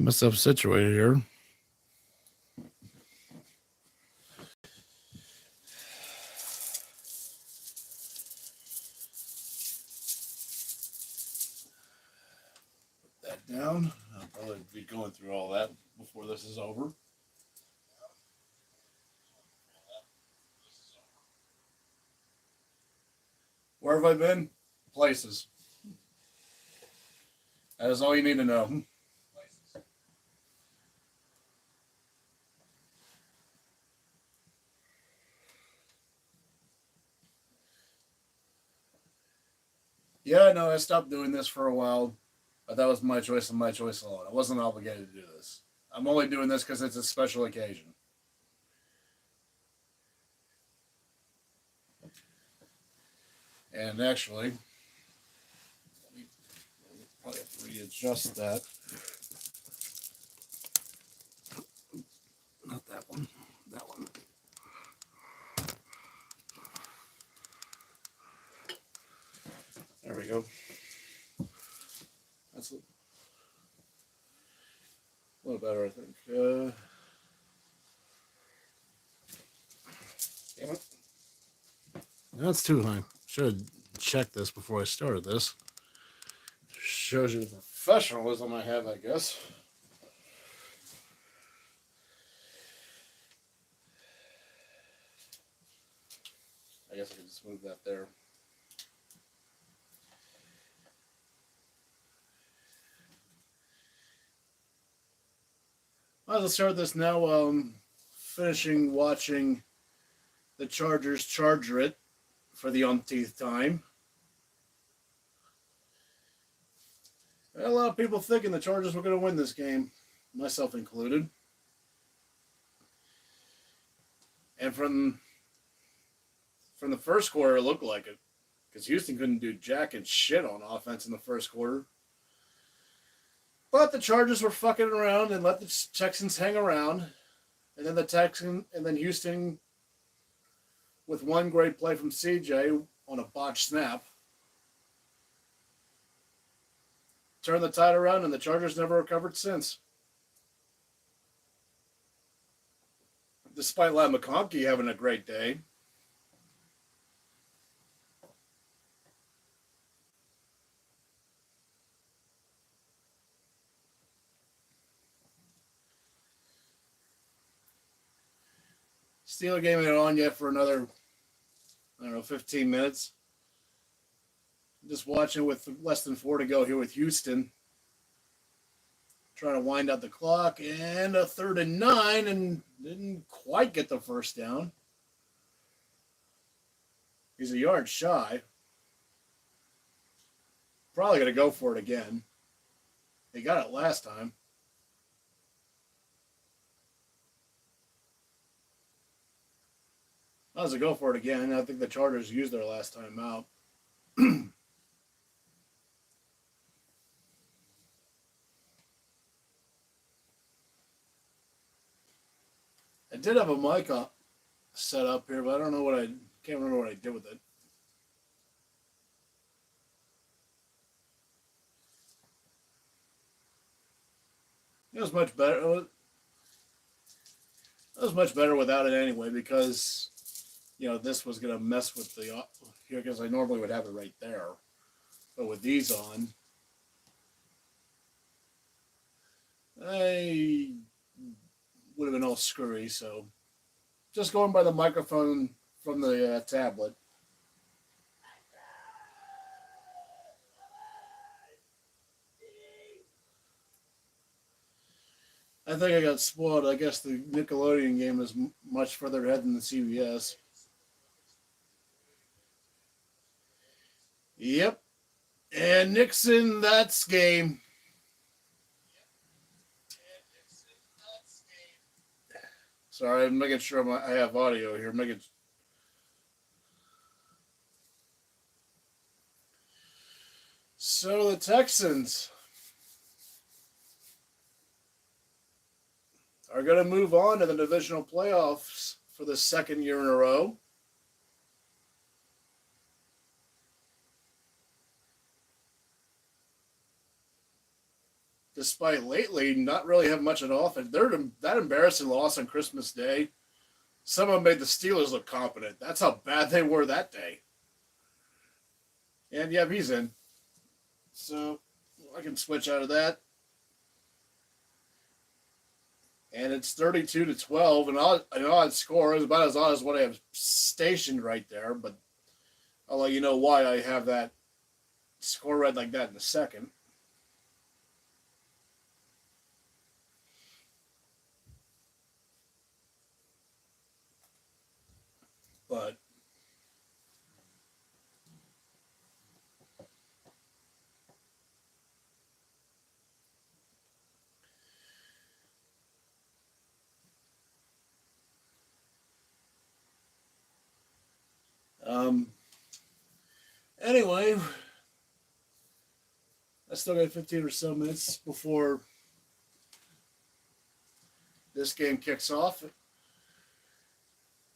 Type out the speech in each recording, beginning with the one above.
myself situated here. Put that down. I'll probably be going through all that before this is over. Where have I been? Places. That is all you need to know. Yeah, no, I stopped doing this for a while, but that was my choice and my choice alone. I wasn't obligated to do this. I'm only doing this because it's a special occasion. And actually, let me probably have to readjust that. Not that one. That one. There we go. That's a little better, I think. Damn it. That's too high. Should have checked this before I started this. Shows you the professionalism I have, I guess. I guess I can just move that there. I'll start this now while I'm finishing watching the Chargers charger it for the umpteenth time. A lot of people thinking the Chargers were going to win this game, myself included. And from the first quarter, it looked like it, because Houston couldn't do jack and shit on offense in the first quarter. But the Chargers were fucking around and let the Texans hang around. And then Houston, with one great play from CJ on a botched snap, turned the tide around, and the Chargers never recovered since. Despite Ladd McConkey having a great day. Steeler game ain't on yet for another, 15 minutes. Just watching with less than 4 to go here with Houston. Trying to wind out the clock, and a 3rd and 9, and didn't quite get the first down. He's a yard shy. Probably going to go for it again. They got it last time. Might as well go for it again. I think the Chargers used their last time out. I did have a mic set up here, but I don't know can't remember what I did with it. It was much better. It was much better without it anyway, because this was going to mess with the here, because I normally would have it right there. But with these on, I would have been all screwy. So just going by the microphone from the tablet. I think I got spoiled. I guess the Nickelodeon game is much further ahead than the CBS. Yep. And Nixon, that's game. Sorry, I'm making sure I have audio here. So the Texans are going to move on to the divisional playoffs for the second year in a row. despite lately not really having much of an offense. They're that embarrassing loss on Christmas Day. Someone made the Steelers look competent. That's how bad they were that day. And yeah, he's in. So I can switch out of that. And it's 32-12, an odd score. It's about as odd as what I have stationed right there, but I'll let you know why I have that score read like that in a second. But anyway, I still got 15 or so minutes before this game kicks off.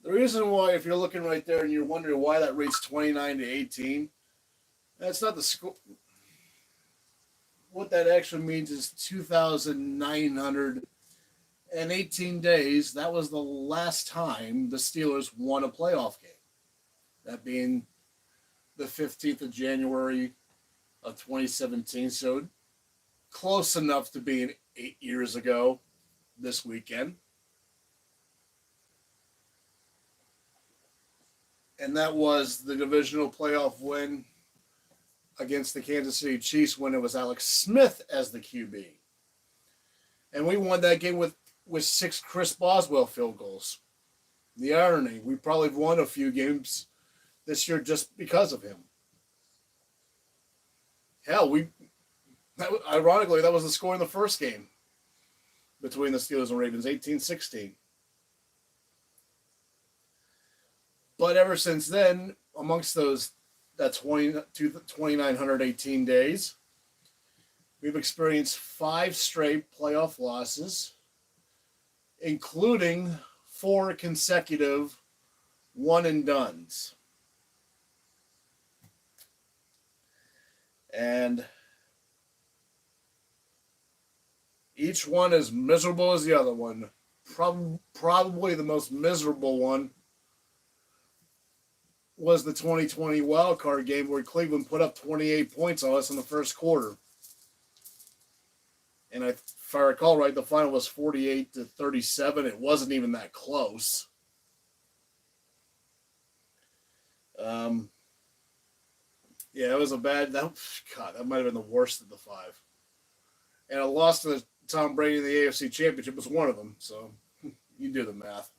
The reason why, if you're looking right there and you're wondering why that reads 29-18, that's not the score. What that actually means is 2,918 days. That was the last time the Steelers won a playoff game. That being the 15th of January of 2017. So close enough to being 8 years ago this weekend. And that was the divisional playoff win against the Kansas City Chiefs when it was Alex Smith as the QB. And we won that game with 6 Chris Boswell field goals. The irony, we probably won a few games this year just because of him. Hell, ironically, that was the score in the first game between the Steelers and Ravens, 18-16. But ever since then, amongst that 2,918 days, we've experienced 5 straight playoff losses, including 4 consecutive one-and-dones. And each one as miserable as the other one. Probably the most miserable one was the 2020 wildcard game where Cleveland put up 28 points on us in the first quarter. And if I recall right, the final was 48-37. It wasn't even that close. Yeah, it was a bad. That might have been the worst of the 5. And a loss to Tom Brady in the AFC Championship was one of them. So you do the math.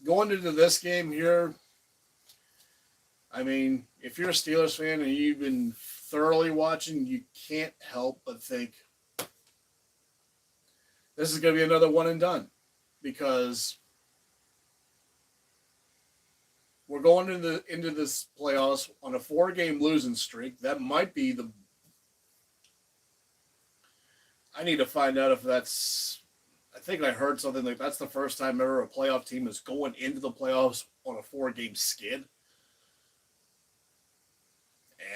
Going into this game here, I mean, if you're a Steelers fan and you've been thoroughly watching, you can't help but think this is going to be another one and done, because we're going into this playoffs on a 4-game losing streak. That might be I need to find out if that's. I think I heard something like that's the first time ever a playoff team is going into the playoffs on a 4-game skid.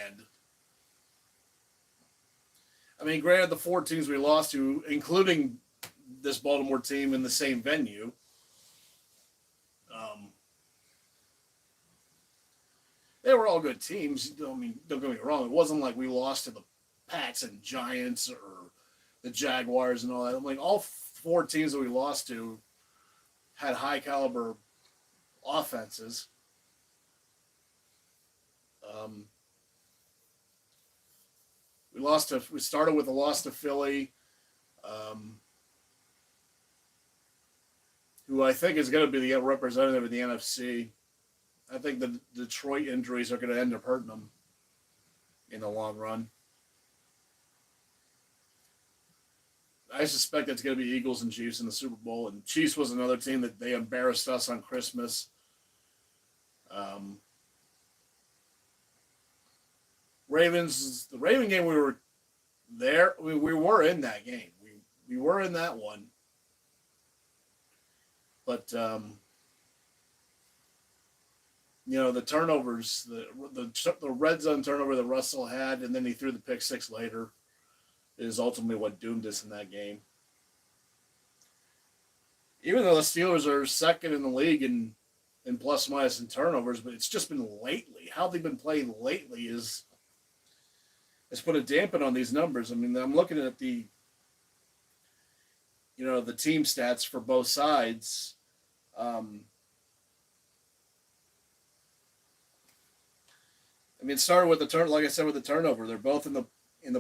And I mean, granted, the 4 teams we lost to, including this Baltimore team in the same venue, they were all good teams. I mean, don't get me wrong. It wasn't like we lost to the Pats and Giants or the Jaguars and all that. I'm like, all 4 teams that we lost to had high caliber offenses. We started with a loss to Philly, who I think is going to be the representative of the NFC. I think the Detroit injuries are going to end up hurting them in the long run. I suspect it's going to be Eagles and Chiefs in the Super Bowl, and Chiefs was another team that they embarrassed us on Christmas. The Raven game, we were there. We were in that game. We were in that one. But the turnovers, the red zone turnover that Russell had, and then he threw the pick six later, is ultimately what doomed us in that game. Even though the Steelers are second in the league in plus minus and turnovers, but it's just been lately. How they've been playing lately has put a dampen on these numbers. I mean, I'm looking at the team stats for both sides. It started with like I said, with the turnover. They're both in the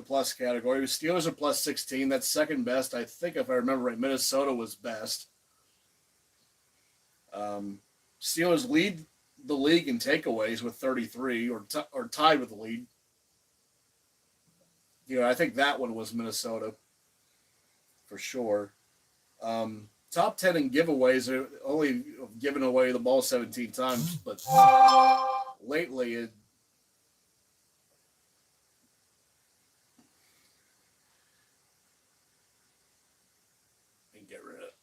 plus category. The Steelers are plus 16. That's second best. I think, if I remember right, Minnesota was best. Steelers lead the league in takeaways with 33, or tied with the lead. I think that one was Minnesota for sure. Top 10 in giveaways. Are only given away the ball 17 times, but lately it. Get rid of it.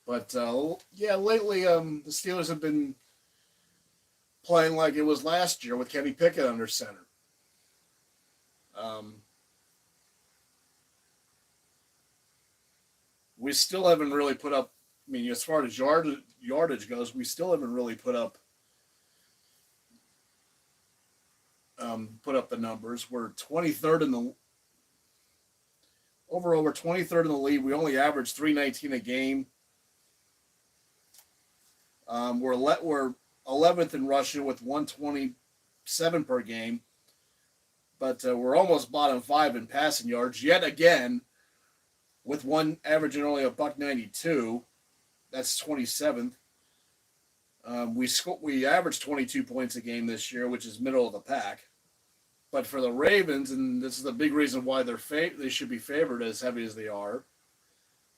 But lately the Steelers have been playing like it was last year with Kenny Pickett under center. We still haven't really put up. I mean, as far as yardage goes, we still haven't really put up the numbers. We're 23rd in the overall. We're 23rd in the league. We only average 319 a game. We're 11th in rushing with 127 per game, but we're almost bottom 5 in passing yards yet again, with one averaging only $192. That's 27th. We averaged 22 points a game this year, which is middle of the pack. But for the Ravens, and this is the big reason why they should be favored as heavy as they are,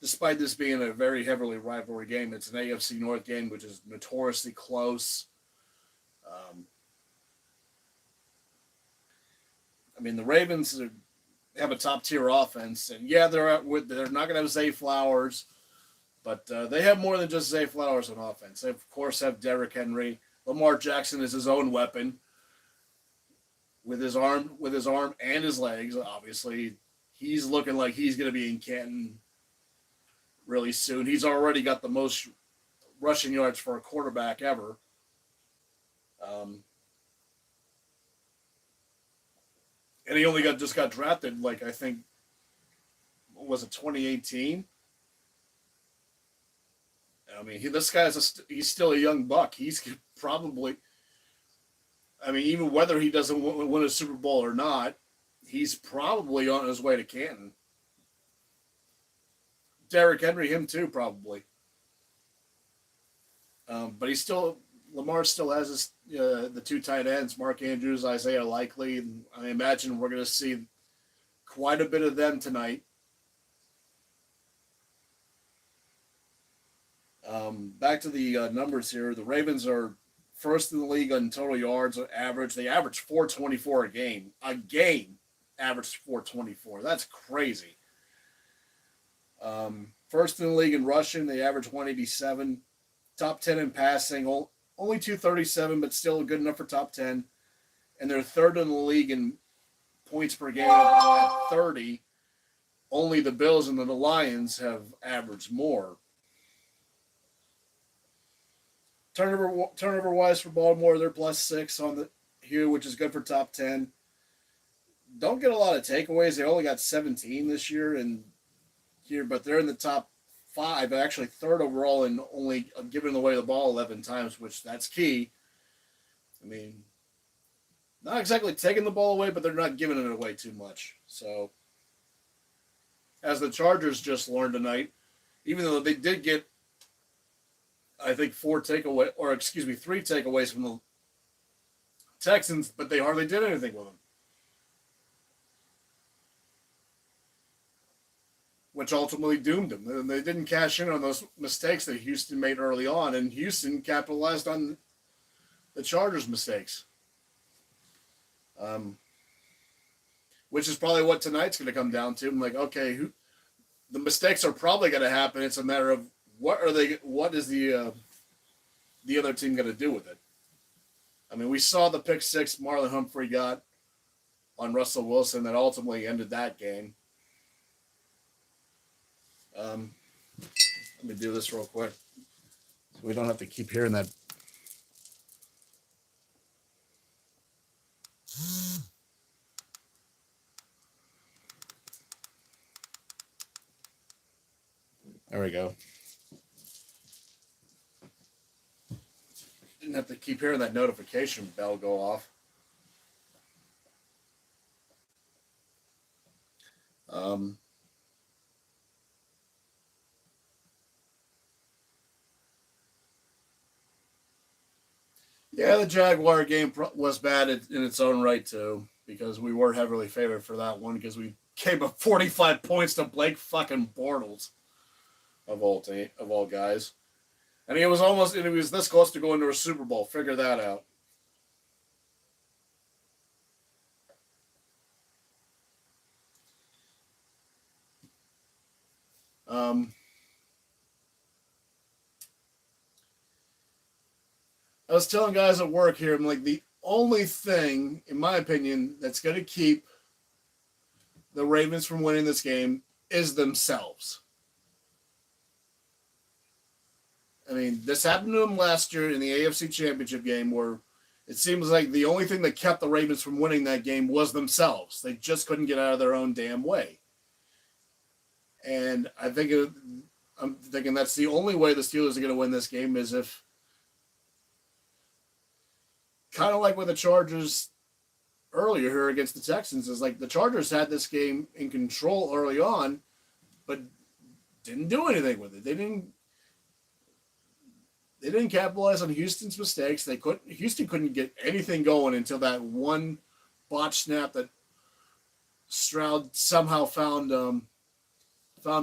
despite this being a very heavily rivalry game. It's an AFC North game, which is notoriously close. The Ravens have a top-tier offense, and they're not going to have Zay Flowers, but they have more than just Zay Flowers on offense. They, of course, have Derrick Henry. Lamar Jackson is his own weapon with his arm and his legs. Obviously, he's looking like he's going to be in Canton really soon. He's already got the most rushing yards for a quarterback ever. And he only just got drafted, like, I think, what was it, 2018? This guy's he's still a young buck. He's probably, even whether he doesn't win a Super Bowl or not, he's probably on his way to Canton. Derrick Henry, him too, probably. But Lamar still has the two tight ends, Mark Andrews, Isaiah Likely, and I imagine we're going to see quite a bit of them tonight. Back to the numbers here. The Ravens are first in the league on total yards average. They average 424 a game. Averaged 424. That's crazy. First in the league in rushing, they average 187. Top 10 in passing, only 237, but still good enough for top 10. And they're third in the league in points per game at 30. Only the Bills and the Lions have averaged more. Turnover wise for Baltimore, they're plus 6 on here, which is good for top 10. Don't get a lot of takeaways. They only got 17 this year but they're in the top 5, actually third overall, and only giving away the ball 11 times, which that's key. Not exactly taking the ball away, but they're not giving it away too much. So, as the Chargers just learned tonight, even though they did get, I think, 3 takeaways from the Texans, but they hardly did anything with them. which ultimately doomed them. And they didn't cash in on those mistakes that Houston made early on, and Houston capitalized on the Chargers' mistakes. Which is probably what tonight's going to come down to. I'm like, okay, the mistakes are probably going to happen. It's a matter of what is the other team going to do with it. I mean, we saw the pick six Marlon Humphrey got on Russell Wilson that ultimately ended that game. Let me do this real quick so we don't have to keep hearing that. There we go. Didn't have to keep hearing that notification bell go off. Yeah, the Jaguar game was bad in its own right, too, because we were heavily favored for that one because we gave up 45 points to Blake fucking Bortles, of all guys. And he was this close to going to a Super Bowl. Figure that out. I was telling guys at work here, I'm like, the only thing, in my opinion, that's going to keep the Ravens from winning this game is themselves. I mean, this happened to them last year in the AFC Championship game where it seems like the only thing that kept the Ravens from winning that game was themselves. They just couldn't get out of their own damn way. And I'm thinking that's the only way the Steelers are going to win this game is if, kind of like with the Chargers earlier here against the Texans, is like the Chargers had this game in control early on, but didn't do anything with it. They didn't capitalize on Houston's mistakes. Houston couldn't get anything going until that one botch snap that Stroud somehow found a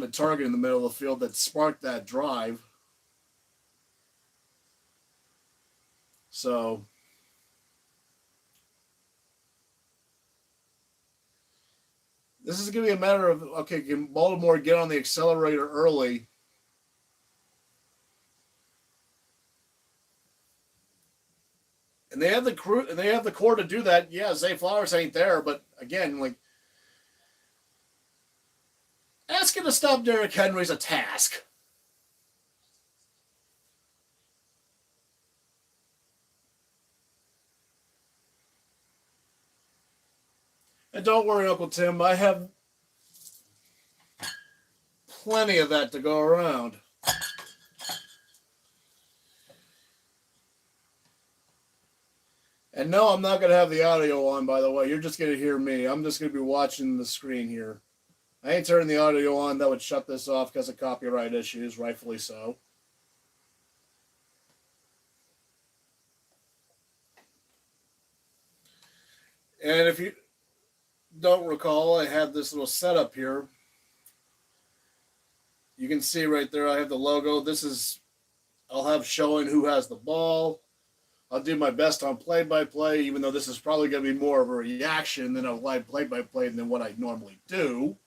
target in the middle of the field that sparked that drive. So this is going to be a matter of, okay, can Baltimore get on the accelerator early? And they have the crew, and they have the core to do that. Yeah, Zay Flowers ain't there, but again, like, asking to stop Derrick Henry's a task. And don't worry, Uncle Tim, I have plenty of that to go around. And no, I'm not going to have the audio on, by the way. You're just going to hear me. I'm just going to be watching the screen here. I ain't turning the audio on. That would shut this off because of copyright issues, rightfully so. And if you don't recall, I have this little setup here. You can see right there, I have the logo. I'll have showing who has the ball. I'll do my best on play-by-play, even though this is probably going to be more of a reaction than a live play-by-play than what I normally do.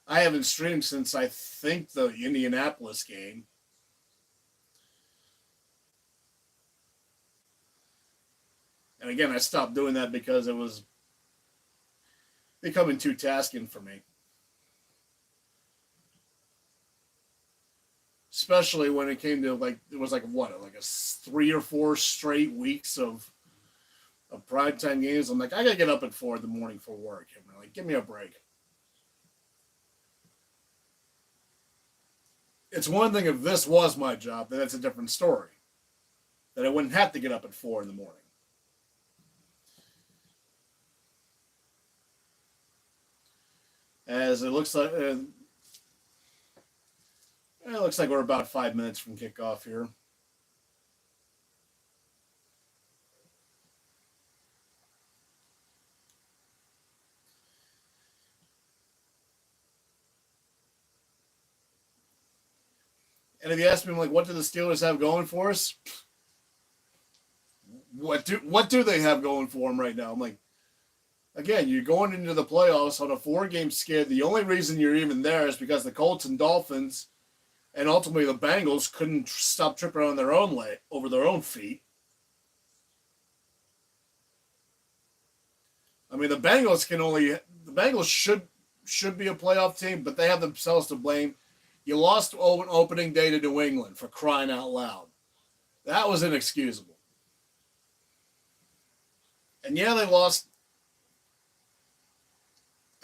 I haven't streamed since I think the Indianapolis game. And again, I stopped doing that because it was becoming too tasking for me. Especially when it came to it was like a 3 or 4 straight weeks of primetime games. I'm like, I gotta get up at 4 in the morning for work. I'm like, give me a break. It's one thing if this was my job, then that's a different story. That I wouldn't have to get up at 4 in the morning. As it looks like we're about 5 minutes from kickoff here. And if you ask me, like, what do the Steelers have going for us? What do they have going for them right now? I'm like, again, you're going into the playoffs on a 4-game skid. The only reason you're even there is because the Colts and Dolphins and ultimately the Bengals couldn't stop tripping on their own leg over their own feet. I mean, the Bengals should be a playoff team, but they have themselves to blame. You lost opening day to New England, for crying out loud. That was inexcusable. And yeah, they lost,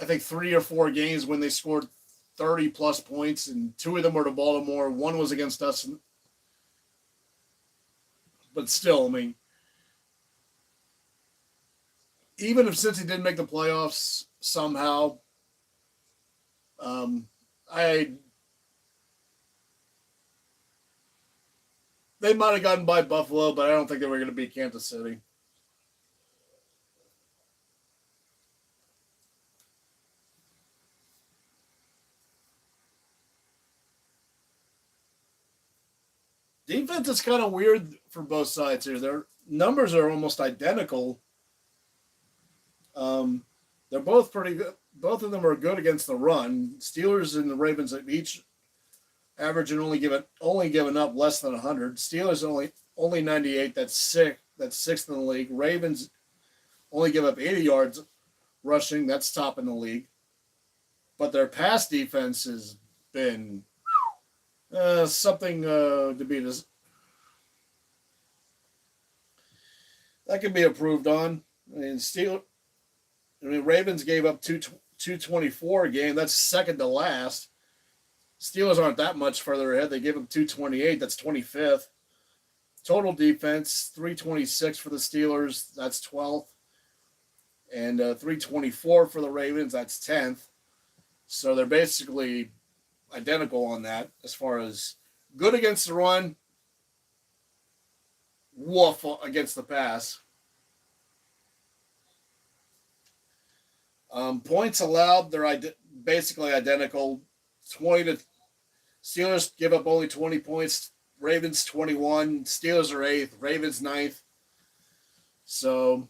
I think, 3 or 4 games when they scored 30-plus points, and 2 of them were to Baltimore. 1 was against us. But still, I mean, even if Cincy didn't make the playoffs somehow, they might have gotten by Buffalo, but I don't think they were going to beat Kansas City. Defense is kind of weird for both sides here. Their numbers are almost identical. They're both pretty good. Both of them are good against the run. Steelers and the Ravens have each averaging only given up less than 100. Steelers only 98. That's sixth in the league. Ravens only give up 80 yards rushing. That's top in the league. But their pass defense has been something to be that can be improved on. I mean, Ravens gave up 224 a game. That's second to last. Steelers aren't that much further ahead. They gave up 228. That's 25th. Total defense, 326 for the Steelers. That's 12th. And 324 for the Ravens. That's 10th. So they're basically identical on that as far as good against the run, woof against the pass. Points allowed, they're basically identical. 20 to Steelers give up only 20 points. Ravens 21. Steelers are 8th. Ravens 9th. So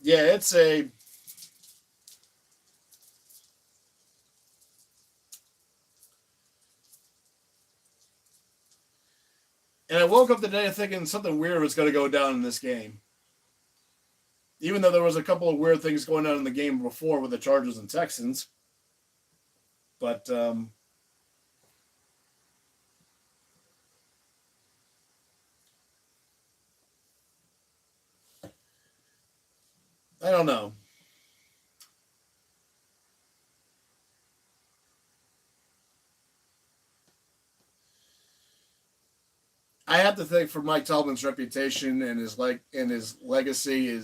yeah, it's a and I woke up today thinking something weird was going to go down in this game. Even though there was a couple of weird things going on in the game before with the Chargers and Texans. But I don't know. I have to think for Mike Tomlin's reputation and his legacy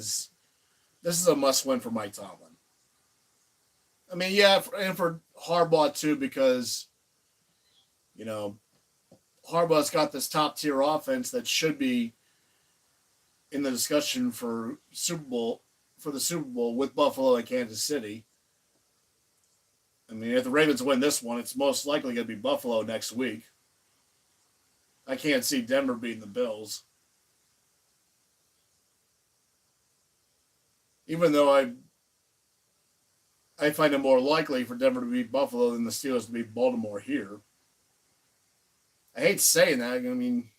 this is a must-win for Mike Tomlin. I mean, yeah, and for Harbaugh too, because Harbaugh's got this top-tier offense that should be in the discussion for the Super Bowl with Buffalo and Kansas City. I mean, if the Ravens win this one, it's most likely going to be Buffalo next week. I can't see Denver beating the Bills. Even though I find it more likely for Denver to beat Buffalo than the Steelers to beat Baltimore here. I hate saying that. I mean,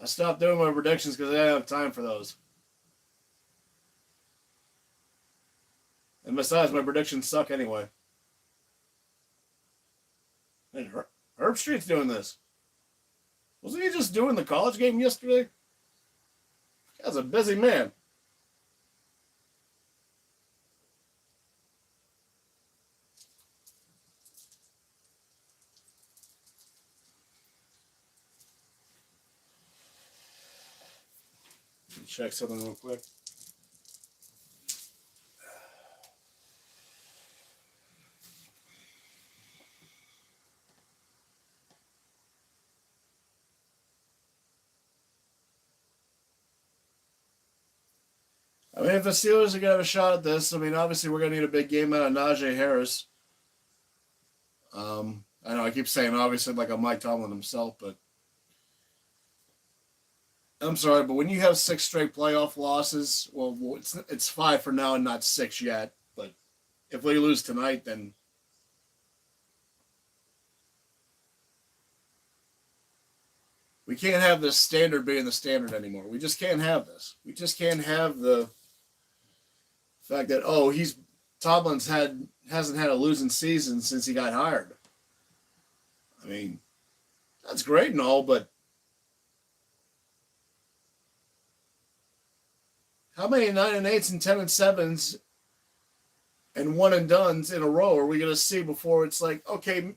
I stopped doing my predictions because I didn't have time for those. And besides, my predictions suck anyway. And Herb Street's doing this. Wasn't he just doing the college game yesterday? Guy's a busy man. Check something real quick. mean, if the Steelers are going to have a shot at this, I mean, obviously we're going to need a big game out of Najee Harris. I know I keep saying obviously like I'm Mike Tomlin himself, but I'm sorry, but when you have 6 straight playoff losses, well it's 5 for now and not 6 yet. But if we lose tonight, then we can't have this standard being the standard anymore. We just can't have this. We just can't have the fact that Tomlin's hasn't had a losing season since he got hired. I mean, that's great and all, but how many 9-8s and 10-7s and one and dones in a row are we going to see before it's like, okay,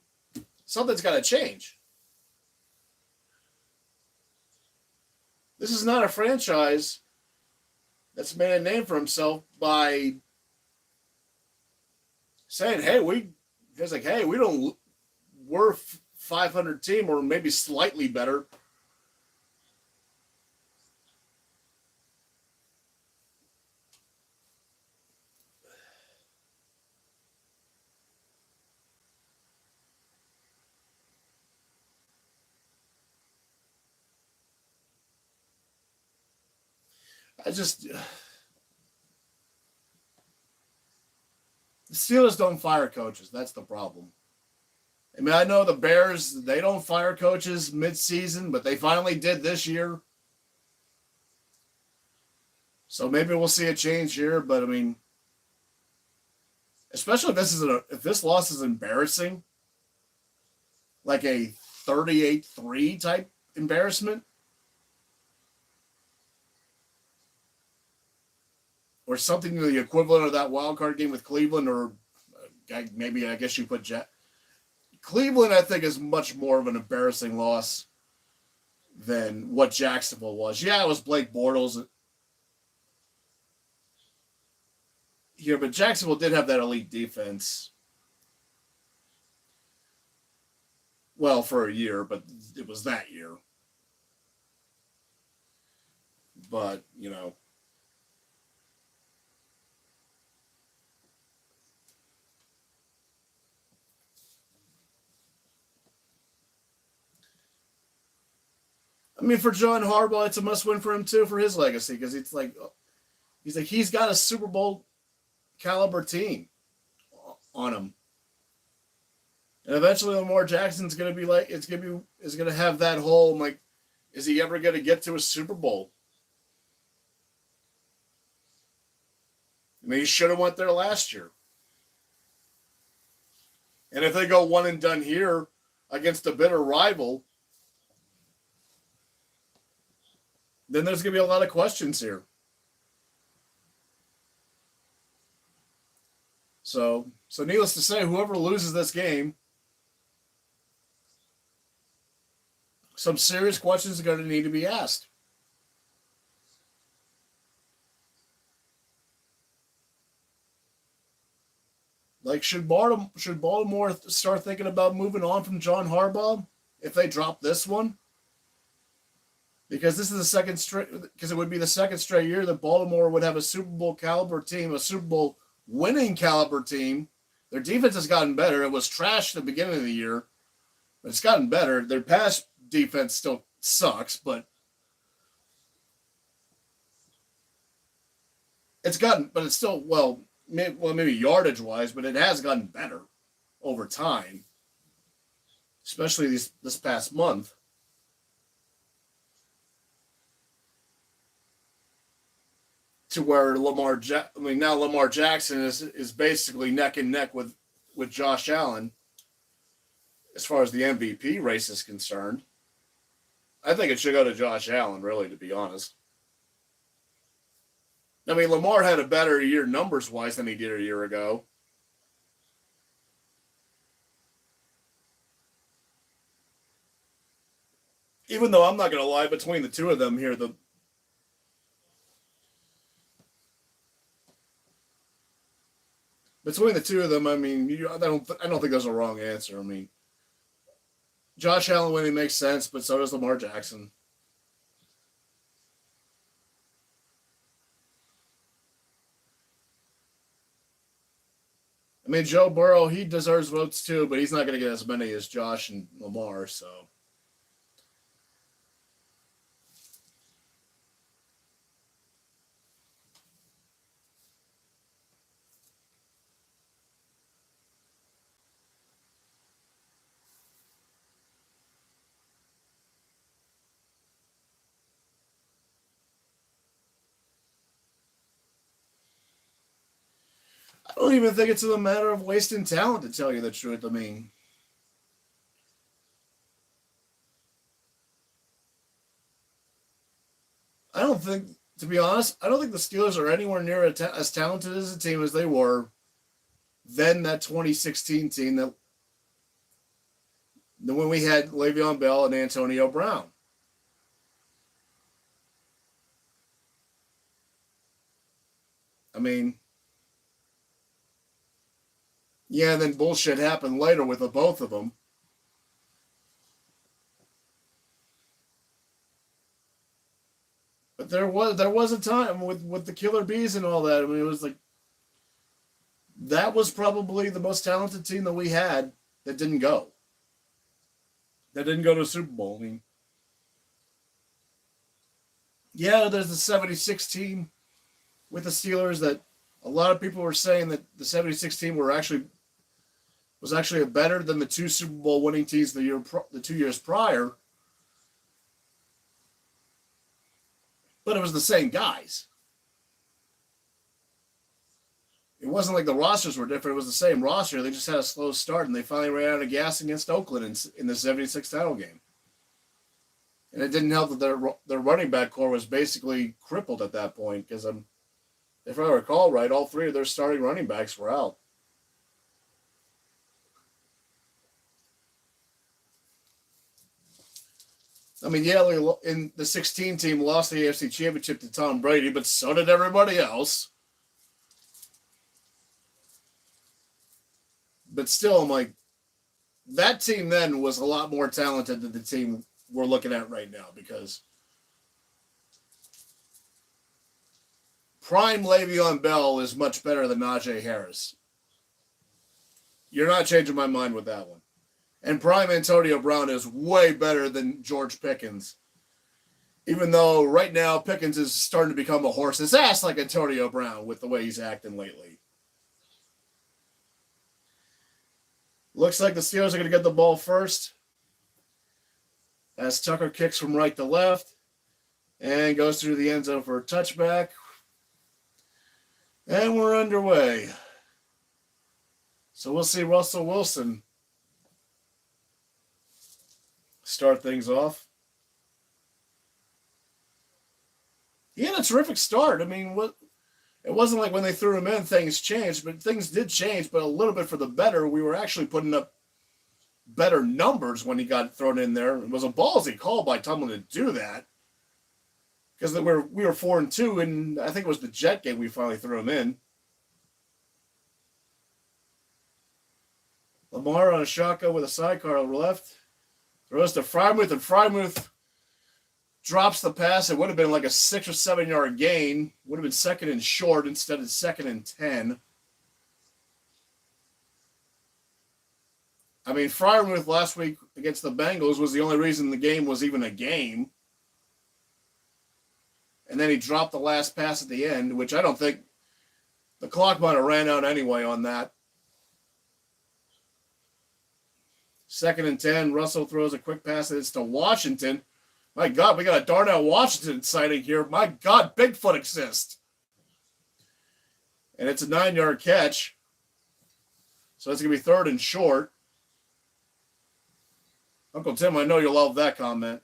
something's got to change? This is not a franchise that's made a name for himself by saying, "Hey, we're 500 team or maybe slightly better." The Steelers don't fire coaches. That's the problem. I mean, I know the Bears, they don't fire coaches mid-season, but they finally did this year. So maybe we'll see a change here, but I mean, especially if this loss is embarrassing, like a 38-3 type embarrassment, or something to the equivalent of that wild card game with Cleveland, or maybe I guess you put Cleveland, I think, is much more of an embarrassing loss than what Jacksonville was. Yeah, it was Blake Bortles here, but Jacksonville did have that elite defense. Well, for a year, but it was that year. But, you know, I mean, for John Harbaugh, it's a must-win for him too, for his legacy, because he's got a Super Bowl caliber team on him, and eventually Lamar Jackson's going to be like, is going to have that whole like, is he ever going to get to a Super Bowl? I mean, he should have went there last year, and if they go one and done here against a bitter rival, then there's going to be a lot of questions here. So needless to say, whoever loses this game, some serious questions are going to need to be asked. Like, should Baltimore start thinking about moving on from John Harbaugh if they drop this one? Because this is it would be the second straight year that Baltimore would have a Super Bowl caliber team, a Super Bowl winning caliber team. Their defense has gotten better. It was trashed at the beginning of the year, but it's gotten better. Their pass defense still sucks, but it's still, maybe yardage wise, but it has gotten better over time, especially this past month. To where now Lamar Jackson is basically neck and neck with Josh Allen as far as the MVP race is concerned. I think it should go to Josh Allen, really, to be honest. I mean, Lamar had a better year numbers-wise than he did a year ago. Even though I'm not going to lie, between the two of them here, between the two of them, I mean, I don't think there's a wrong answer. I mean, Josh Allen winning makes sense, but so does Lamar Jackson. I mean, Joe Burrow, he deserves votes too, but he's not going to get as many as Josh and Lamar, so. I don't even think it's a matter of wasting talent, to tell you the truth. I mean, I don't think, to be honest, I don't think the Steelers are anywhere near as talented as a team as they were then that 2016 team that when we had Le'Veon Bell and Antonio Brown. I mean, yeah, and then bullshit happened later with the both of them. But there was a time with the Killer Bees and all that. I mean, it was like that was probably the most talented team that we had that didn't go. That didn't go to a Super Bowl. I mean, yeah, there's the 76 team with the Steelers that a lot of people were saying that the 76 team was actually better than the two Super Bowl winning teams the 2 years prior. But it was the same guys. It wasn't like the rosters were different. It was the same roster. They just had a slow start, and they finally ran out of gas against Oakland in the 76 title game. And it didn't help that their running back core was basically crippled at that point because, if I recall right, all three of their starting running backs were out. I mean, yeah, in the 16 team lost the AFC Championship to Tom Brady, but so did everybody else. But still, I'm like, that team then was a lot more talented than the team we're looking at right now because prime Le'Veon Bell is much better than Najee Harris. You're not changing my mind with that one. And prime Antonio Brown is way better than George Pickens. Even though right now Pickens is starting to become a horse's ass like Antonio Brown with the way he's acting lately. Looks like the Steelers are going to get the ball first. As Tucker kicks from right to left and goes through the end zone for a touchback. And we're underway. So we'll see Russell Wilson start things off. He had a terrific start. I mean, it wasn't like when they threw him in, things changed, but things did change, but a little bit for the better. We were actually putting up better numbers when he got thrown in there. It was a ballsy call by Tomlin to do that because we were 4-2, and I think it was the Jet game we finally threw him in. Lamar on a shotgun with a sidecar left. Throws to Freiermuth, and Freiermuth drops the pass. It would have been like a 6 or 7 yard gain. Would have been second and short instead of second and 10. I mean, Freiermuth last week against the Bengals was the only reason the game was even a game. And then he dropped the last pass at the end, which I don't think the clock might have ran out anyway on that. Second and 10, Russell throws a quick pass, and it's to Washington. My God, we got a Darnell Washington sighting here. My God, Bigfoot exists. And it's a 9 yard catch. So it's going to be third and short. Uncle Tim, I know you'll love that comment.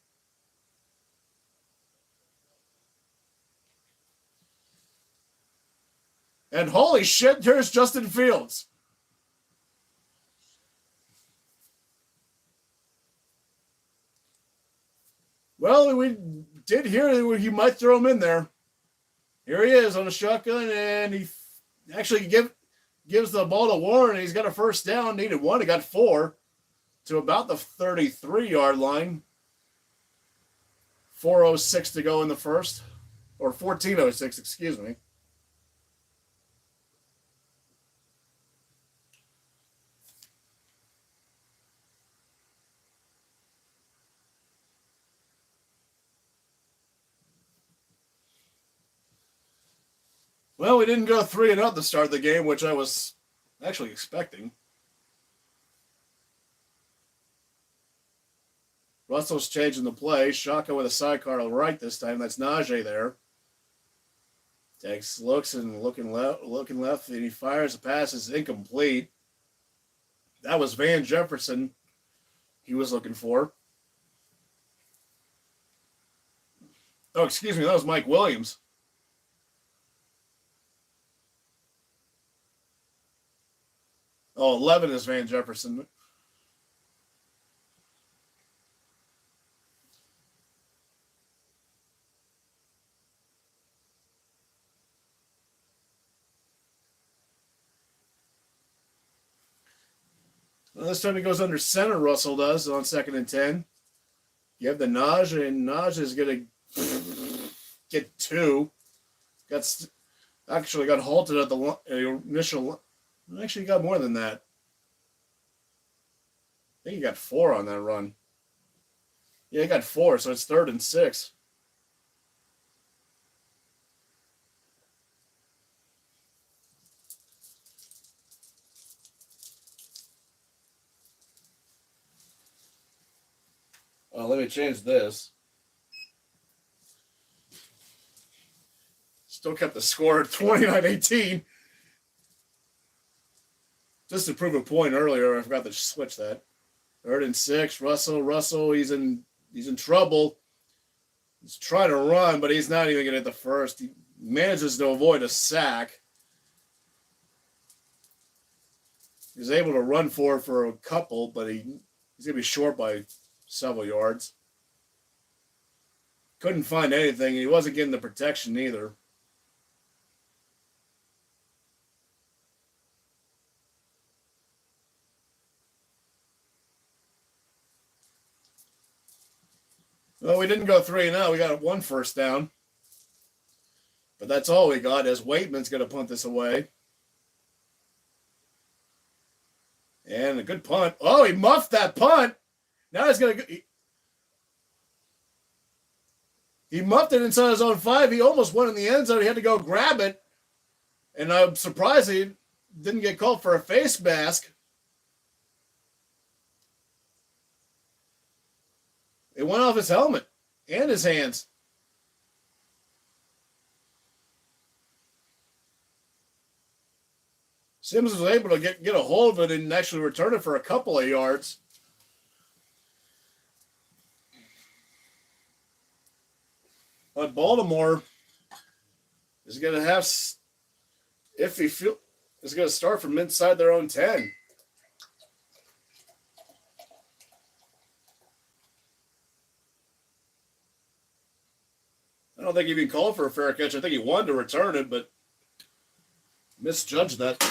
And holy shit, here's Justin Fields. Well, we did hear he might throw him in there. Here he is on a shotgun, and he actually gives the ball to Warren. He's got a first down. Needed one. He got 4 to about the 33-yard line. 4:06 to go in the first. Or 14:06, excuse me. Well, we didn't go 3-0 at the start of the game, which I was actually expecting. Russell's changing the play. Shaka with a sidecar to right this time. That's Najee there. Takes looks and looking left, and he fires. The pass is incomplete. That was Van Jefferson he was looking for. Oh, excuse me, that was Mike Williams. Oh, 11 is Van Jefferson. Well, this time he goes under center, Russell does, on 2nd and 10. You have the Najee, and Najee is going to get 2. Actually got halted at the initial. Actually, he got more than that. I think he got 4 on that run. Yeah, he got 4, so it's 3rd and 6. Let me change this. Still kept the score at 29-18. Just to prove a point earlier, I forgot to switch that. 3rd and 6. Russell, he's in trouble. He's trying to run, but he's not even going to hit the first. He manages to avoid a sack. He's able to run for a couple, but he's going to be short by several yards. Couldn't find anything. He wasn't getting the protection either. Well, we didn't go 3-0. We got 1 first down. But that's all we got, as Waitman's going to punt this away. And a good punt. Oh, he muffed that punt. Now he's going to... He muffed it inside his own 5. He almost went in the end zone. He had to go grab it. And I'm surprised he didn't get called for a face mask. It went off his helmet and his hands. Sims was able to get a hold of it and actually return it for a couple of yards. But Baltimore is going to have, is going to start from inside their own 10. I don't think he even called for a fair catch. I think he wanted to return it, but misjudged that.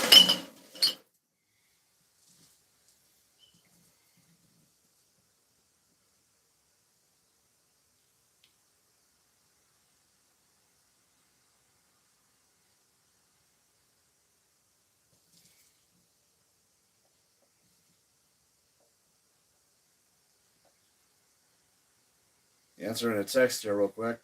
Answering a text here real quick.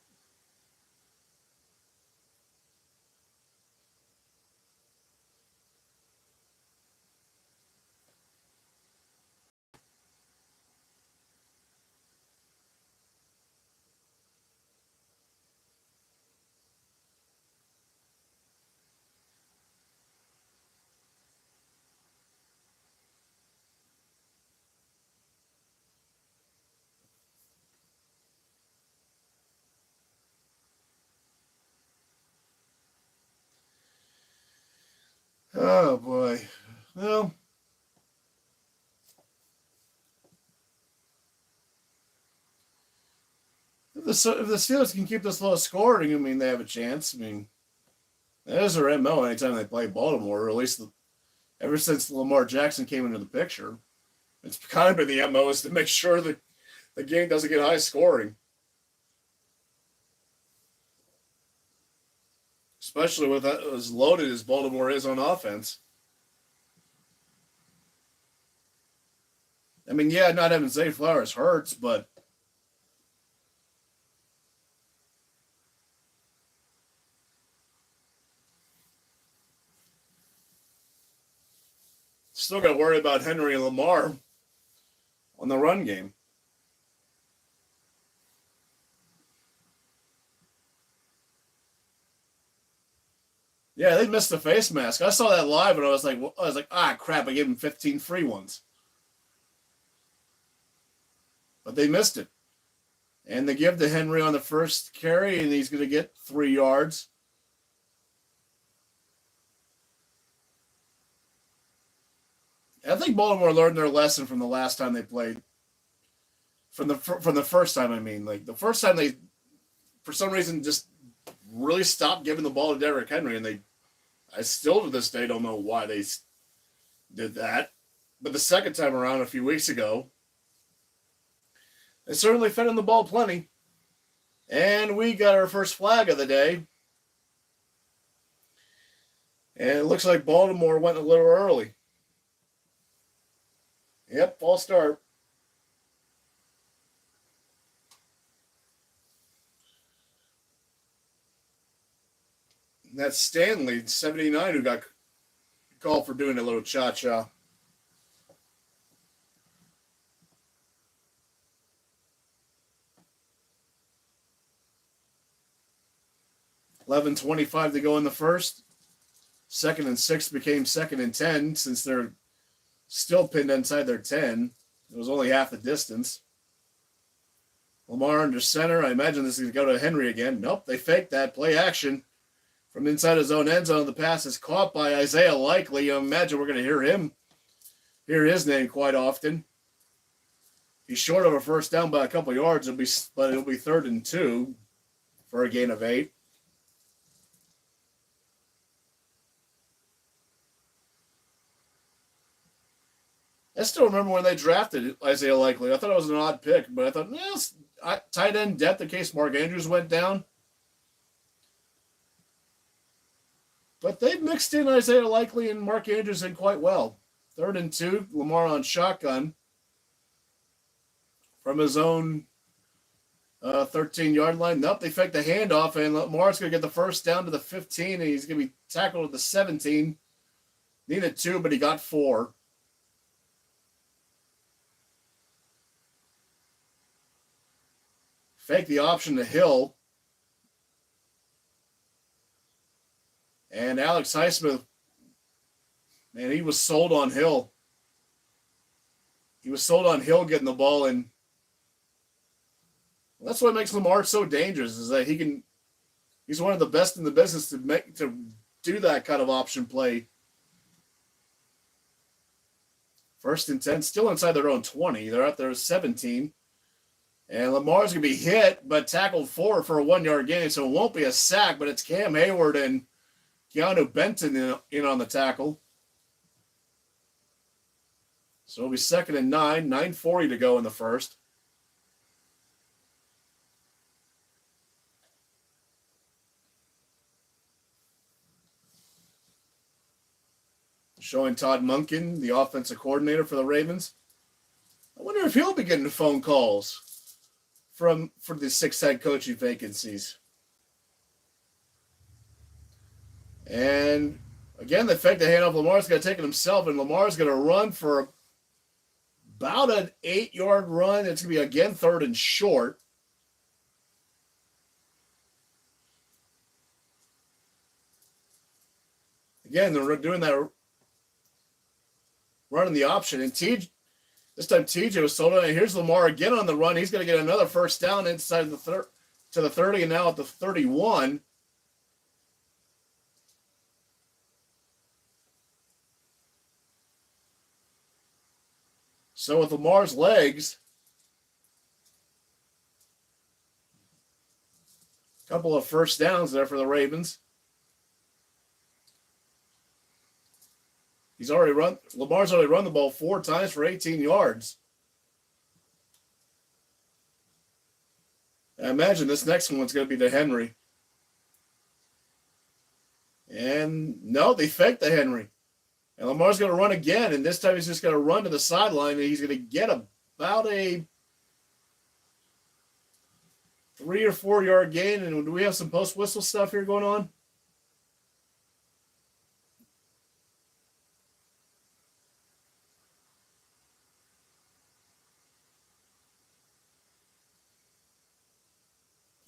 Oh, boy. Well, if the Steelers can keep this low scoring, I mean, they have a chance. I mean, that is their MO anytime they play Baltimore, or at least ever since Lamar Jackson came into the picture. It's kind of been the MO is to make sure that the game doesn't get high scoring. Especially with as loaded as Baltimore is on offense. I mean, yeah, not having Zay Flowers hurts, but Still got to worry about Henry and Lamar on the run game. Yeah, they missed the face mask. I saw that live, and I was like, ah, crap! I gave him 15 free ones, but they missed it. And they give to Henry on the first carry, and he's going to get 3 yards. I think Baltimore learned their lesson from the last time they played. From the first time, I mean, like the first time they, for some reason, just really stopped giving the ball to Derrick Henry, and I still to this day don't know why they did that. But the second time around, a few weeks ago, they certainly fed him the ball plenty. And we got our first flag of the day. And it looks like Baltimore went a little early. Yep, false start. And that's Stanley, 79, who got called for doing a little cha-cha. $11:25 to go in the first. 2nd and 6 became 2nd and 10 since they're still pinned inside their 10. It was only half the distance. Lamar under center. I imagine this is going to go to Henry again. Nope, they faked that. Play action from inside his own end zone. The pass is caught by Isaiah Likely. I imagine we're going to hear his name quite often. He's short of a first down by a couple yards. It'll be 3rd and 2 for a gain of 8. I still remember when they drafted Isaiah Likely. I thought it was an odd pick, but I thought, yes, tight end depth in case Mark Andrews went down. But they've mixed in Isaiah Likely and Mark Andrews in quite well. 3rd and 2, Lamar on shotgun from his own 13-yard line. Nope, they faked the handoff, and Lamar's going to get the first down to the 15, and he's going to be tackled at the 17. Needed 2, but he got 4. Fake the option to Hill. And Alex Highsmith, man, he was sold on Hill. He was sold on Hill getting the ball in. Well, that's what makes Lamar so dangerous, is that he's one of the best in the business to do that kind of option play. 1st and 10, still inside their own 20. They're out there 17. And Lamar's going to be hit, but tackled for a 1-yard gain, so it won't be a sack, but it's Cam Hayward and Keanu Benton in on the tackle. So it'll be 2nd and 9, 9:40 to go in the first. Showing Todd Monken, the offensive coordinator for the Ravens. I wonder if he'll be getting phone calls for the 6 head coaching vacancies. And again, the fact that handoff, Lamar's going to take it himself, and Lamar's going to run for about an 8-yard run. It's going to be again 3rd and short. Again, they're doing that, running the option, and this time TJ was sold on. And here's Lamar again on the run. He's going to get another first down inside to the 30, and now at the 31. So with Lamar's legs, a couple of first downs there for the Ravens. Lamar's already run the ball 4 times for 18 yards. I imagine this next one's going to be to Henry. And no, they faked the Henry. And Lamar's going to run again, and this time he's just going to run to the sideline, and he's going to get about a 3 or 4 yard gain. And do we have some post-whistle stuff here going on?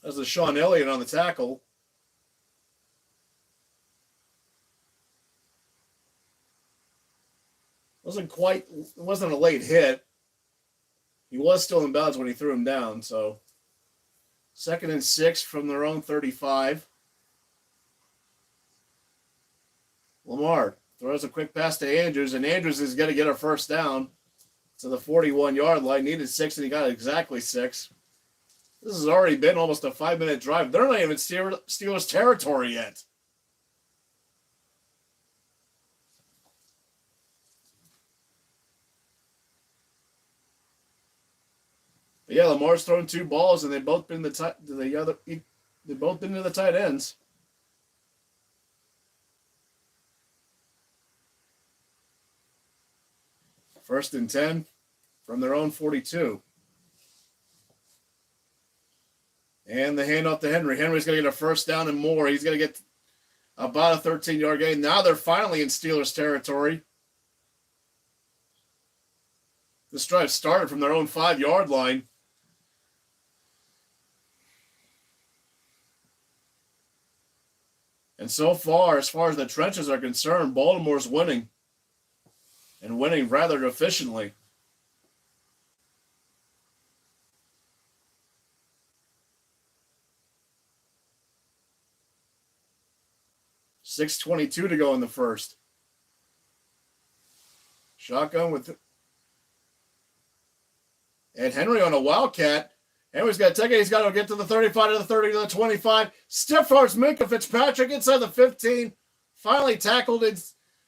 As the Sean Elliott on the tackle. It wasn't a late hit. He was still in bounds when he threw him down, so 2nd and 6 from their own 35. Lamar throws a quick pass to Andrews, and Andrews is going to get a first down to the 41-yard line. Needed 6, and he got exactly 6. This has already been almost a 5-minute drive. They're not even Steelers territory yet. But yeah, Lamar's thrown 2 balls, and they've both been to the tight ends. First and 10 from their own 42. And the handoff to Henry. Henry's going to get a first down and more. He's going to get about a 13-yard gain. Now they're finally in Steelers territory. This drive started from their own 5-yard line. And so far, as far as the trenches are concerned, Baltimore's winning. And winning rather efficiently. .6:22 to go in the first. Shotgun with... And Henry on a wildcat. Henry's got to take it. He's got to get to the 35, to the 30, to the 25. Stiff arms Minkah Fitzpatrick inside the 15. Finally tackled it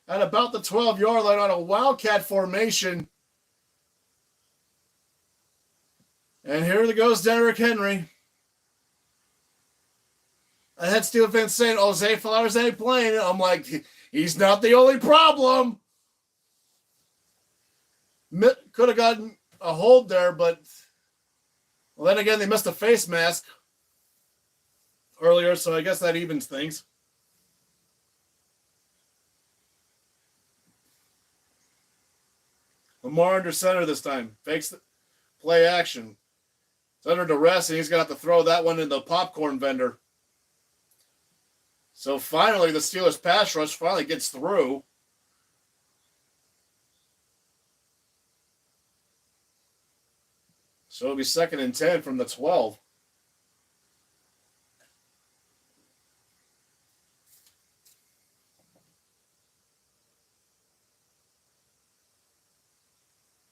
at about the 12-yard line on a wildcat formation. And here goes Derrick Henry. I had Steel fans saying, oh, Zay Flowers ain't playing. I'm like, he's not the only problem. Could have gotten a hold there, but well, then again, they missed a face mask earlier, so I guess that evens things. Lamar under center this time. Fakes the play action. It's under duress, and he's going to have to throw that one in the popcorn vendor. So finally, the Steelers pass rush finally gets through. So it'll be 2nd and 10 from the 12.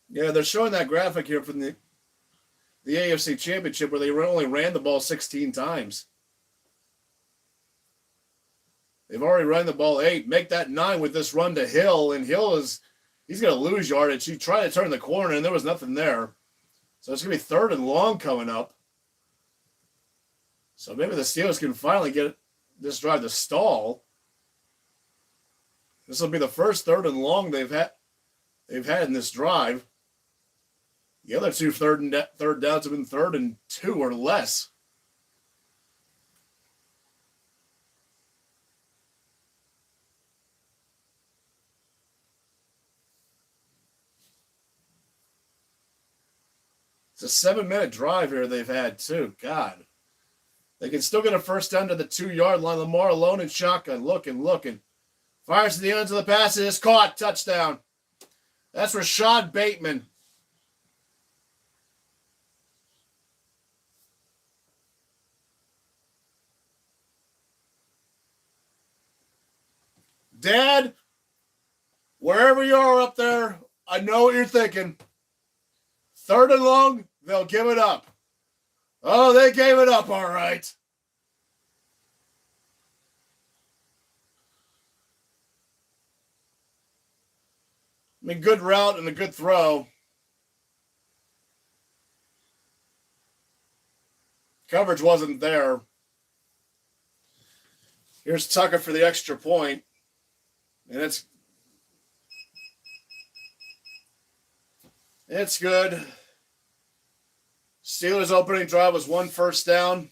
Yeah, they're showing that graphic here from the AFC Championship where they only ran the ball 16 times. They've already run the ball 8. Make that 9 with this run to Hill, and he's going to lose yardage. He tried to turn the corner, and there was nothing there. So it's going to be 3rd and long coming up. So maybe the Steelers can finally get this drive to stall. This will be the first 3rd and long they've had in this drive. The other 2 third downs have been 3rd and 2 or less. It's a 7-minute drive here they've had, too. God. They can still get a first down to the 2-yard line. Lamar alone in shotgun. Looking. Fires to the ends of the pass. It is caught. Touchdown. That's Rashad Bateman. Dad, wherever you are up there, I know what you're thinking. 3rd and long, they'll give it up. Oh, they gave it up, all right. I mean, good route and a good throw. Coverage wasn't there. Here's Tucker for the extra point. And it's good. Steelers' opening drive was 1 first down.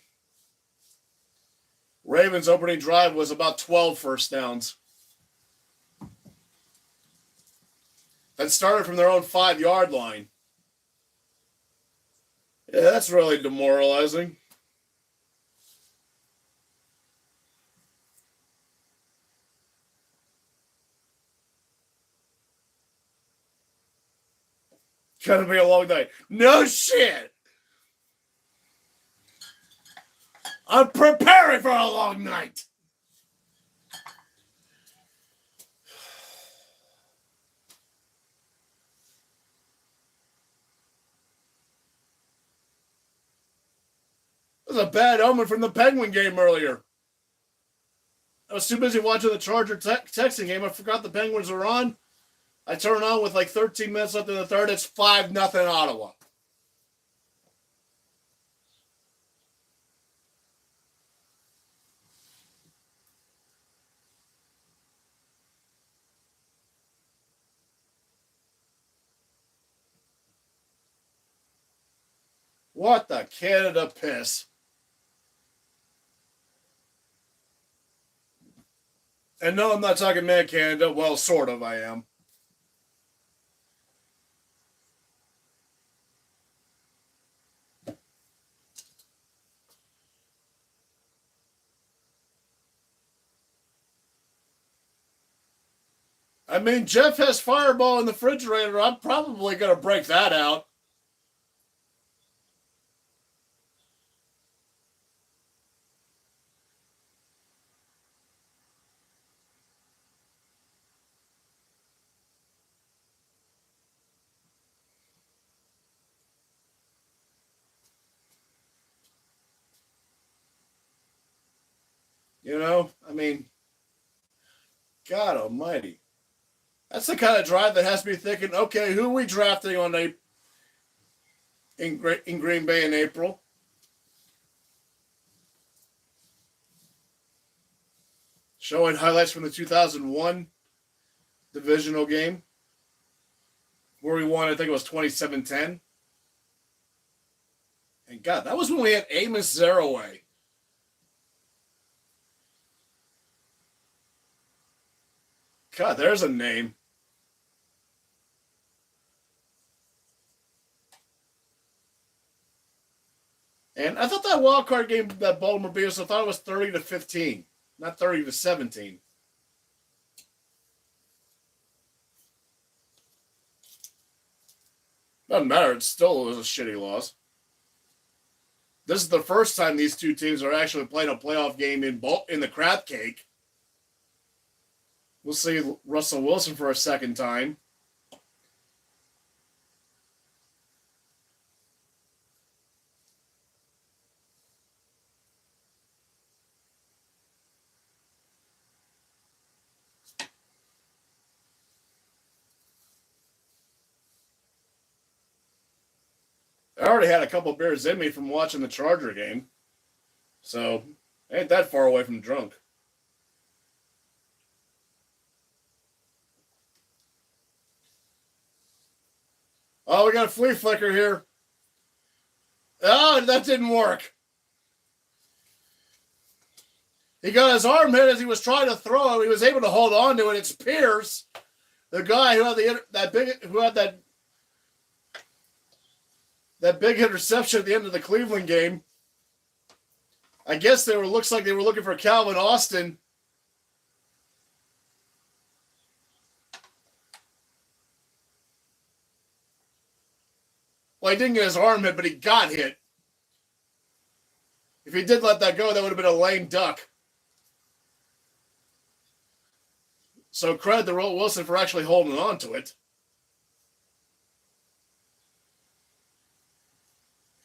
Ravens' opening drive was about 12 first downs. That started from their own 5-yard line. Yeah, that's really demoralizing. Gonna be a long night. No shit. I'm preparing for a long night. It was a bad omen from the Penguin game earlier. I was too busy watching the Charger Texan game. I forgot the Penguins were on. I turn on with like 13 minutes left in the third. It's 5-0 Ottawa. What the Canada piss? And no, I'm not talking Mad Canada. Well, sort of, I am. I mean, Jeff has Fireball in the refrigerator. I'm probably going to break that out. You know, I mean, God almighty. That's the kind of drive that has me thinking, okay, who are we drafting on in Green Bay in April? Showing highlights from the 2001 divisional game where we won, I think it was 27-10. And God, that was when we had Amos Zaraway. God, there's a name. And I thought that wild card game that Baltimore beat us, I thought it was 30-15, not 30-17. Doesn't matter. It still was a shitty loss. This is the first time these two teams are actually playing a playoff game in the crab cake. We'll see Russell Wilson for a second time. I already had a couple beers in me from watching the Charger game. So, ain't that far away from drunk. Oh, we got a flea flicker here. Oh, that didn't work. He got his arm hit as he was trying to throw. He was able to hold on to it. It's Pierce, the guy who had that big interception at the end of the Cleveland game. I guess looks like they were looking for Calvin Austin. Well, he didn't get his arm hit, but he got hit. If he did let that go, that would have been a lame duck. So credit to Wilson for actually holding on to it.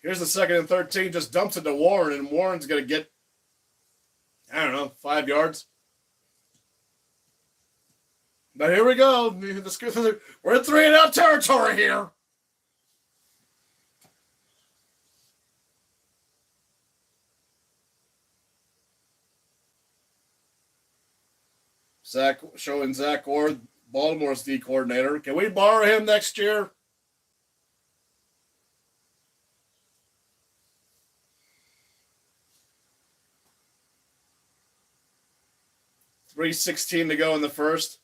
Here's the 2nd and 13, just dumps it to Warren, and Warren's going to get, 5 yards. But here we go. We're in 3-and-out territory here. Showing Zach Orr, Baltimore's D coordinator. Can we borrow him next year? $3:16 to go in the first.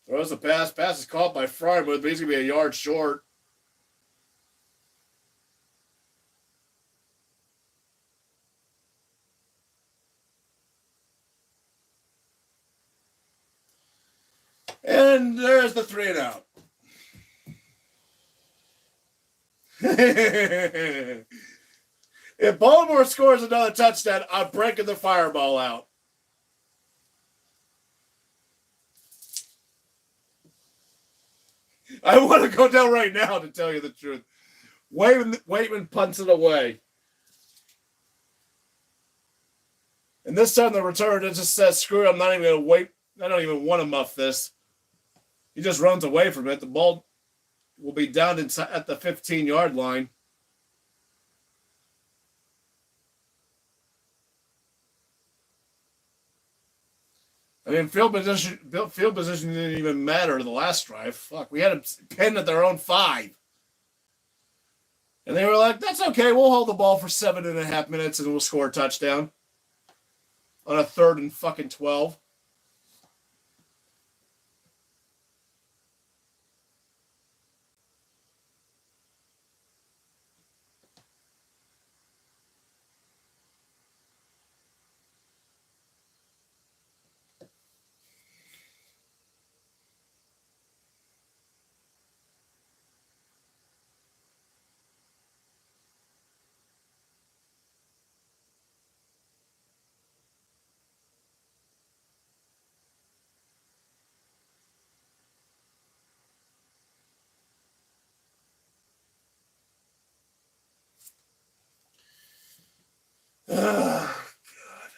Throws the pass. Pass is caught by Frywood, but he's going to be a yard short. And there's the 3-and-out. If Baltimore scores another touchdown, I'm breaking the fireball out. I want to go down right now, to tell you the truth. Waitman punts it away. And this time the return, it just says, screw it, I'm not even going to wait. I don't even want to muff this. He just runs away from it. The ball will be down at the 15-yard line. I mean, field position didn't even matter the last drive. Fuck, we had them pinned at their own 5. And they were like, that's okay, we'll hold the ball for 7.5 minutes and we'll score a touchdown on a 3rd and fucking 12. Oh, God.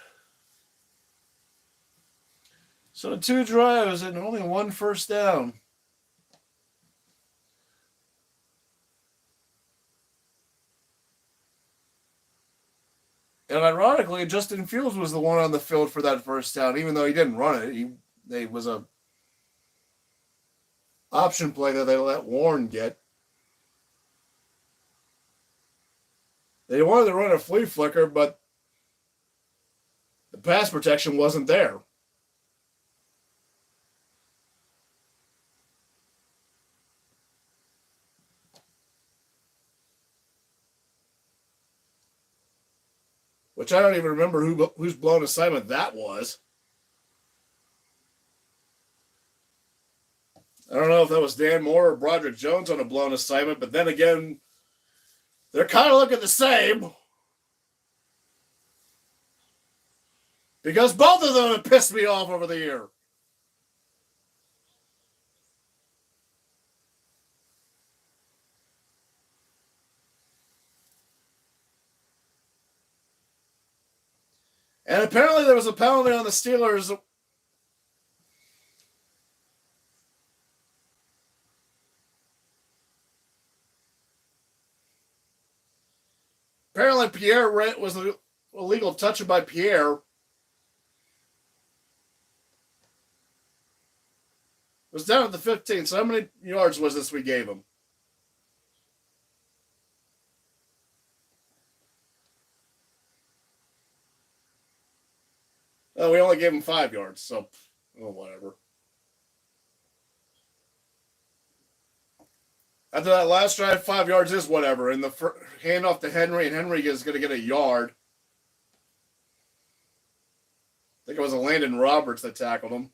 So 2 drives and only 1 first down. And ironically, Justin Fields was the one on the field for that first down, even though he didn't run it. It was a option play that they let Warren get. They wanted to run a flea flicker, but the pass protection wasn't there. Which I don't even remember whose blown assignment that was. I don't know if that was Dan Moore or Broderick Jones on a blown assignment, but then again, they're kind of looking the same. Because both of them have pissed me off over the year. And apparently there was a penalty on the Steelers. Apparently Pierre was an illegal touch by Pierre. It was down at the 15. So how many yards was this we gave him? Oh, we only gave him 5 yards, so whatever. After that last drive, 5 yards is whatever. And the handoff to Henry, and Henry is going to get a yard. I think it was a Landon Roberts that tackled him.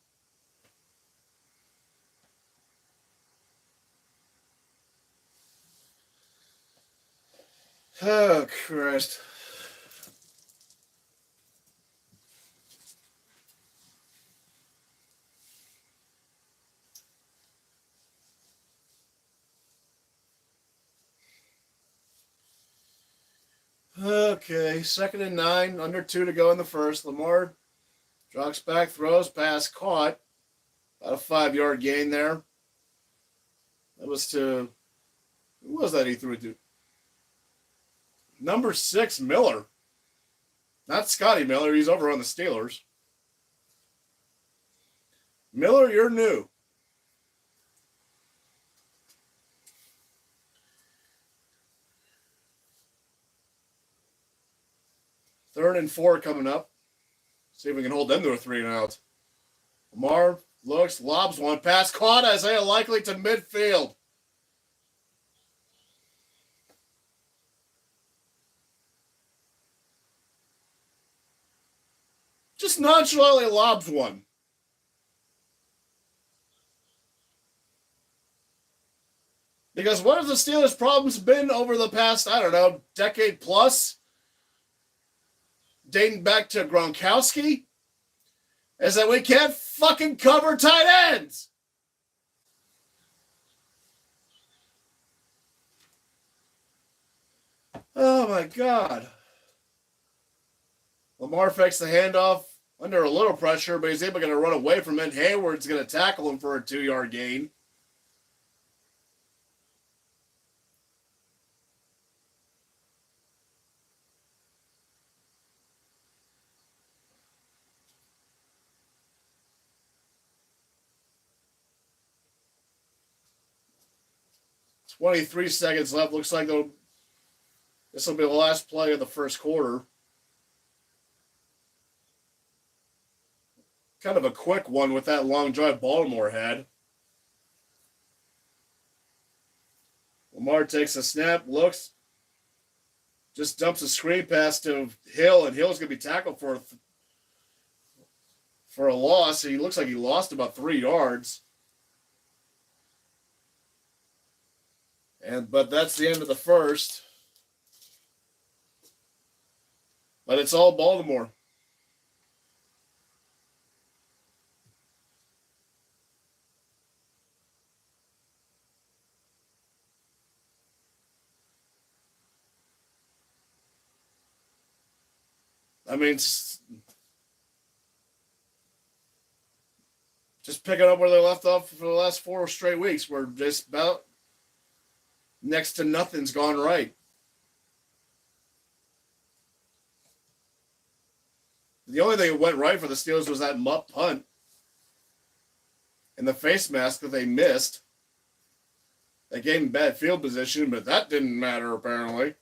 Oh, Christ. Okay, 2nd and 9, under 2 to go in the first. Lamar drops back, throws, pass, caught. About a 5-yard gain there. That was to, who was that he threw it to? Number 6, Miller. Not Scotty Miller, he's over on the Steelers. Miller, you're new. Third and 4 coming up. See if we can hold them to a 3-and-out. Lamar looks, lobs one, pass caught. Isaiah Likely to midfield. Just nonchalantly lobs one. Because what have the Steelers' problems been over the past, I don't know, decade plus, dating back to Gronkowski? Is that we can't fucking cover tight ends. Oh my God. Lamar fakes the handoff under a little pressure, but he's able to run away from it. Hayward's going to tackle him for a 2-yard gain. .23 seconds left. Looks like this will be the last play of the first quarter. Kind of a quick one with that long drive Baltimore had. Lamar takes a snap, looks, just dumps a screen pass to Hill, and Hill's going to be tackled for a loss. He looks like he lost about 3 yards. But that's the end of the first. But it's all Baltimore. I mean, just picking up where they left off for the last 4 straight weeks, where just about next to nothing's gone right. The only thing that went right for the Steelers was that mutt punt and the face mask that they missed. They gave him bad field position, but that didn't matter apparently.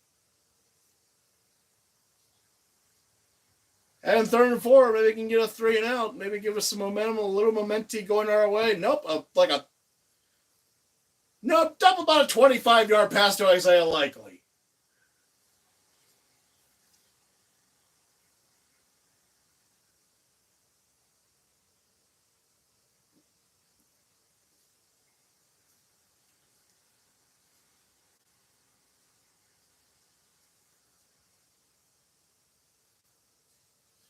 And 3rd and 4, maybe we can get a 3 and out. Maybe give us some momentum, a little momenti going our way. Nope, about a 25-yard pass to Isaiah Likely.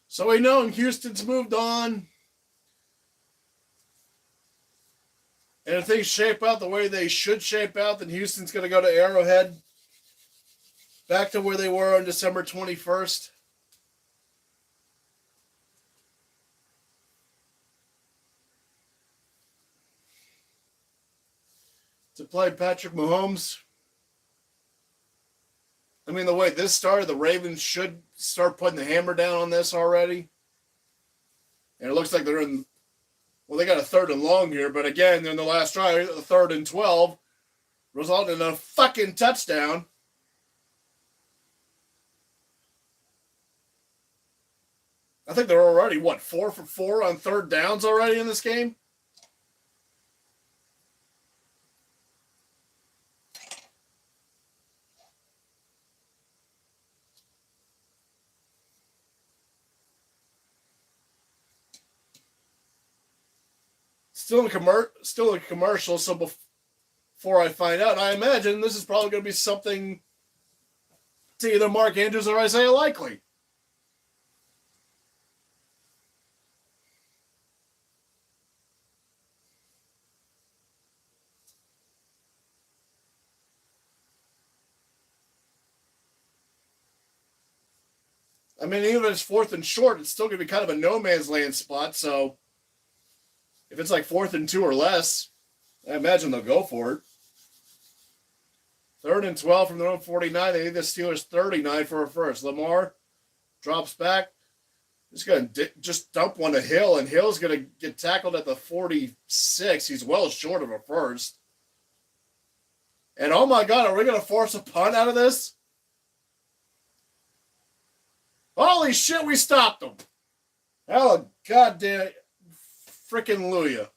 So we know Houston's moved on. And if things shape out the way they should shape out, then Houston's going to go to Arrowhead. Back to where they were on December 21st. To play Patrick Mahomes. I mean, the way this started, the Ravens should start putting the hammer down on this already. And it looks like they're in, well, they got a 3rd and long here, but again, in the last drive, the 3rd and 12, resulting in a fucking touchdown. I think they're already, 4 for 4 on 3rd downs already in this game? Still in commercial, so before I find out, I imagine this is probably going to be something to either Mark Andrews or Isaiah Likely. I mean, even if it's 4th and short, it's still going to be kind of a no man's land spot, so if it's like 4th and 2 or less, I imagine they'll go for it. 3rd and 12 from their own 49. They need the Steelers 39 for a first. Lamar drops back. He's going to just dump one to Hill, and Hill's going to get tackled at the 46. He's well short of a first. And oh my God, are we going to force a punt out of this? Holy shit, we stopped them. Oh, goddamn. Frickin' Luya.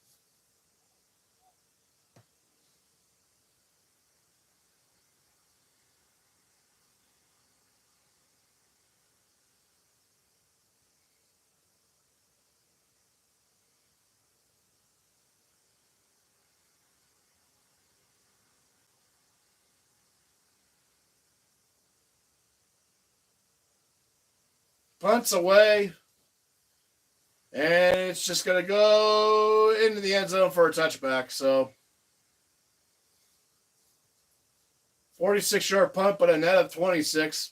Punts away. And it's just going to go into the end zone for a touchback. So 46-yard punt, but a net of 26.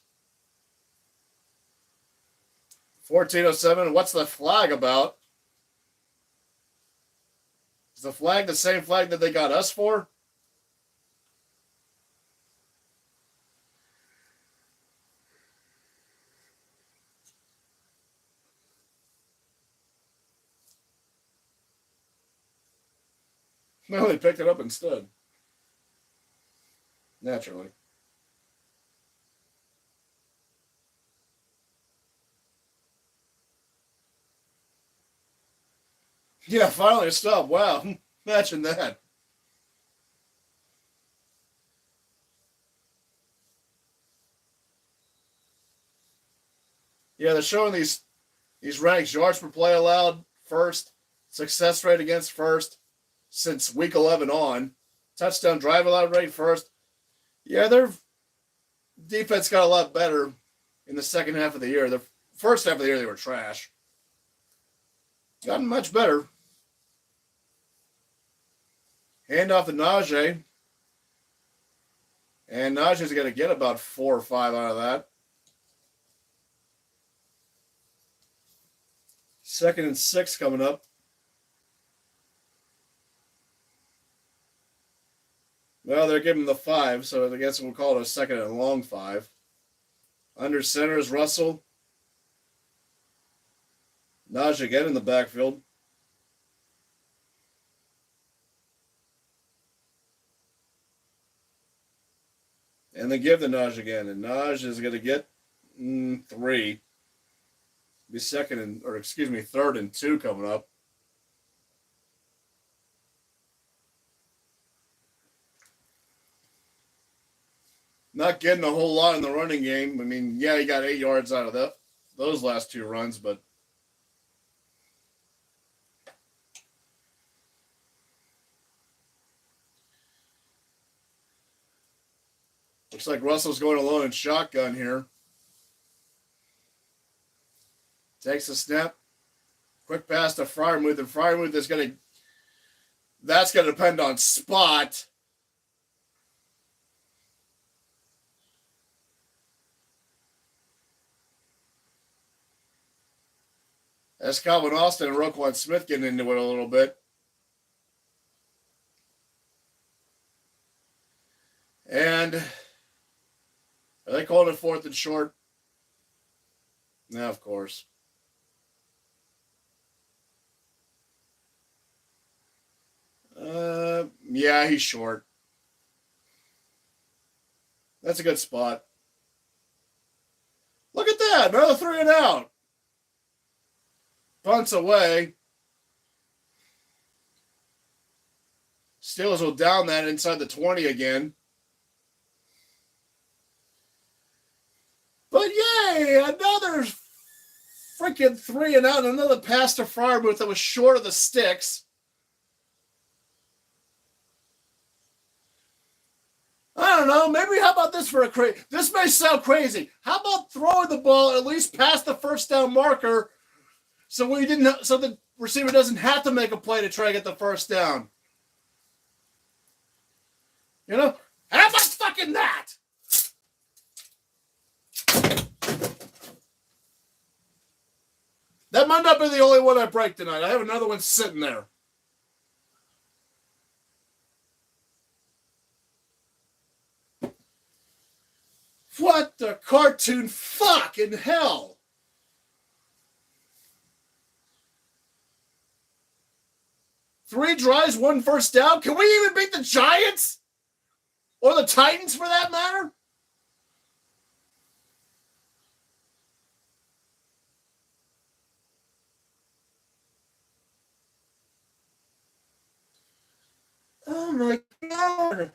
14:07. What's the flag about? Is the flag the same flag that they got us for? No, they picked it up instead. Naturally. Yeah, finally a stop. Wow. Imagine that. Yeah, they're showing these ranks: yards per play allowed first, success rate against first since week 11 on, touchdown drive allowed rate first. Yeah, their defense got a lot better in the second half of the year. The first half of the year they were trash. Gotten much better. Hand off to Najee. And Najee's going to get about 4 or 5 out of that. 2nd and 6 coming up. Well, they're giving the 5, so I guess we'll call it a 2nd and long 5. Under center is Russell. Najee again in the backfield. And they give the Najee again. And Najee is going to get 3. Be 3rd and 2 coming up. Not getting a whole lot in the running game. I mean, yeah, he got 8 yards out of those last 2 runs, but looks like Russell's going alone in shotgun here. Takes a snap. Quick pass to Freiermuth, and Freiermuth is that's going to depend on spot. That's Calvin Austin and Roquan Smith getting into it a little bit. And are they calling it 4th and short? Yeah, of course. Yeah, he's short. That's a good spot. Look at that. Another 3 and out. Punts away. Steelers will down that inside the 20 again. But yay, another freaking 3 and out. Another pass to Freiermuth that was short of the sticks. I don't know. Maybe how about this for a crazy? This may sound crazy. How about throwing the ball at least past the first down marker, so the receiver doesn't have to make a play to try to get the first down. You know, how about fucking that? That might not be the only one I break tonight. I have another one sitting there. What the cartoon fucking hell? Three drives, 1 first down. Can we even beat the Giants? Or the Titans for that matter? Oh my God.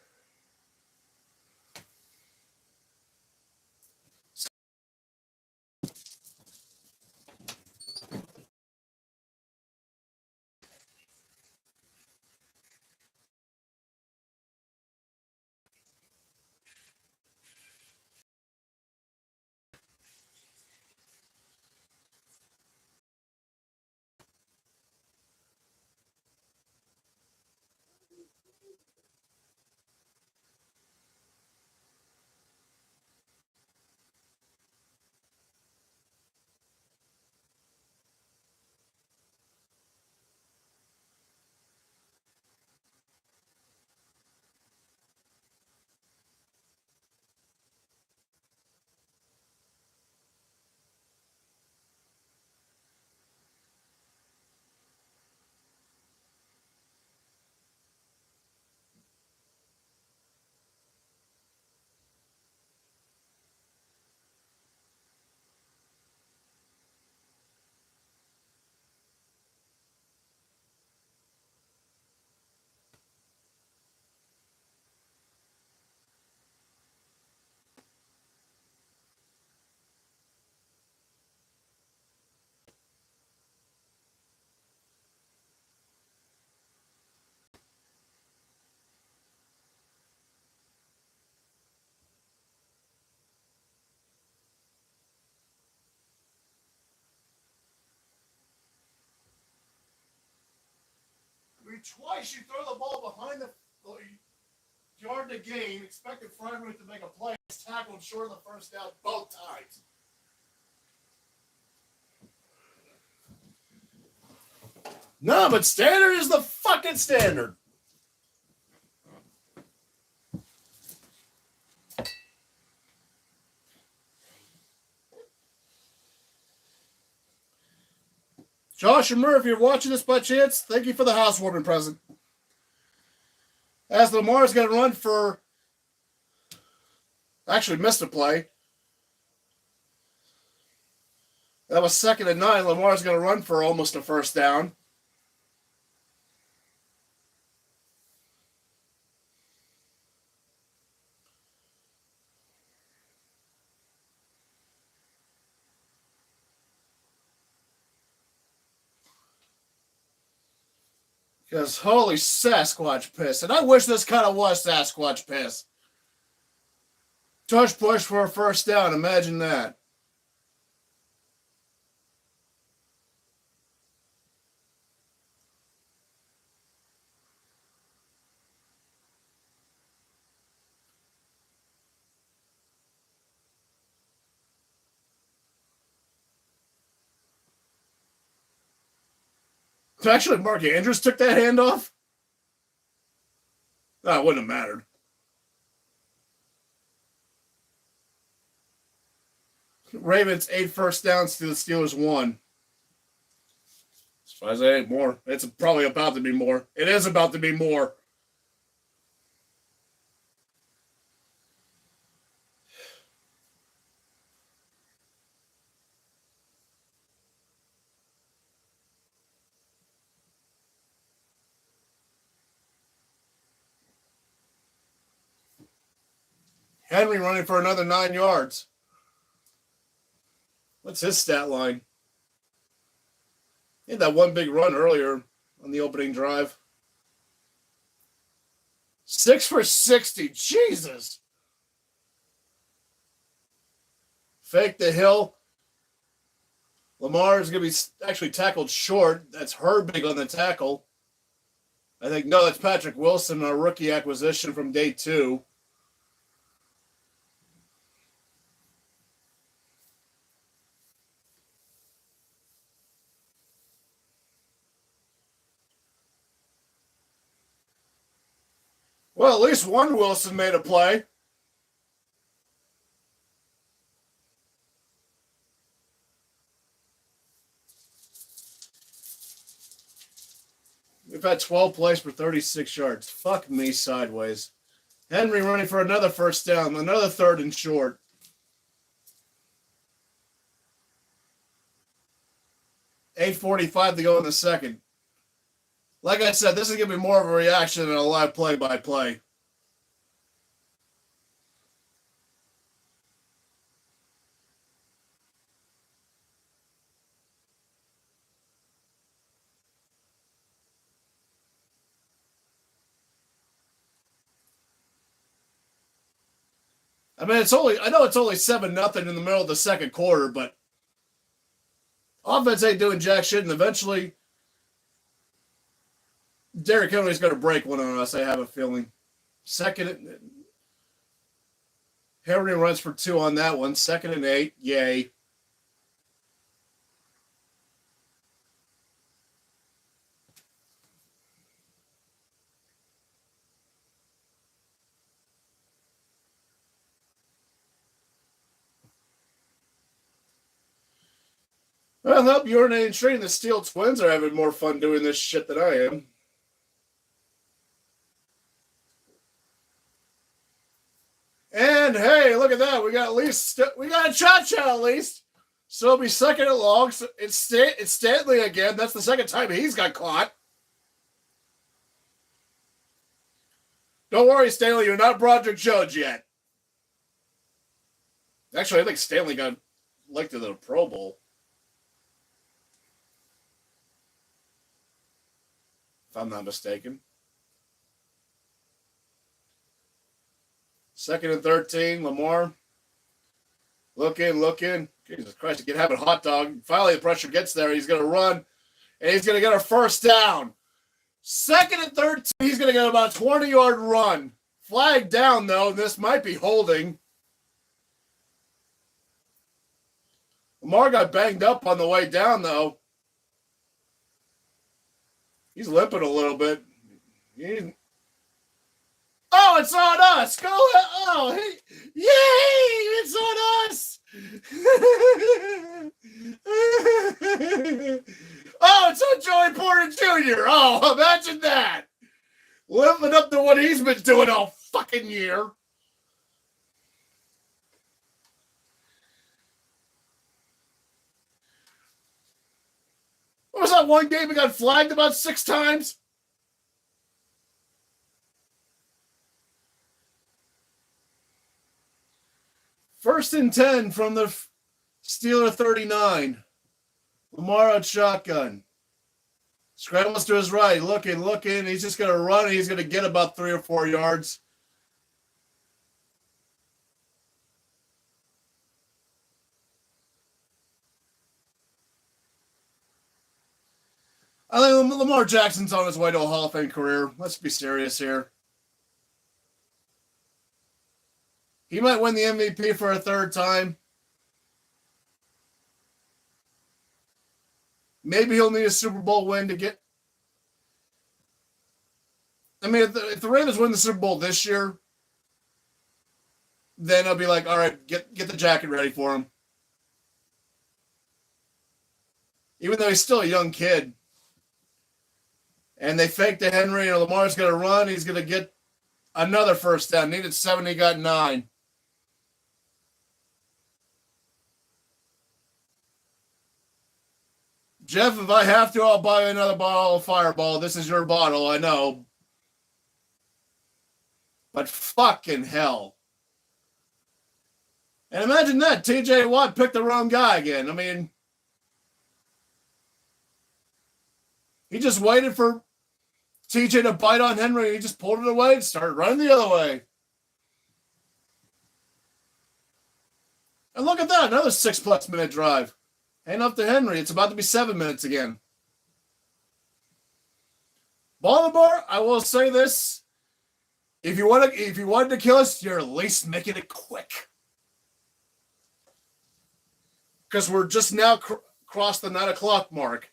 twice you throw the ball behind the yard to gain, expected Rivalry to make a play. It's tackled short of the first down both times. No, but standard is the fucking standard. Josh and Murph, if you're watching this by chance, thank you for the housewarming present. As Lamar's going to run for... Actually missed a play. That was 2nd and 9. Lamar's going to run for almost a first down. Because holy Sasquatch piss. And I wish this kind of was Sasquatch piss. Tush push for a first down. Imagine that. Actually, Mark Andrews took that handoff. That wouldn't have mattered. Ravens 8 first downs to the Steelers 1. As far as that ain't more. It's probably about to be more. It is about to be more. Henry running for another 9 yards. What's his stat line? He had that one big run earlier on the opening drive. 6 for 60. Jesus. Fake the hill. Lamar is going to be actually tackled short. That's Herbig on the tackle. I think, no, that's Patrick Wilson, our rookie acquisition from day 2. Well, at least one Wilson made a play. We've had 12 plays for 36 yards. Fuck me sideways. Henry running for another first down, another 3rd and short. $8:45 to go in the second. Like I said, this is going to be more of a reaction than a live play-by-play. I mean, I know it's only 7-0 in the middle of the second quarter, but offense ain't doing jack shit, and eventually Derrick Henry's going to break one on us, I have a feeling. Henry runs for 2 on that one. 2nd and 8. Yay. Well, help urinating straight. The Steel Twins are having more fun doing this shit than I am. And hey, look at that. We got a Cha-Cha at least. So it'll be 2nd and long. So it's Stanley again. That's the 2nd time he's got caught. Don't worry, Stanley. You're not Broderick Jones yet. Actually, I think Stanley got elected to the Pro Bowl. If I'm not mistaken. 2nd and 13, Lamar. Look in. Jesus Christ, you can have a hot dog. Finally, the pressure gets there. He's going to run, and he's going to get a first down. Second and 13, he's going to get about a 20-yard run. Flag down, though, and this might be holding. Lamar got banged up on the way down, though. He's limping a little bit. Oh, it's on us. Go ahead. Oh, hey. Yay, it's on us. Oh, it's on Joey Porter Jr. Oh, imagine that. Living up to what he's been doing all fucking year. What was that one game he got flagged about 6 times? First and 10 from the Steeler 39. Lamar at shotgun. Scrambles to his right, looking. He's just going to run. He's going to get about 3 or 4 yards. I think Lamar Jackson's on his way to a Hall of Fame career. Let's be serious here. He might win the MVP for a 3rd time. Maybe he'll need a Super Bowl win to get. I mean, if the Ravens win the Super Bowl this year, then I'll be like, all right, get the jacket ready for him. Even though he's still a young kid. And they faked to Henry, and Lamar's going to run. He's going to get another first down. Needed 7, he got 9. Jeff, if I have to, I'll buy another bottle of Fireball. This is your bottle, I know. But fucking hell. And imagine that. TJ Watt picked the wrong guy again. I mean, he just waited for TJ to bite on Henry. He just pulled it away and started running the other way. And look at that. Another 6+ minute drive. Hand up to Henry. It's about to be 7 minutes again. Baltimore, I will say this. If you wanted to kill us, you're at least making it quick. Because we're just now crossed the 9 o'clock mark.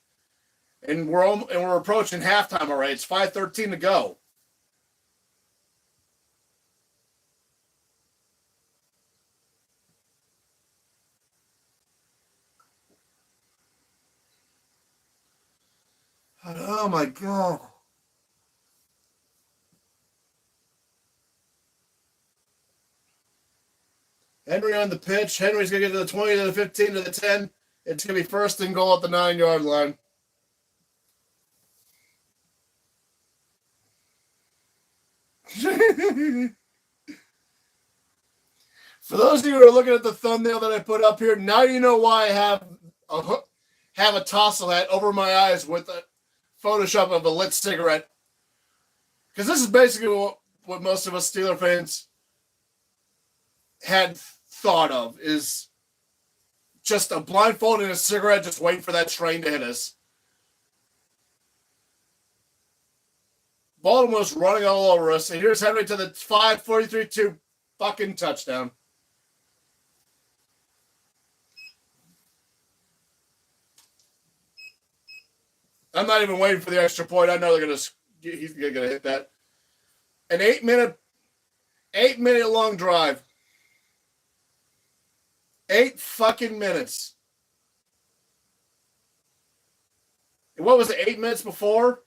And we're approaching halftime already. It's 5:13 to go. Oh my God. Henry on the pitch. Henry's going to get to the 20, to the 15, to the 10. It's going to be 1st and goal at the 9-yard line. For those of you who are looking at the thumbnail that I put up here, now you know why I have a tassel hat over my eyes with a Photoshop of a lit cigarette. Because this is basically what most of us Steeler fans had thought of, is just a blindfold and a cigarette just waiting for that train to hit us. Baltimore's running all over us, and here's Henry to the 5-43-2 fucking touchdown. I'm not even waiting for the extra point. I know he's gonna hit that. An 8-minute long drive. 8 fucking minutes. And what was it, 8 minutes before?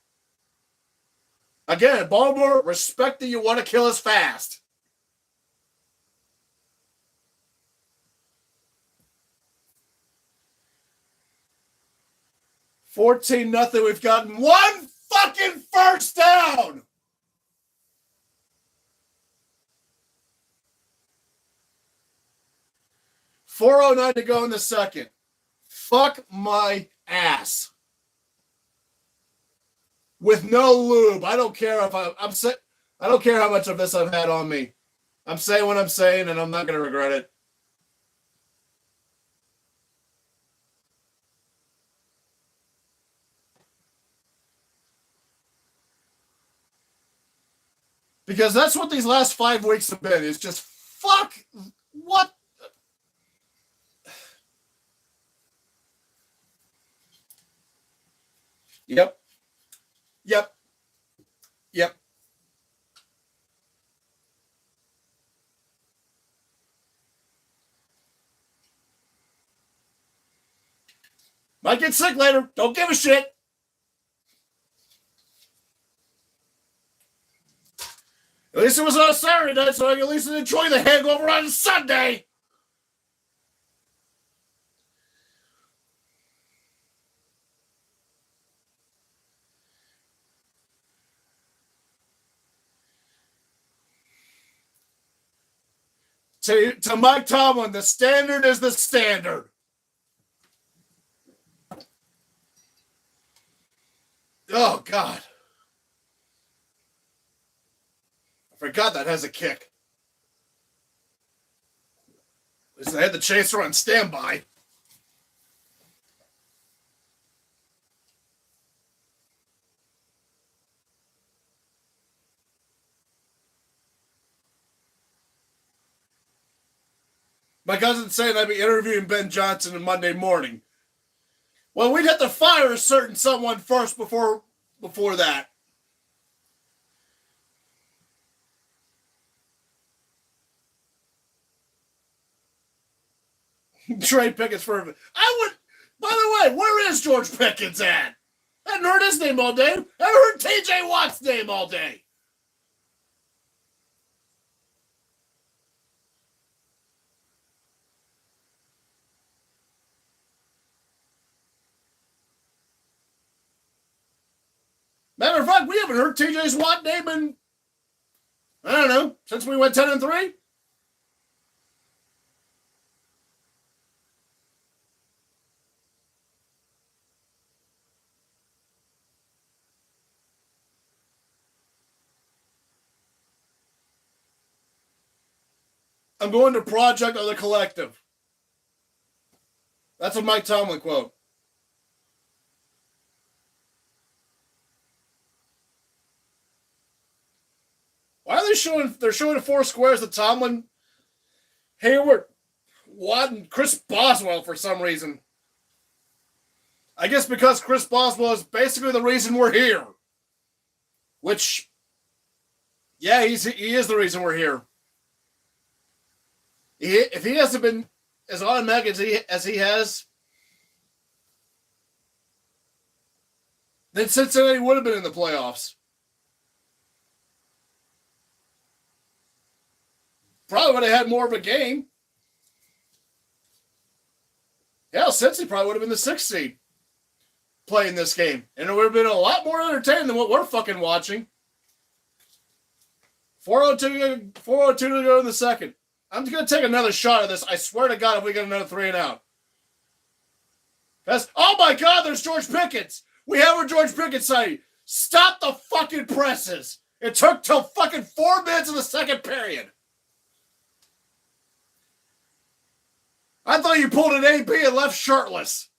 Again, Baltimore, respect that you want to kill us fast. $14-0. We've gotten 1 fucking first down. $4:09 to go in the second. Fuck my ass. With no lube. I don't care if I don't care how much of this I've had on me. I'm saying what I'm saying, and I'm not going to regret it. Because that's what these last 5 weeks have been. It's just fuck what. Yep. Might get sick later. Don't give a shit. At least it was on a Saturday night, so I can at least enjoy the hangover on Sunday. To Mike Tomlin, the standard is the standard. Oh, God. I forgot that has a kick. At least I had the chaser on standby. My cousin's saying I'd be interviewing Ben Johnson on Monday morning. Well, we'd have to fire a certain someone first before that. Trey Pickett's for by the way, where is George Pickens at? I hadn't heard his name all day. I heard TJ Watt's name all day. Matter of fact, we haven't heard TJ's Watt name in, I don't know, since we went 10-3. I'm going to Project of the Collective. That's a Mike Tomlin quote. Why are they showing? They're showing the 4 squares of Tomlin, Hayward, Watt, and Chris Boswell for some reason. I guess because Chris Boswell is basically the reason we're here. Which, yeah, he is the reason we're here. If he hasn't been as automatic as he has, then Cincinnati would have been in the playoffs. Probably would have had more of a game. Hell, Cincy probably would have been the 6th seed playing this game. And it would have been a lot more entertaining than what we're fucking watching. 4:02 to go in the second. I'm going to take another shot of this. I swear to God, if we get another 3 and out. Oh my God, there's George Pickens. We have our George Pickens sighting. Stop the fucking presses. It took till fucking 4 minutes of the second period. I thought you pulled an AB and left shirtless.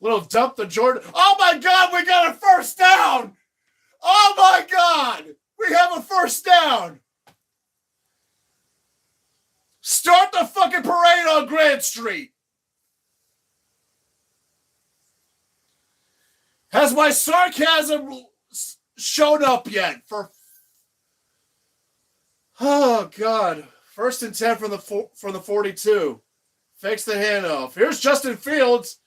Little dump to Jordan. Oh my God, we got a first down. Oh my God, we have a first down. Start the fucking parade on Grand Street. Has my sarcasm shown up yet? Oh God, 1st and 10 from the 42. Fakes the handoff. Here's Justin Fields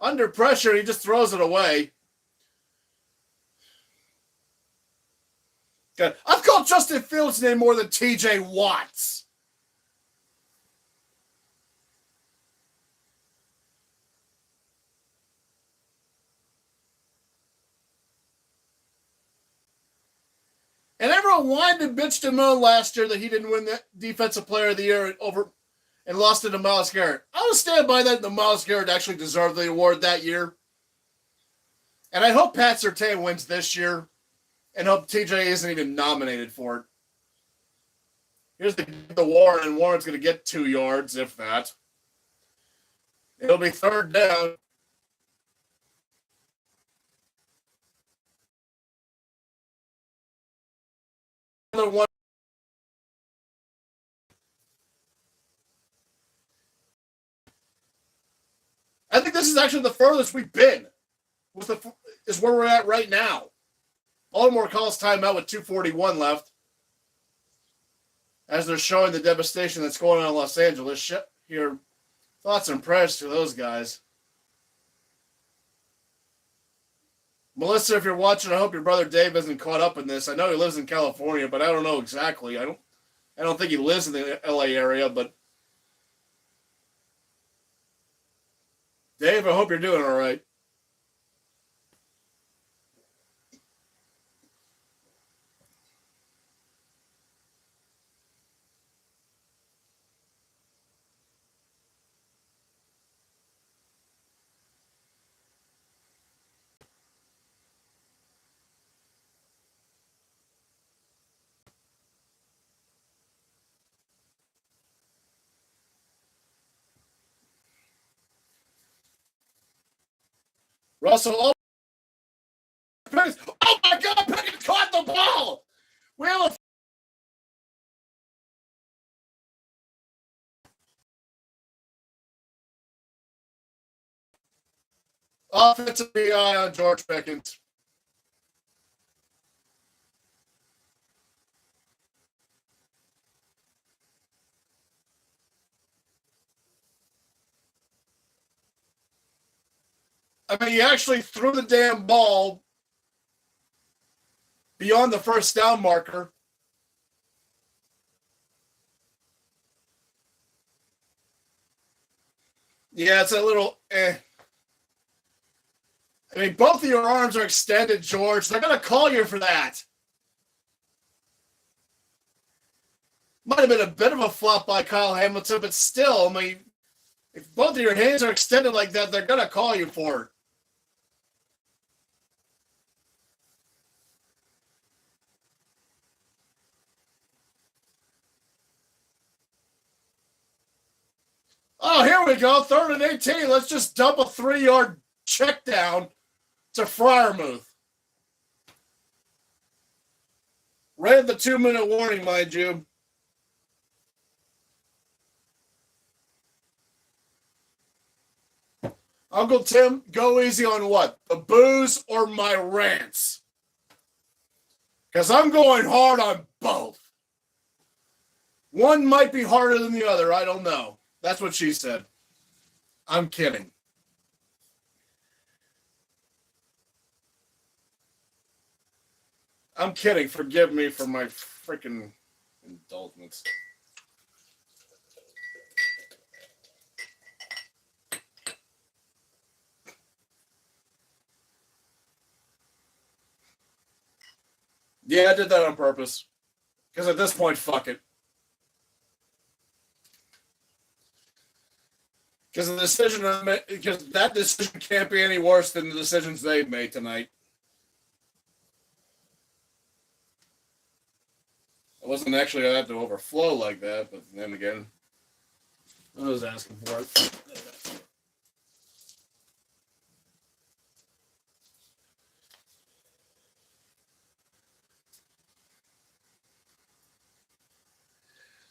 under pressure. He just throws it away. God, I've called Justin Fields' name more than TJ Watt's. And everyone whined and bitched him on last year that he didn't win the Defensive Player of the Year over and lost it to Myles Garrett. I will stand by that Myles Garrett actually deserved the award that year. And I hope Pat Surtain wins this year and hope TJ isn't even nominated for it. Here's the Warren, and Warren's going to get 2 yards, if that. It'll be 3rd down. Another one. I think this is actually the furthest we've been. Is where we're at right now. Baltimore calls timeout with 2:41 left. As they're showing the devastation that's going on in Los Angeles. Here, thoughts and prayers to those guys. Melissa, if you're watching, I hope your brother Dave isn't caught up in this. I know he lives in California, but I don't know exactly. I don't think he lives in the LA area, but Dave, I hope you're doing all right. Russell, oh my God, Pickens caught the ball. We have offensive PI on George Pickens. I mean, he actually threw the damn ball beyond the 1st down marker. Yeah, it's a little I mean, both of your arms are extended, George. They're going to call you for that. Might have been a bit of a flop by Kyle Hamilton, but still, I mean, if both of your hands are extended like that, they're going to call you for it. Oh, here we go. 3rd and 18. Let's just dump a 3-yard check down to Freiermuth. Ran the 2-minute warning, mind you. Uncle Tim, go easy on what? The booze or my rants? Because I'm going hard on both. One might be harder than the other. I don't know. That's what she said. I'm kidding. I'm kidding. Forgive me for my freaking indulgence. Yeah, I did that on purpose. Because at this point, fuck it. Because that decision can't be any worse than the decisions they've made tonight. I wasn't actually going to have to overflow like that, but then again, I was asking for it.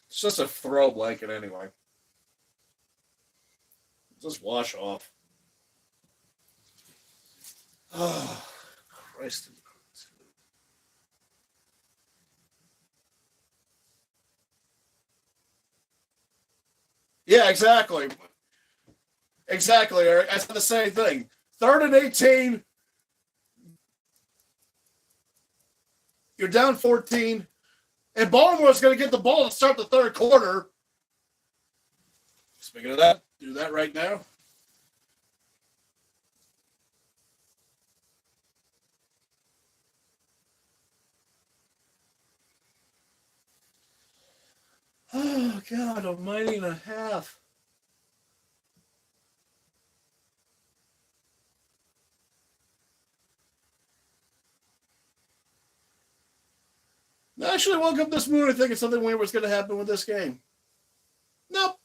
It's just a throw blanket anyway. Just wash off. Oh, Christ. Yeah, exactly. Exactly, Eric. I said the same thing. 3rd and 18. You're down 14. And Baltimore's going to get the ball to start the 3rd quarter. Speaking of that, do that right now. Oh, God, almighty and a half. Nah, actually woke up this morning thinking something weird was going to happen with this game. Nope.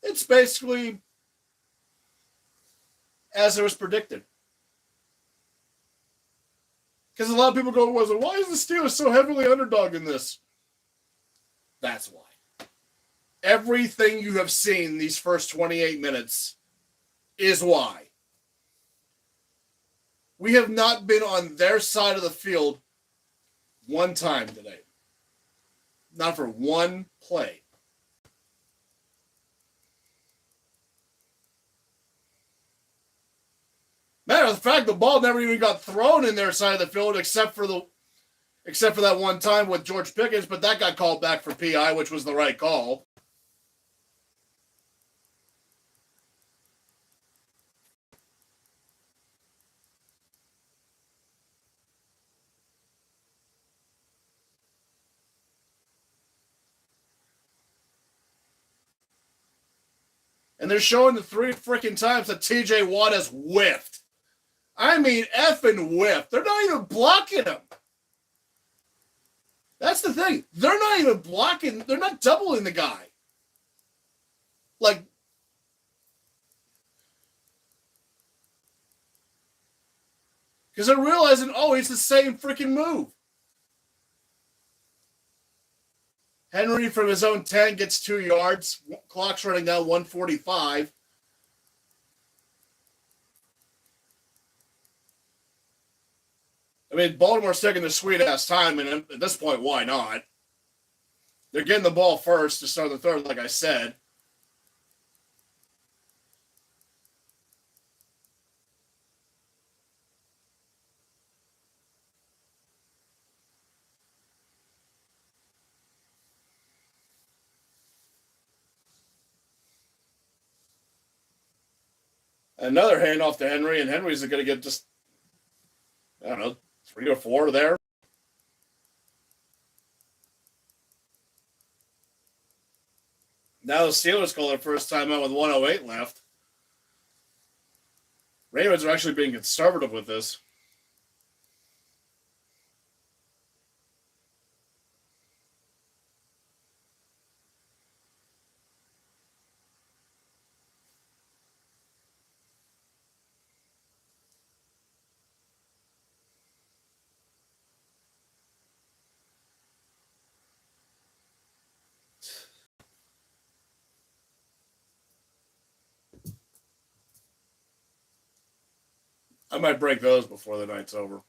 It's basically as it was predicted. Because a lot of people go, why is the Steelers so heavily underdog in this? That's why. Everything you have seen these first 28 minutes is why. We have not been on their side of the field one time today. Not for one play. Matter of fact, the ball never even got thrown in their side of the field except for that one time with George Pickens, but that got called back for PI, which was the right call. And they're showing the 3 freaking times that TJ Watt has whiffed. I mean, effing whiffed. They're not even blocking him. That's the thing. They're not even blocking. They're not doubling the guy. Like, because they're realizing, it's the same freaking move. Henry from his own 10 gets 2 yards. Clock's running down 145. I mean, Baltimore's taking the sweet-ass time, and at this point, why not? They're getting the ball first to start the third, like I said. Another handoff to Henry, and Henry's going to get just, 3 or 4 there. Now the Steelers call their first time out with 1:08 left. Ravens are actually being conservative with this. I might break those before the night's over.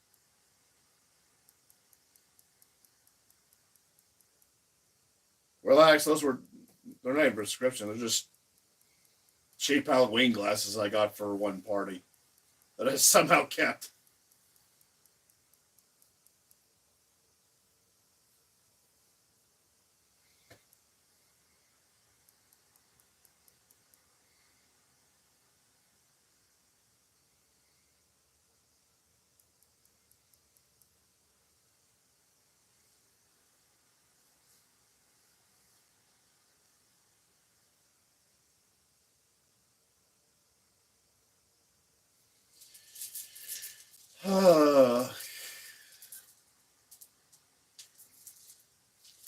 Relax, they're not even prescription. They're just cheap Halloween glasses I got for one party that I somehow kept.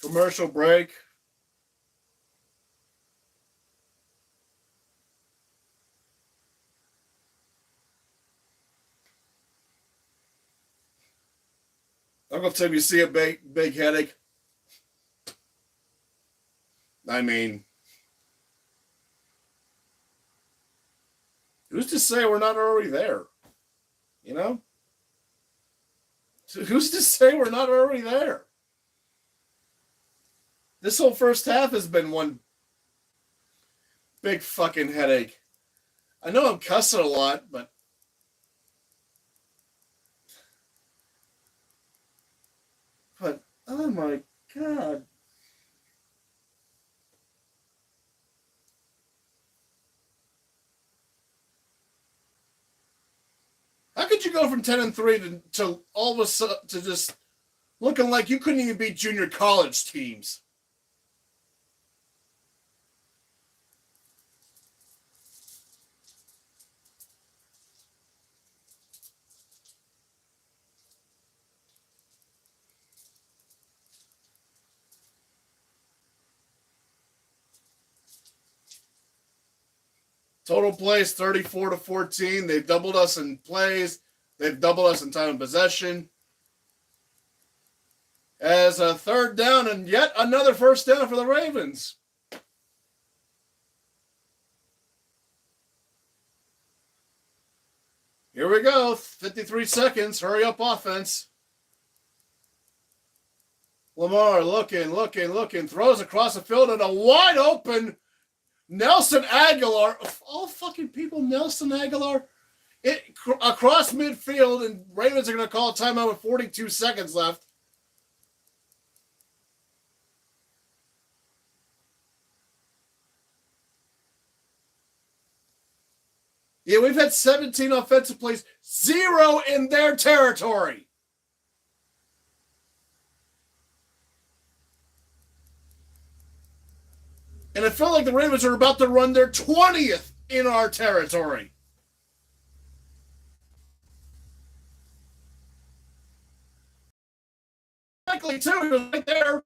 Commercial break. Uncle Tim, you see a big headache? I mean, who's to say we're not already there? You know? Who's to say we're not already there? This whole first half has been one big fucking headache. I know I'm cussing a lot, but oh my God. How could you go from 10-3 to all of a sudden to just looking like you couldn't even beat junior college teams? Total plays 34-14. They've doubled us in plays. They've doubled us in time of possession. As a third down and yet another first down for the Ravens. Here we go. 53 seconds. Hurry up offense. Lamar looking. Throws across the field and a wide open Nelson Aguilar. Of all fucking people, Nelson Aguilar. Across midfield, and Ravens are going to call a timeout with 42 seconds left. Yeah, we've had 17 offensive plays, 0 in their territory. And it felt like the Ravens are about to run their 20th in our territory. Likely, too. He was right there.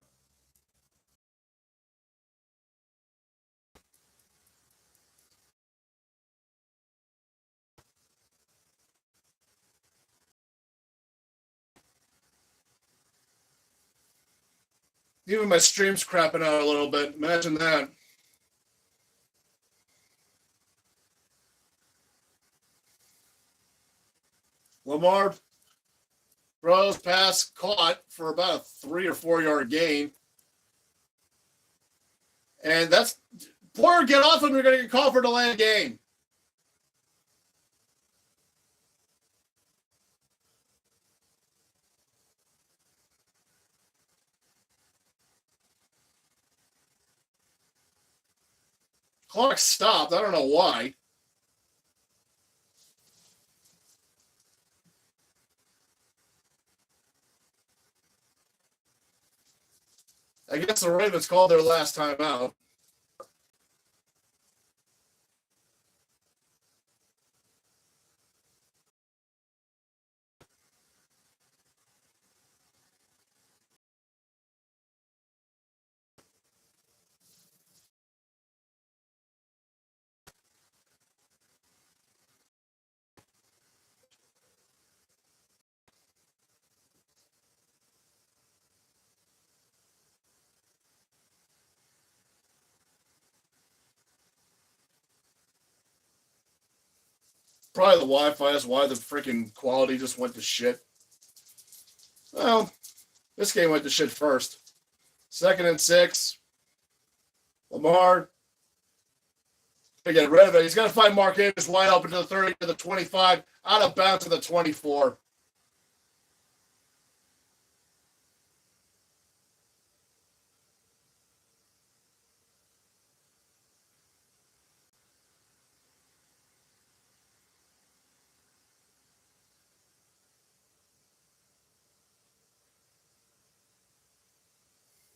Even my stream's crapping out a little bit. Imagine that. Lamar throws, pass, caught for about a 3 or 4 yard gain. And that's Porter, get off him. You're going to get called for delay of game. Clock stopped. I don't know why. I guess the Ravens called their last time out. Probably the Wi-Fi is why the freaking quality just went to shit. Well, this game went to shit first. 2nd and 6. Lamar. To get rid of it. He's got to find Mark Davis wide open to the 30, to the 25, out of bounds to the 24.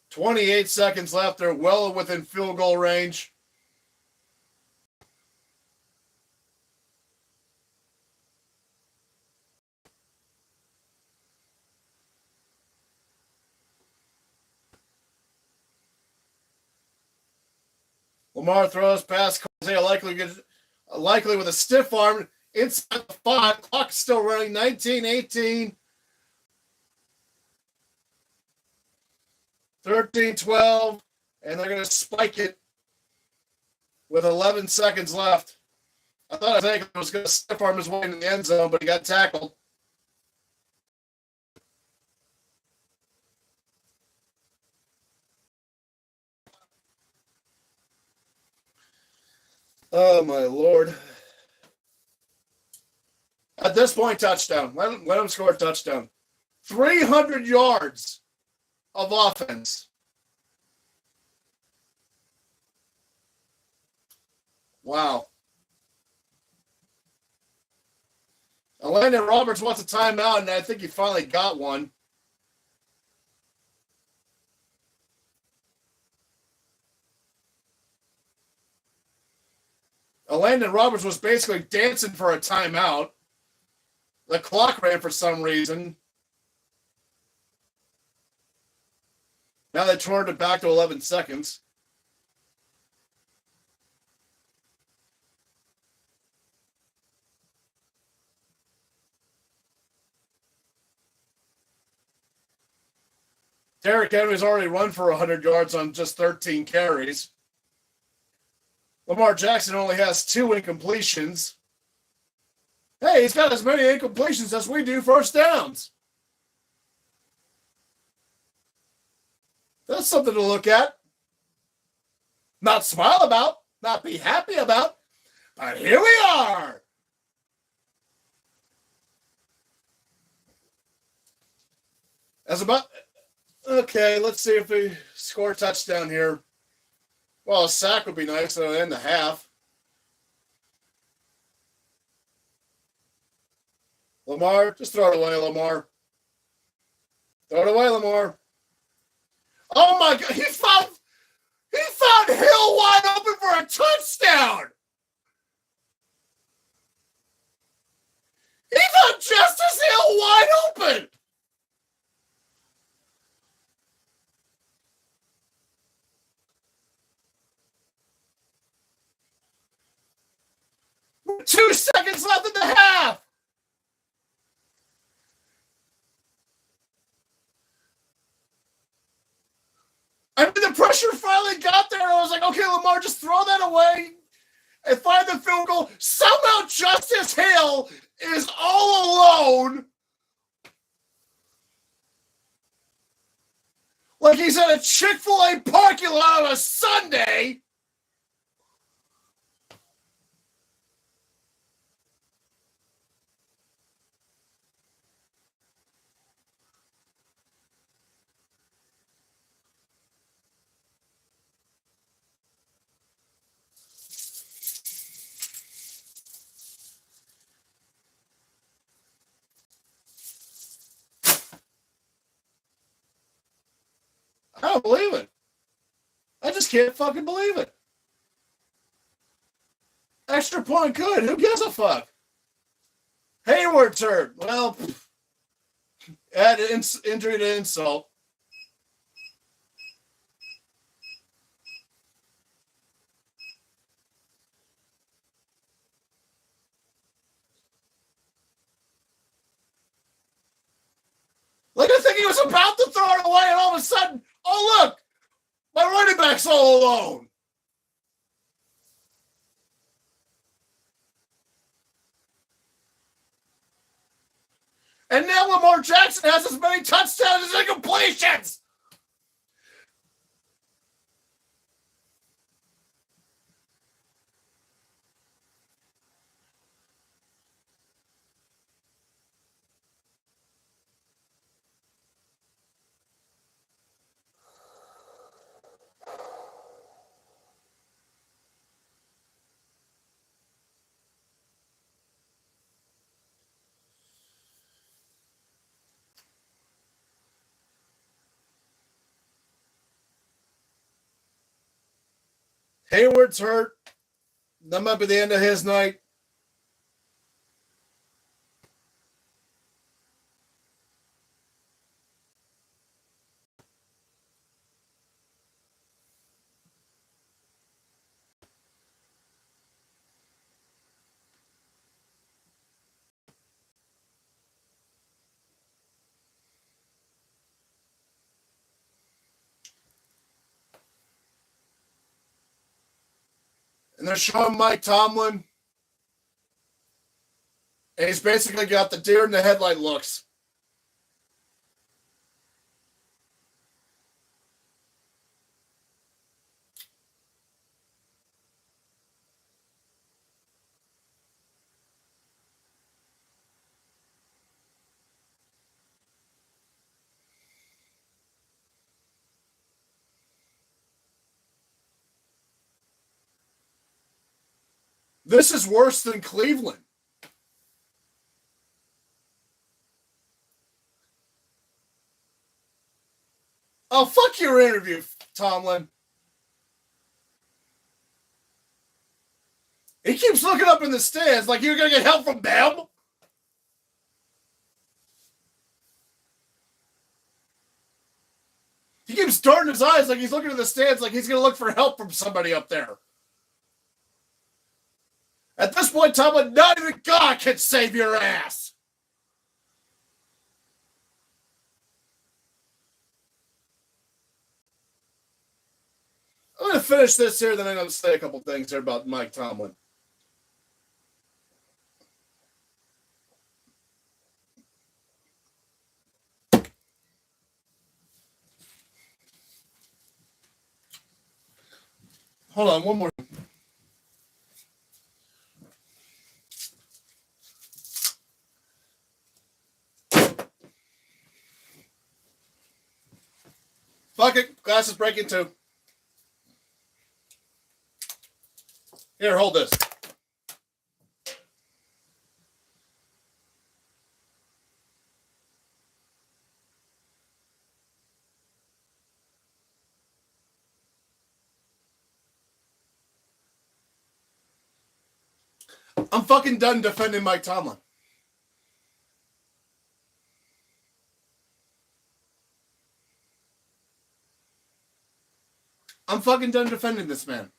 "28 seconds left. They're well within field goal range. Lamar throws past Isaiah likely with a stiff arm inside the 5. Clock still running. 19-18. 13-12. And they're going to spike it with 11 seconds left. I thought Isaiah was going to stiff arm his way into the end zone, but he got tackled. Oh, my Lord. At this point, touchdown. Let him score a touchdown. 300 yards of offense. Wow. Landon Roberts wants a timeout, and I think he finally got one. Landon Roberts was basically dancing for a timeout. The clock ran for some reason. Now they turned it back to 11 seconds. Derrick Henry's already run for 100 yards on just 13 carries. Lamar Jackson only has 2 incompletions. Hey, he's got as many incompletions as we do first downs. That's something to look at. Not smile about, not be happy about, but here we are. Okay, let's see if we score a touchdown here. Well, a sack would be nice to end the half. Lamar, just throw it away, Lamar. Throw it away, Lamar. Oh my God, he found Hill wide open for a touchdown. He found Justice Hill wide open. With 2 seconds left in the half. I mean, the pressure finally got there. I was like, okay, Lamar, just throw that away and find the field goal. Somehow Justice Hill is all alone. Like he's at a Chick-fil-A parking lot on a Sunday. I don't believe it. I just can't fucking believe it. Extra point good. Who gives a fuck? Hayward's hurt. Well, add injury to insult. Like I think he was about to throw it away, and all of a sudden, oh look, my running back's all alone. And now Lamar Jackson has as many touchdowns as incompletions. Hayward's hurt. That might be the end of his night. And they're showing Mike Tomlin. And he's basically got the deer in the headlight looks. This is worse than Cleveland. Oh, fuck your interview, Tomlin. He keeps looking up in the stands like you're going to get help from them. He keeps darting his eyes like he's looking at the stands like he's going to look for help from somebody up there. At this point, Tomlin, not even God can save your ass. finish this here, then I'm going to say a couple things here about Mike Tomlin. Hold on, one more. Fuck it. Glass is breaking too. Here, hold this. I'm fucking done defending Mike Tomlin. I'm fucking done defending this man.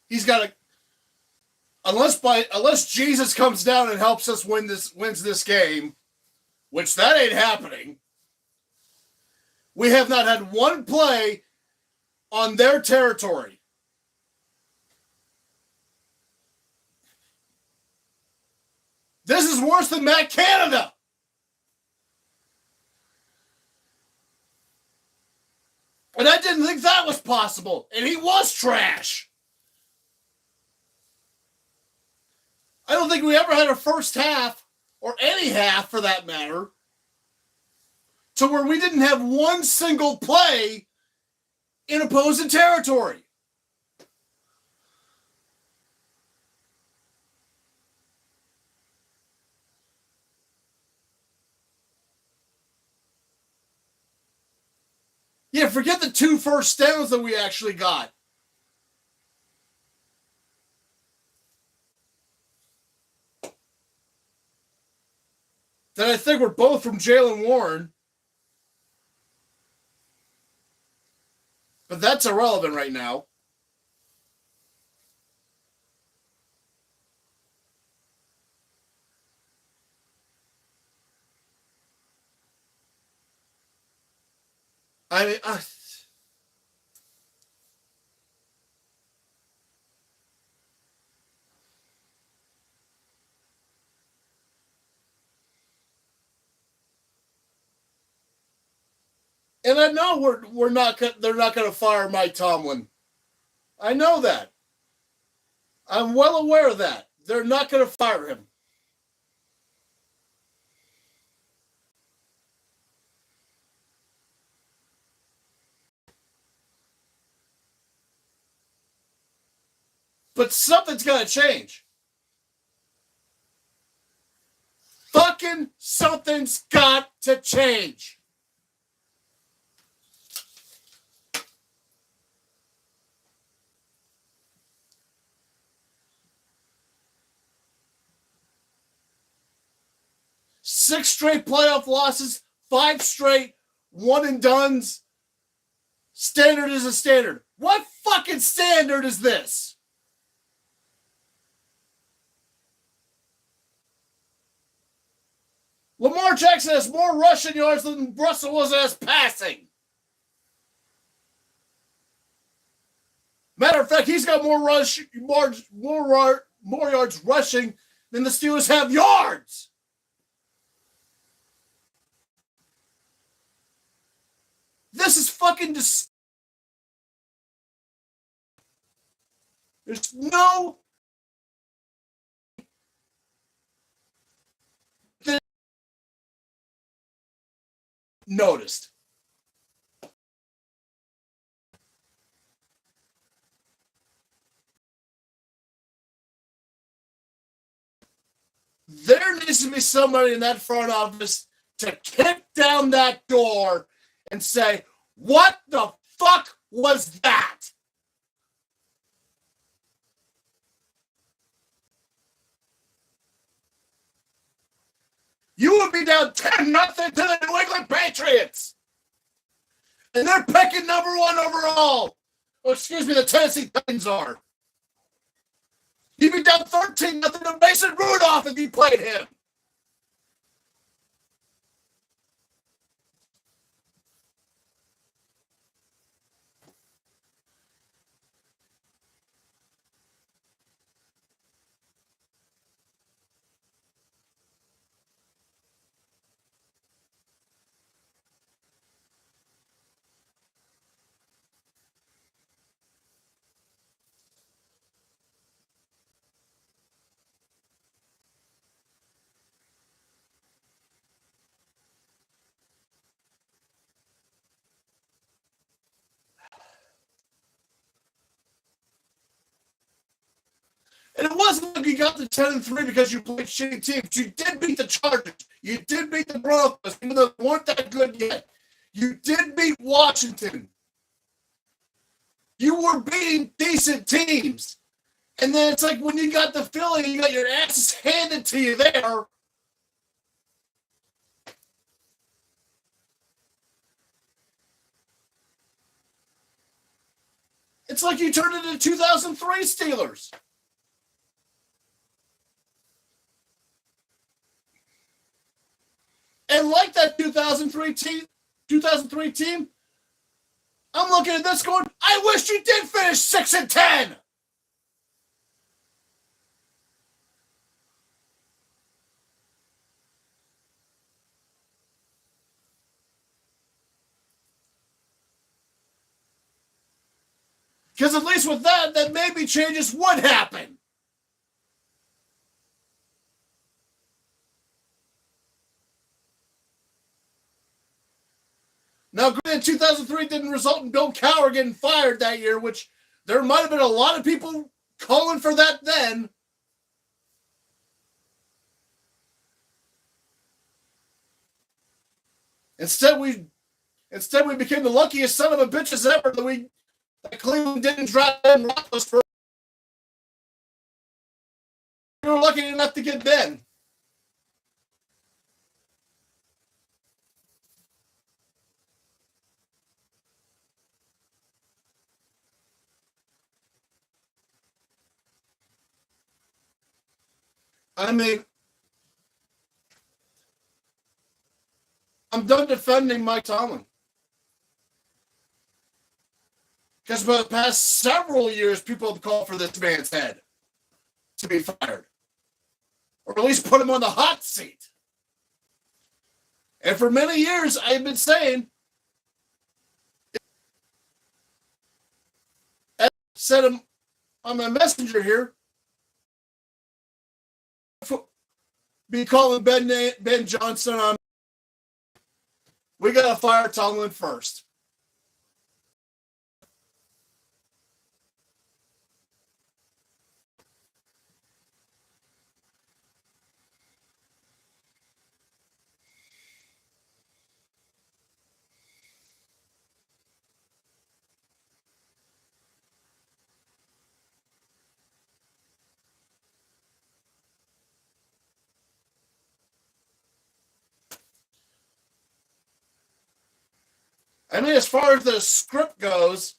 He's got to, unless Jesus comes down and helps us wins this game, which that ain't happening. We have not had one play on their territory. This is worse than Matt Canada. And I didn't think that was possible. And he was trash. I don't think we ever had a first half, or any half for that matter, to where we didn't have one single play in opposing territory. Yeah, forget the 2 first downs that we actually got. That I think were both from Jaylen Warren. But that's irrelevant right now. I mean, and I know they're not going to fire Mike Tomlin. I know that. I'm well aware of that. They're not going to fire him. But something's got to change. Fucking something's got to change. Six straight playoff losses, 5 straight one and dones. Standard is a standard. What fucking standard is this? Lamar Jackson has more rushing yards than Russell Wilson has passing. Matter of fact, he's got more yards rushing than the Steelers have yards. This is fucking There's no noticed. There needs to be somebody in that front office to kick down that door and say, what the fuck was that? You would be down 10-0 to the New England Patriots. And they're picking number 1 overall. Oh, excuse me, the Tennessee Titans are. You'd be down 13-0 to Mason Rudolph if you played him. And it wasn't like you got to 10-3 because you played shitty teams. You did beat the Chargers. You did beat the Broncos, even though they weren't that good yet. You did beat Washington. You were beating decent teams. And then it's like when you got the Philly, you got your asses handed to you there. It's like you turned into 2003 Steelers. And like that 2003 team, I'm looking at this going, I wish you did finish 6-10. Because at least with that, then maybe changes would happen. Now, granted, 2003 didn't result in Bill Cowher getting fired that year, which there might have been a lot of people calling for that then. Instead, we became the luckiest son of a bitches ever that Cleveland didn't draft Ben Roethlisberger. We were lucky enough to get Ben. I mean, I'm done defending Mike Tomlin. Because for the past several years, people have called for this man's head to be fired. Or at least put him on the hot seat. And for many years, I've been saying, I said him on my messenger here, be calling Ben Johnson on. We got to fire Tomlin first. I mean, as far as the script goes,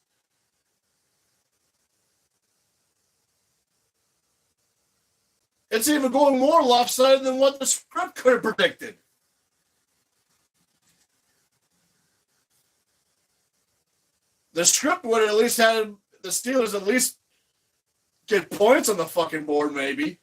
it's even going more lopsided than what the script could have predicted. The script would have at least had the Steelers at least get points on the fucking board, maybe.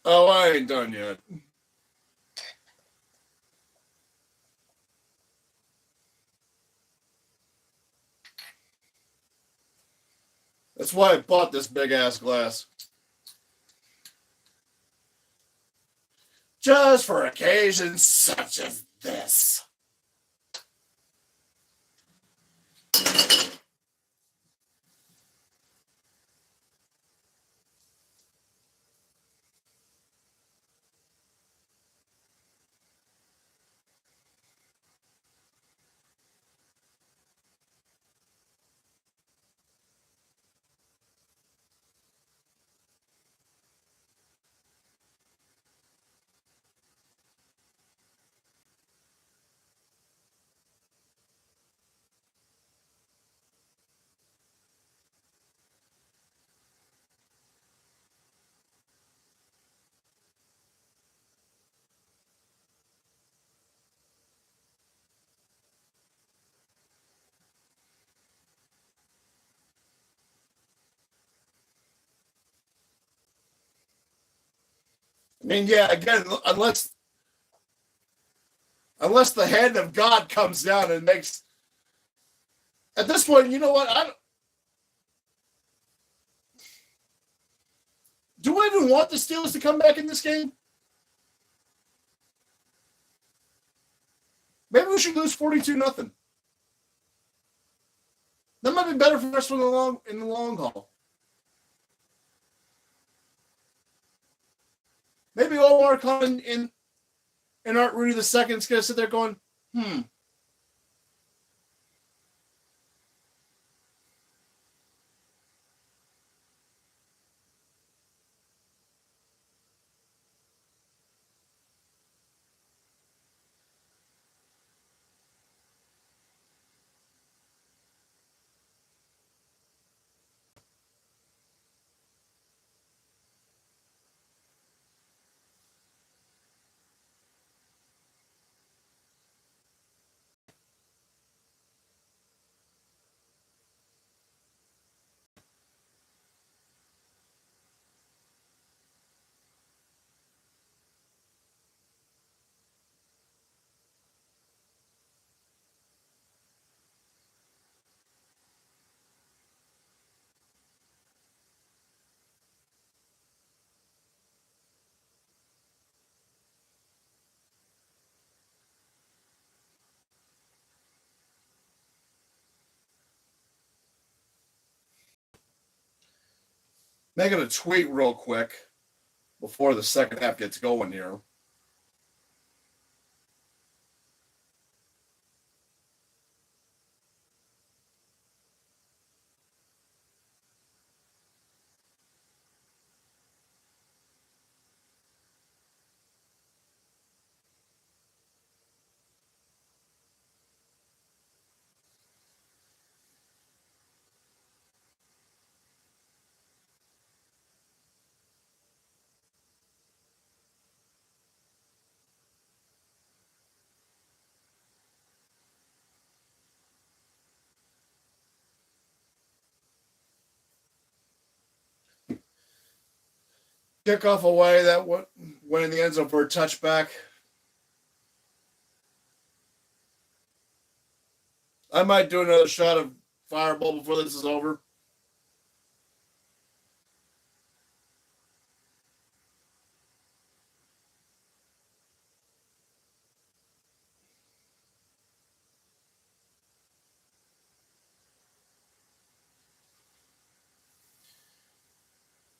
Oh, I ain't done yet. That's why I bought this big ass glass. Just for occasions such as this. I mean, yeah, again, unless the hand of God comes down and makes At this point, you know what? Do I even want the Steelers to come back in this game? Maybe we should lose 42-0. That might be better for us in the long haul. Maybe Omar Khan and Art Rudy II is going to sit there going, making a tweet real quick before the second half gets going here. Kickoff away, that went in the end zone for a touchback. I might do another shot of Fireball before this is over.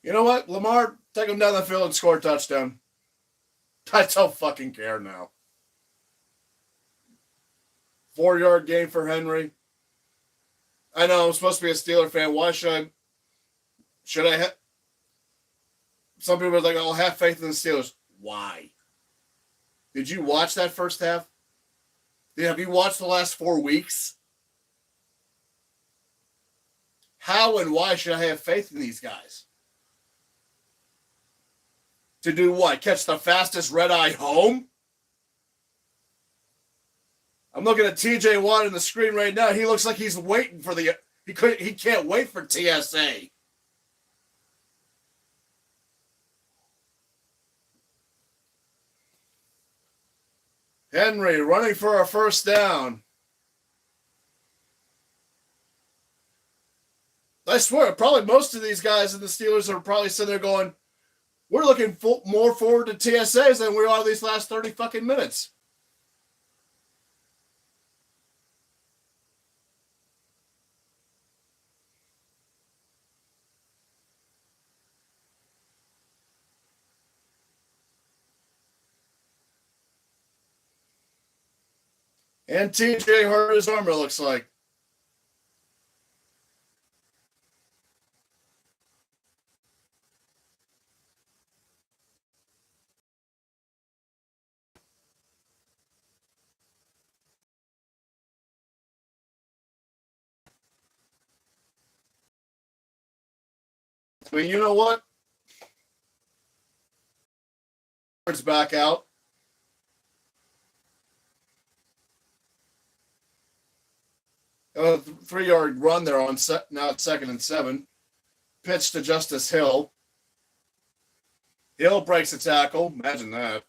You know what? Lamar, take him down the field and score a touchdown. I don't fucking care now. 4-yard gain for Henry. I know I'm supposed to be a Steeler fan. Why should I some people are like, oh, have faith in the Steelers. Why? Did you watch that first half? Have you watched the last 4 weeks? How and why should I have faith in these guys? To do what? Catch the fastest red eye home? I'm looking at TJ Watt on the screen right now. He looks like he's waiting for he can't wait for TSA. Henry running for a first down. I swear, probably most of these guys in the Steelers are probably sitting there going, we're looking more forward to TSAs than we are these last 30 fucking minutes. And TJ hurt his arm, it looks like. I mean, you know what? It's back out. A 3-yard run there on now it's 2nd and 7. Pitch to Justice Hill. Hill breaks a tackle. Imagine that.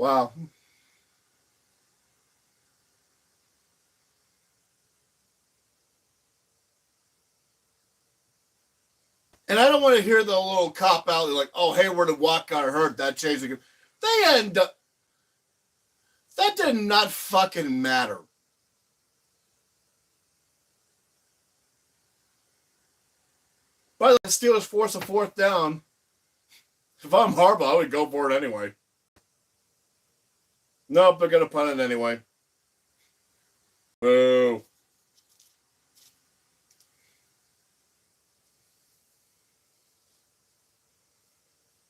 Wow. And I don't want to hear the little cop out like, "Oh, Hayward and Watt got hurt. That changed the game." They end up. That did not fucking matter. By the way, the Steelers force a fourth down. If I'm Harbaugh, I would go for it anyway. Nope, they're going to punt it anyway. Boo.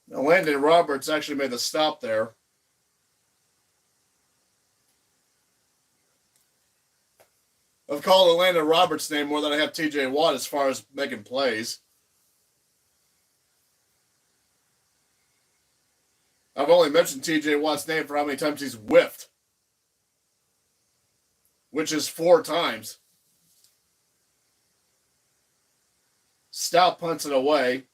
Now, Landon Roberts actually made the stop there. I've called Landon Roberts' name more than I have TJ Watt as far as making plays. I've only mentioned TJ Watt's name for how many times he's whiffed, which is 4 times. Stout punts it away.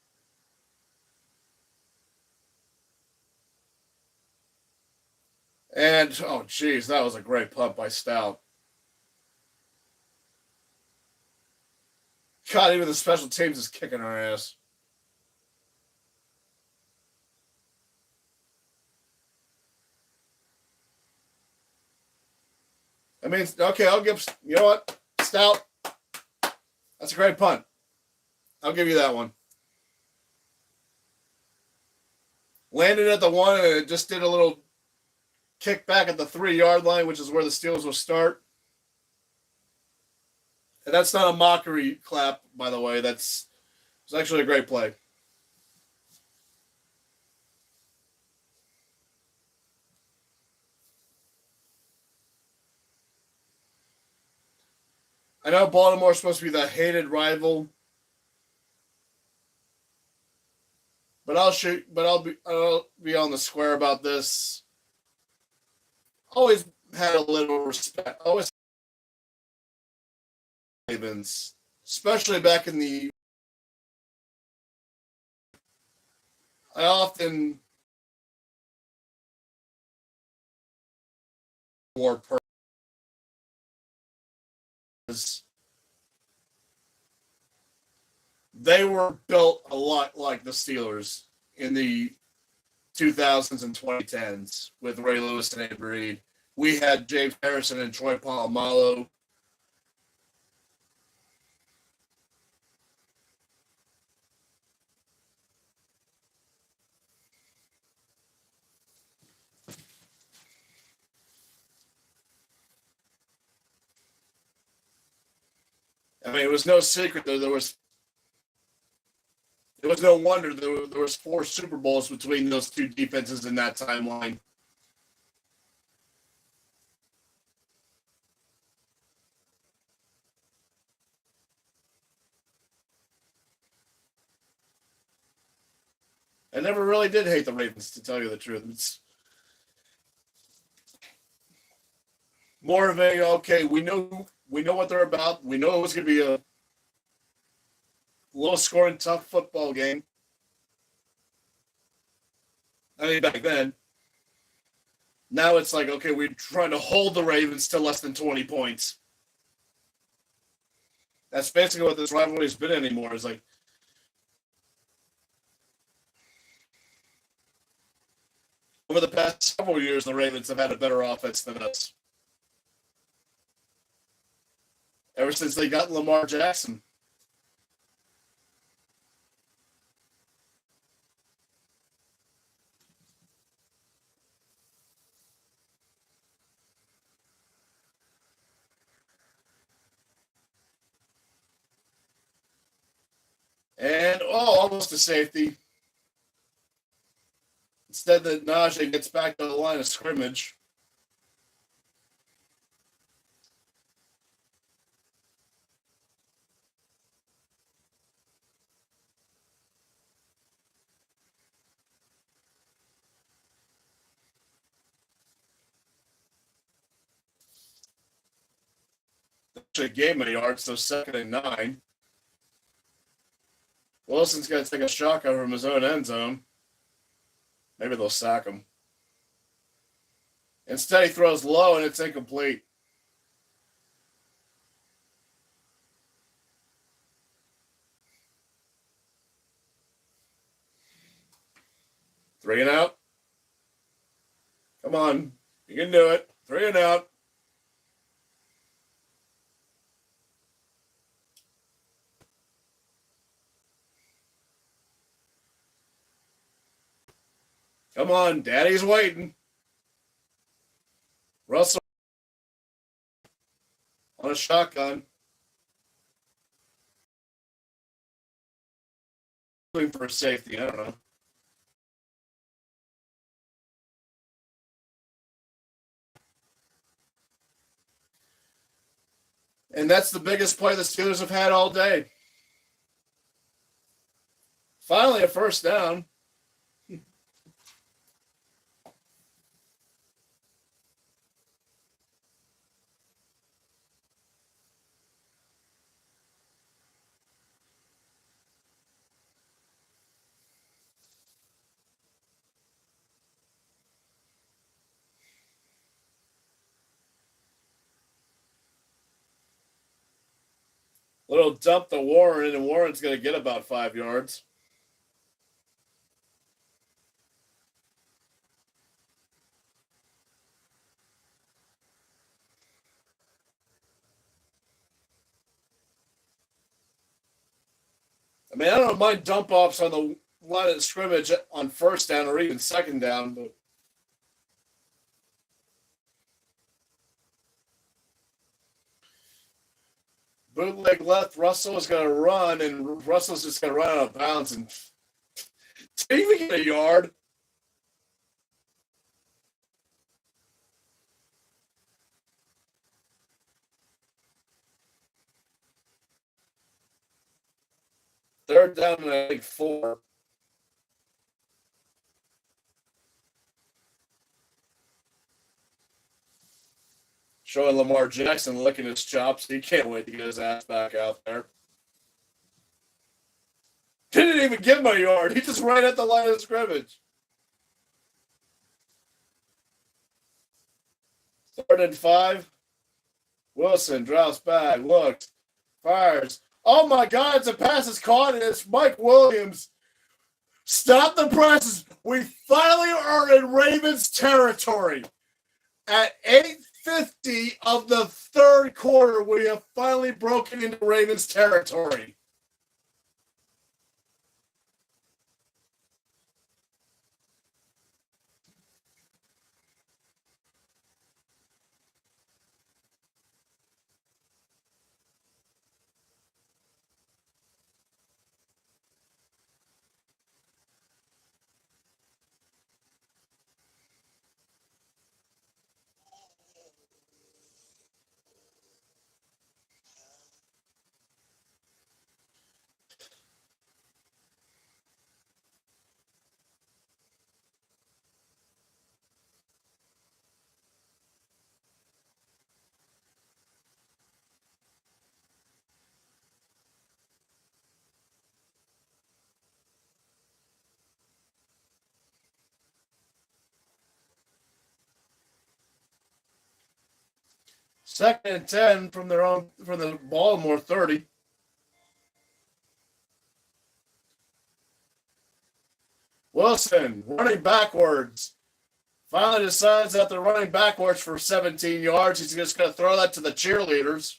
And, oh, geez, that was a great punt by Stout. God, even the special teams is kicking our ass. I mean, okay, I'll give, you know what? Stout, that's a great punt. I'll give you that one. Landed at the 1 and it just did a little kick back at the 3-yard line, which is where the Steelers will start. And that's not a mockery clap, by the way. It's actually a great play. I know Baltimore's supposed to be the hated rival, but I'll be on the square about this. Always had a little respect. Always Ravens, especially back in the. I often more purpose. They were built a lot like the Steelers in the 2000s and 2010s with Ray Lewis and Ed Reed. We had James Harrison and Troy Polamalu. I mean, it was no secret that there was no wonder there was 4 Super Bowls between those 2 defenses in that timeline. I never really did hate the Ravens, to tell you the truth. It's more of a, okay, we know what they're about. We know it was going to be a low-scoring, tough football game. I mean, back then. Now it's like, okay, we're trying to hold the Ravens to less than 20 points. That's basically what this rivalry has been anymore. It's like, over the past several years, the Ravens have had a better offense than us. Ever since they got Lamar Jackson. And, almost a safety. Instead, that Najee gets back to the line of scrimmage. Actually gained many yards, so 2nd and 9. Wilson's going to take a shotgun from his own end zone. Maybe they'll sack him. Instead, he throws low, and it's incomplete. Three and out. Come on. You can do it. 3 and out. Come on. Daddy's waiting. Russell on a shotgun. Looking for a safety. I don't know. And that's the biggest play the Steelers have had all day. Finally, a first down. Little dump to Warren, and Warren's going to get about 5 yards. I mean, I don't mind dump offs on the line of scrimmage on first down or even second down, but bootleg left, Russell is going to run, and Russell's just going to run out of bounds and didn't even get a yard. Third down and I think 4. Showing Lamar Jackson licking his chops. He can't wait to get his ass back out there. Didn't even give him a yard. He just ran at the line of scrimmage. 3rd and 5. Wilson drops back, looks, fires. Oh my God, it's a pass is caught, and it's Mike Williams. Stop the presses. We finally are in Ravens territory. At 8:50 of the third quarter, we have finally broken into Ravens territory. Second and 10 from the Baltimore 30. Wilson running backwards. Finally decides that they're running backwards for 17 yards. He's just going to throw that to the cheerleaders.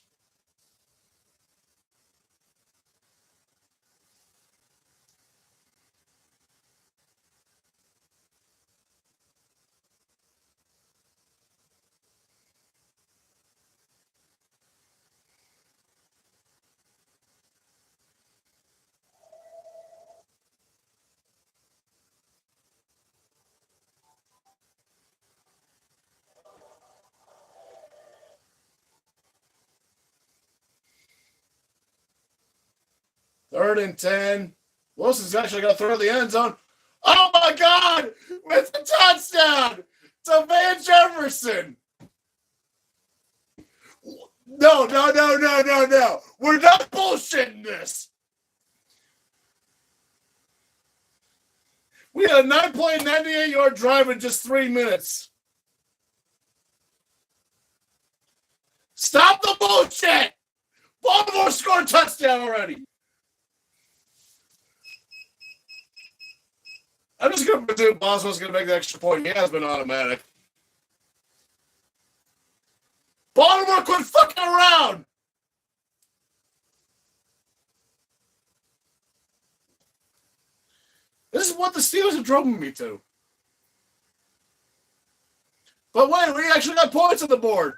Third and 10. Wilson's actually going to throw the end zone. Oh my God! It's a touchdown to Van Jefferson. No. We're not bullshitting this. We had a 9-play, 98-yard drive in just 3 minutes. Stop the bullshit! Baltimore scored a touchdown already. I'm just going to presume Boswell's going to make the extra point. He has been automatic. Baltimore, quit fucking around! This is what the Steelers are drumming me to. But wait, we actually got points on the board.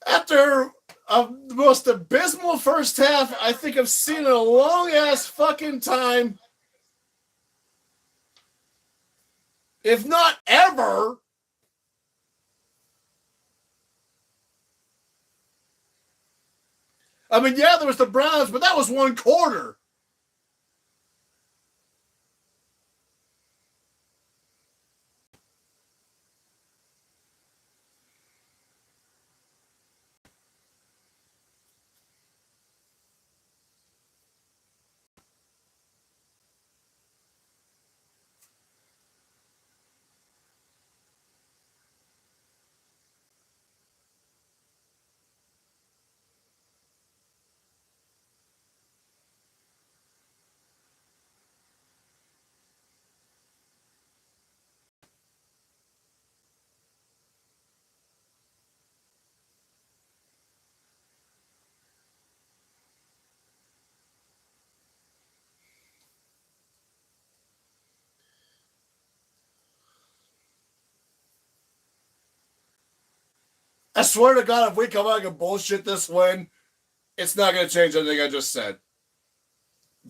After the most abysmal first half I think I've seen in a long-ass fucking time, if not ever, I mean, yeah, there was the Browns, but that was one quarter. I swear to God, if we come out and bullshit this win, it's not going to change anything I just said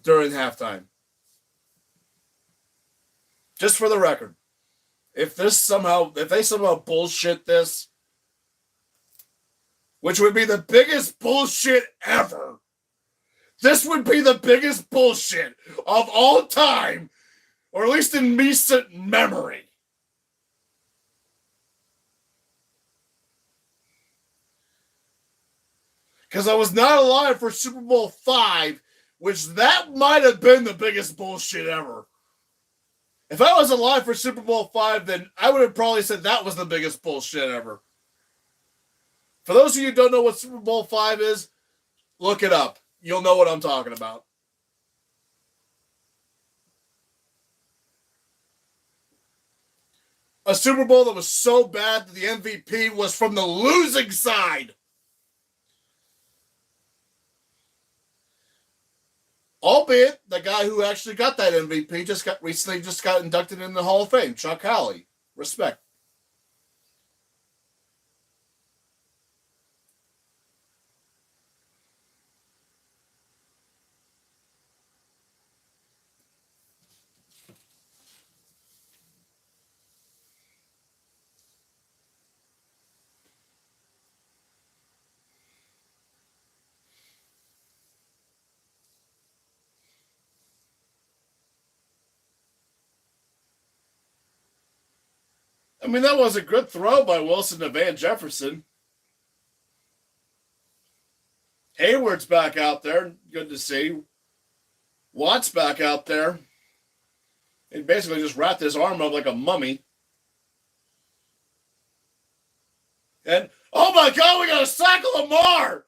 during halftime. Just for the record, if they somehow bullshit this, which would be the biggest bullshit ever, this would be the biggest bullshit of all time, or at least in recent memory. Because I was not alive for Super Bowl V, which that might have been the biggest bullshit ever. If I was alive for Super Bowl V, then I would have probably said that was the biggest bullshit ever. For those of you who don't know what Super Bowl V is, look it up. You'll know what I'm talking about. A Super Bowl that was so bad that the MVP was from the losing side. Albeit, the guy who actually got that MVP just got inducted in the Hall of Fame, Chuck Howley. Respect. I mean, that was a good throw by Wilson to Van Jefferson. Hayward's back out there. Good to see. Watt's back out there. He basically just wrapped his arm up like a mummy. And, oh my God, we got to sack Lamar.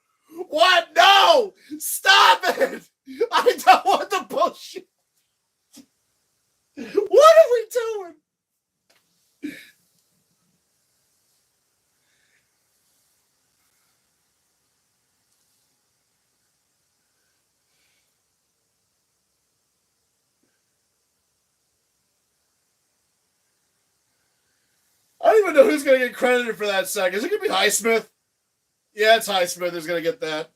What? No! Stop it! I don't want the bullshit. What are we doing? I don't even know who's going to get credited for that sack. Is it going to be Highsmith? Yeah, it's Highsmith who's going to get that.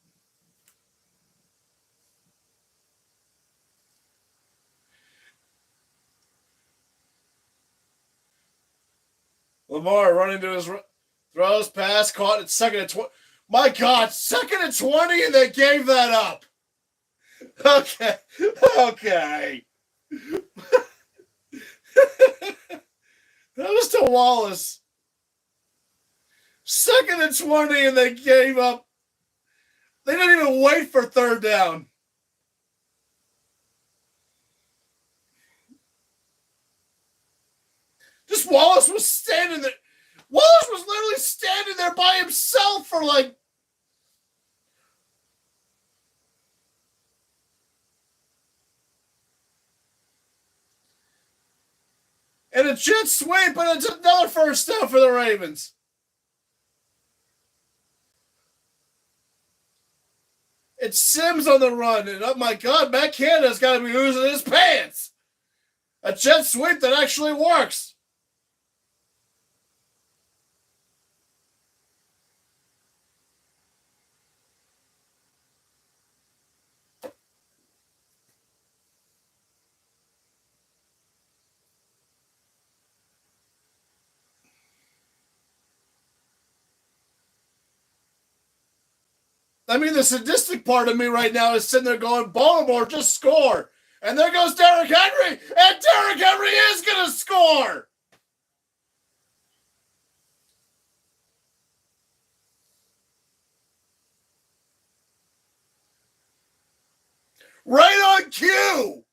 Lamar running to his throws, pass, caught at second and 20. My God, second and 20, and they gave that up. Okay. That was to Wallace. Second and 20, and they gave up. They didn't even wait for third down. Just Wallace was standing there. Wallace was literally standing there by himself for like. And a jet sweep, and it's another first down for the Ravens. It's Sims on the run, and oh my God, Matt Canada's got to be losing his pants. A jet sweep that actually works. I mean, the sadistic part of me right now is sitting there going, Baltimore, just score. And there goes Derrick Henry, and Derrick Henry is going to score. Right on cue.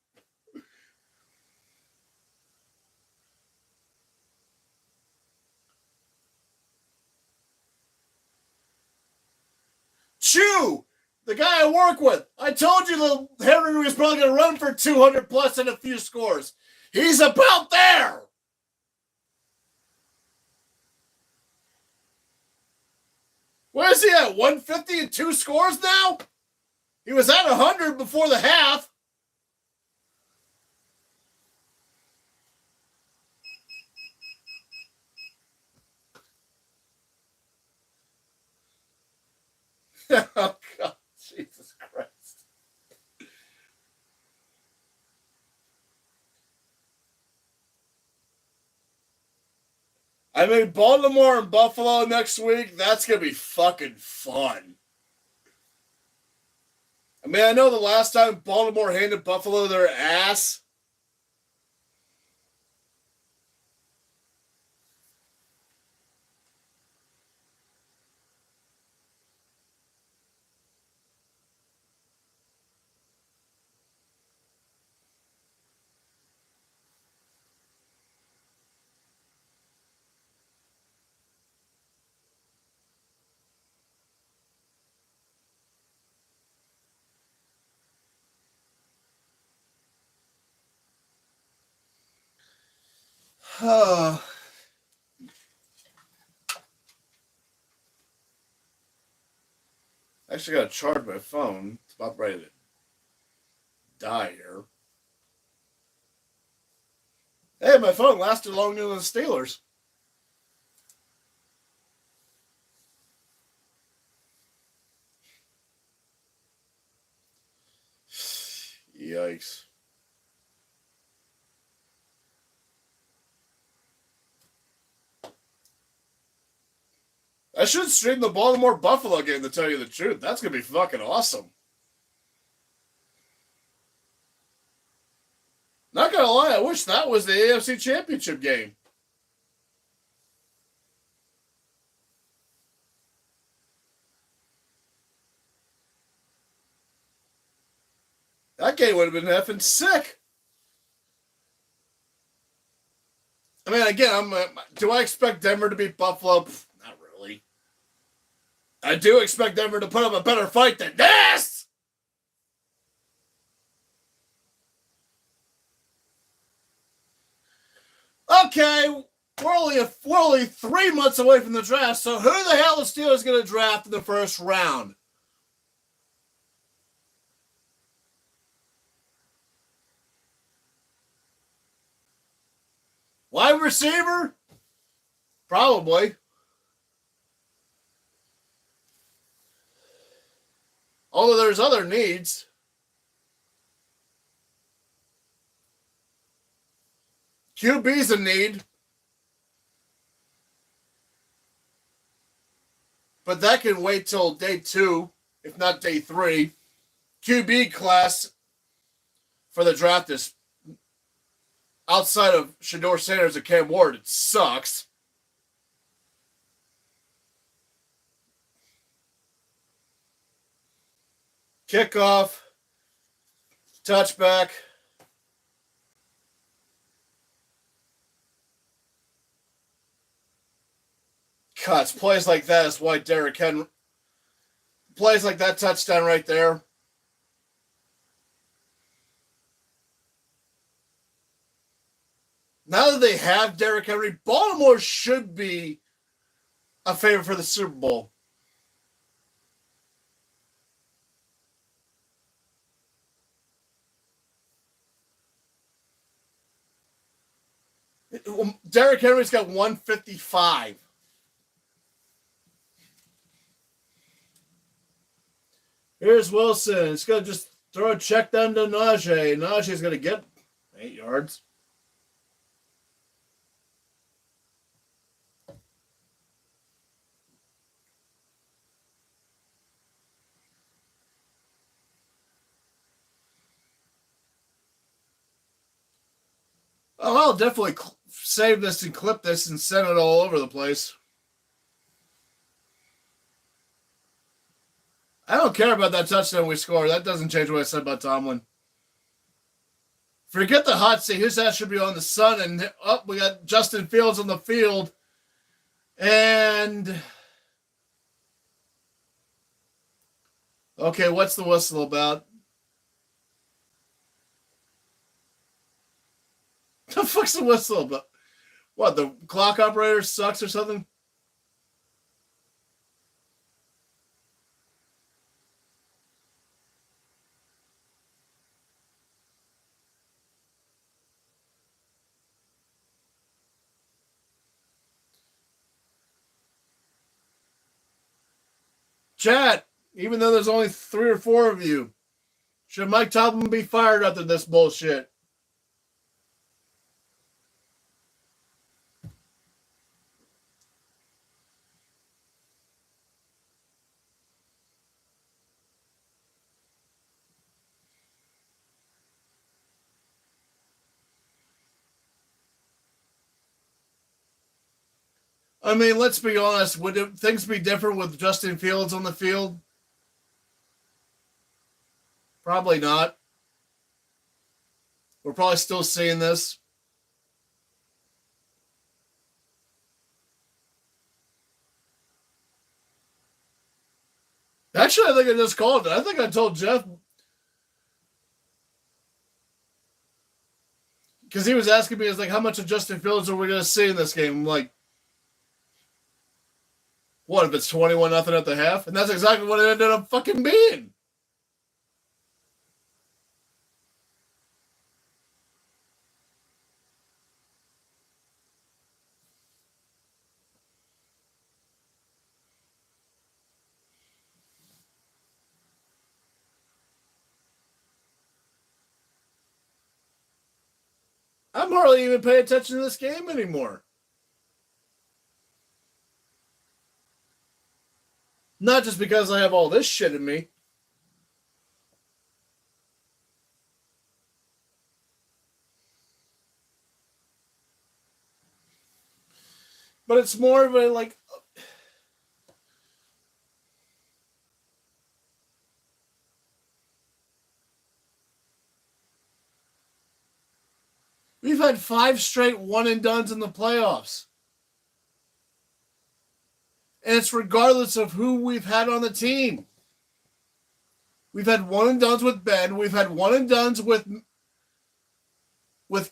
Chew, the guy I work with. I told you that Henry was probably going to run for 200 plus and a few scores. He's about there. Where is he at? 150 and 2 scores now? He was at 100 before the half. Oh, God. Jesus Christ. I mean, Baltimore and Buffalo next week, that's going to be fucking fun. I mean, I know the last time Baltimore handed Buffalo their ass. I actually got to charge my phone. It's about ready to die here. Hey, my phone lasted longer than the Steelers. Yikes. I should stream the Baltimore Buffalo game, to tell you the truth. That's going to be fucking awesome. Not going to lie, I wish that was the AFC Championship game. That game would have been effing sick. I mean, again, do I expect Denver to beat Buffalo? Not really. I do expect Denver to put up a better fight than this. Okay, we're only 3 months away from the draft, so who the hell is Steelers going to draft in the first round? Wide receiver? Probably. Although there's other needs. QB's a need. but that can wait till day 2, if not day 3. QB class for the draft is outside of Shedeur Sanders and Cam Ward. It sucks. Kickoff, touchback. Cuts. Plays like that is why Derrick Henry. Plays like that touchdown right there. Now that they have Derrick Henry, Baltimore should be a favorite for the Super Bowl. Derrick Henry's got 155. Here's Wilson. He's going to just throw a check down to Najee. Najee's going to get 8 yards. Oh, I'll definitely save this and clip this and send it all over the place. I don't care about that touchdown we scored. That doesn't change what I said about Tomlin. Forget the hot seat. His ass should be on the sun. And we got Justin Fields on the field. And okay, what's the whistle about? The fuck's the whistle about? What, the clock operator sucks or something? Chat, even though there's only 3 or 4 of you, should Mike Tomlin be fired after this bullshit? I mean, let's be honest. Would things be different with Justin Fields on the field? Probably not. We're probably still seeing this. Actually, I think I just called it. I think I told Jeff. Because he was asking me, he was like, how much of Justin Fields are we going to see in this game? I'm like, what if it's 21-0 at the half? And that's exactly what it ended up fucking being. I'm hardly even paying attention to this game anymore. Not just because I have all this shit in me. But it's more of a like. We've had 5 straight one-and-dones in the playoffs. And it's regardless of who we've had on the team. We've had one-and-dones with Ben. We've had one-and-dones with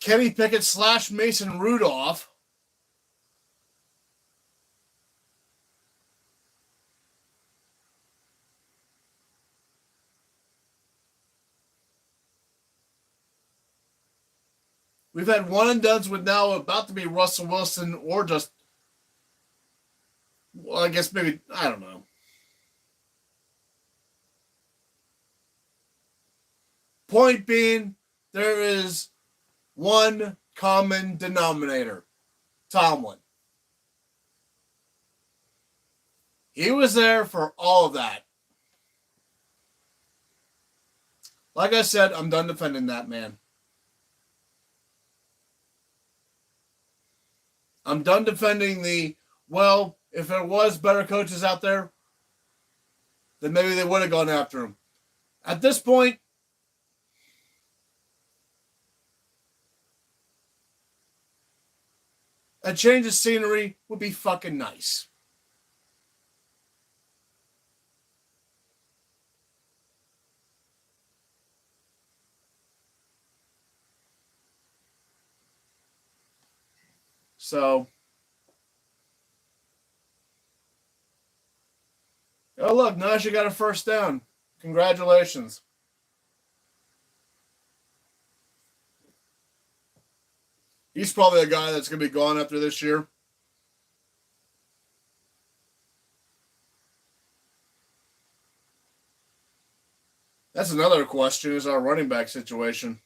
Kenny Pickett / Mason Rudolph. We've had one-and-dones with now about to be Russell Wilson or just, well, I guess maybe, I don't know. Point being, there is one common denominator. Tomlin. He was there for all of that. Like I said, I'm done defending that man. I'm done defending well, if there was better coaches out there, then maybe they would have gone after him. At this point, a change of scenery would be fucking nice. So, oh look, Najee got a first down. Congratulations. He's probably a guy that's going to be gone after this year. That's another question, is our running back situation.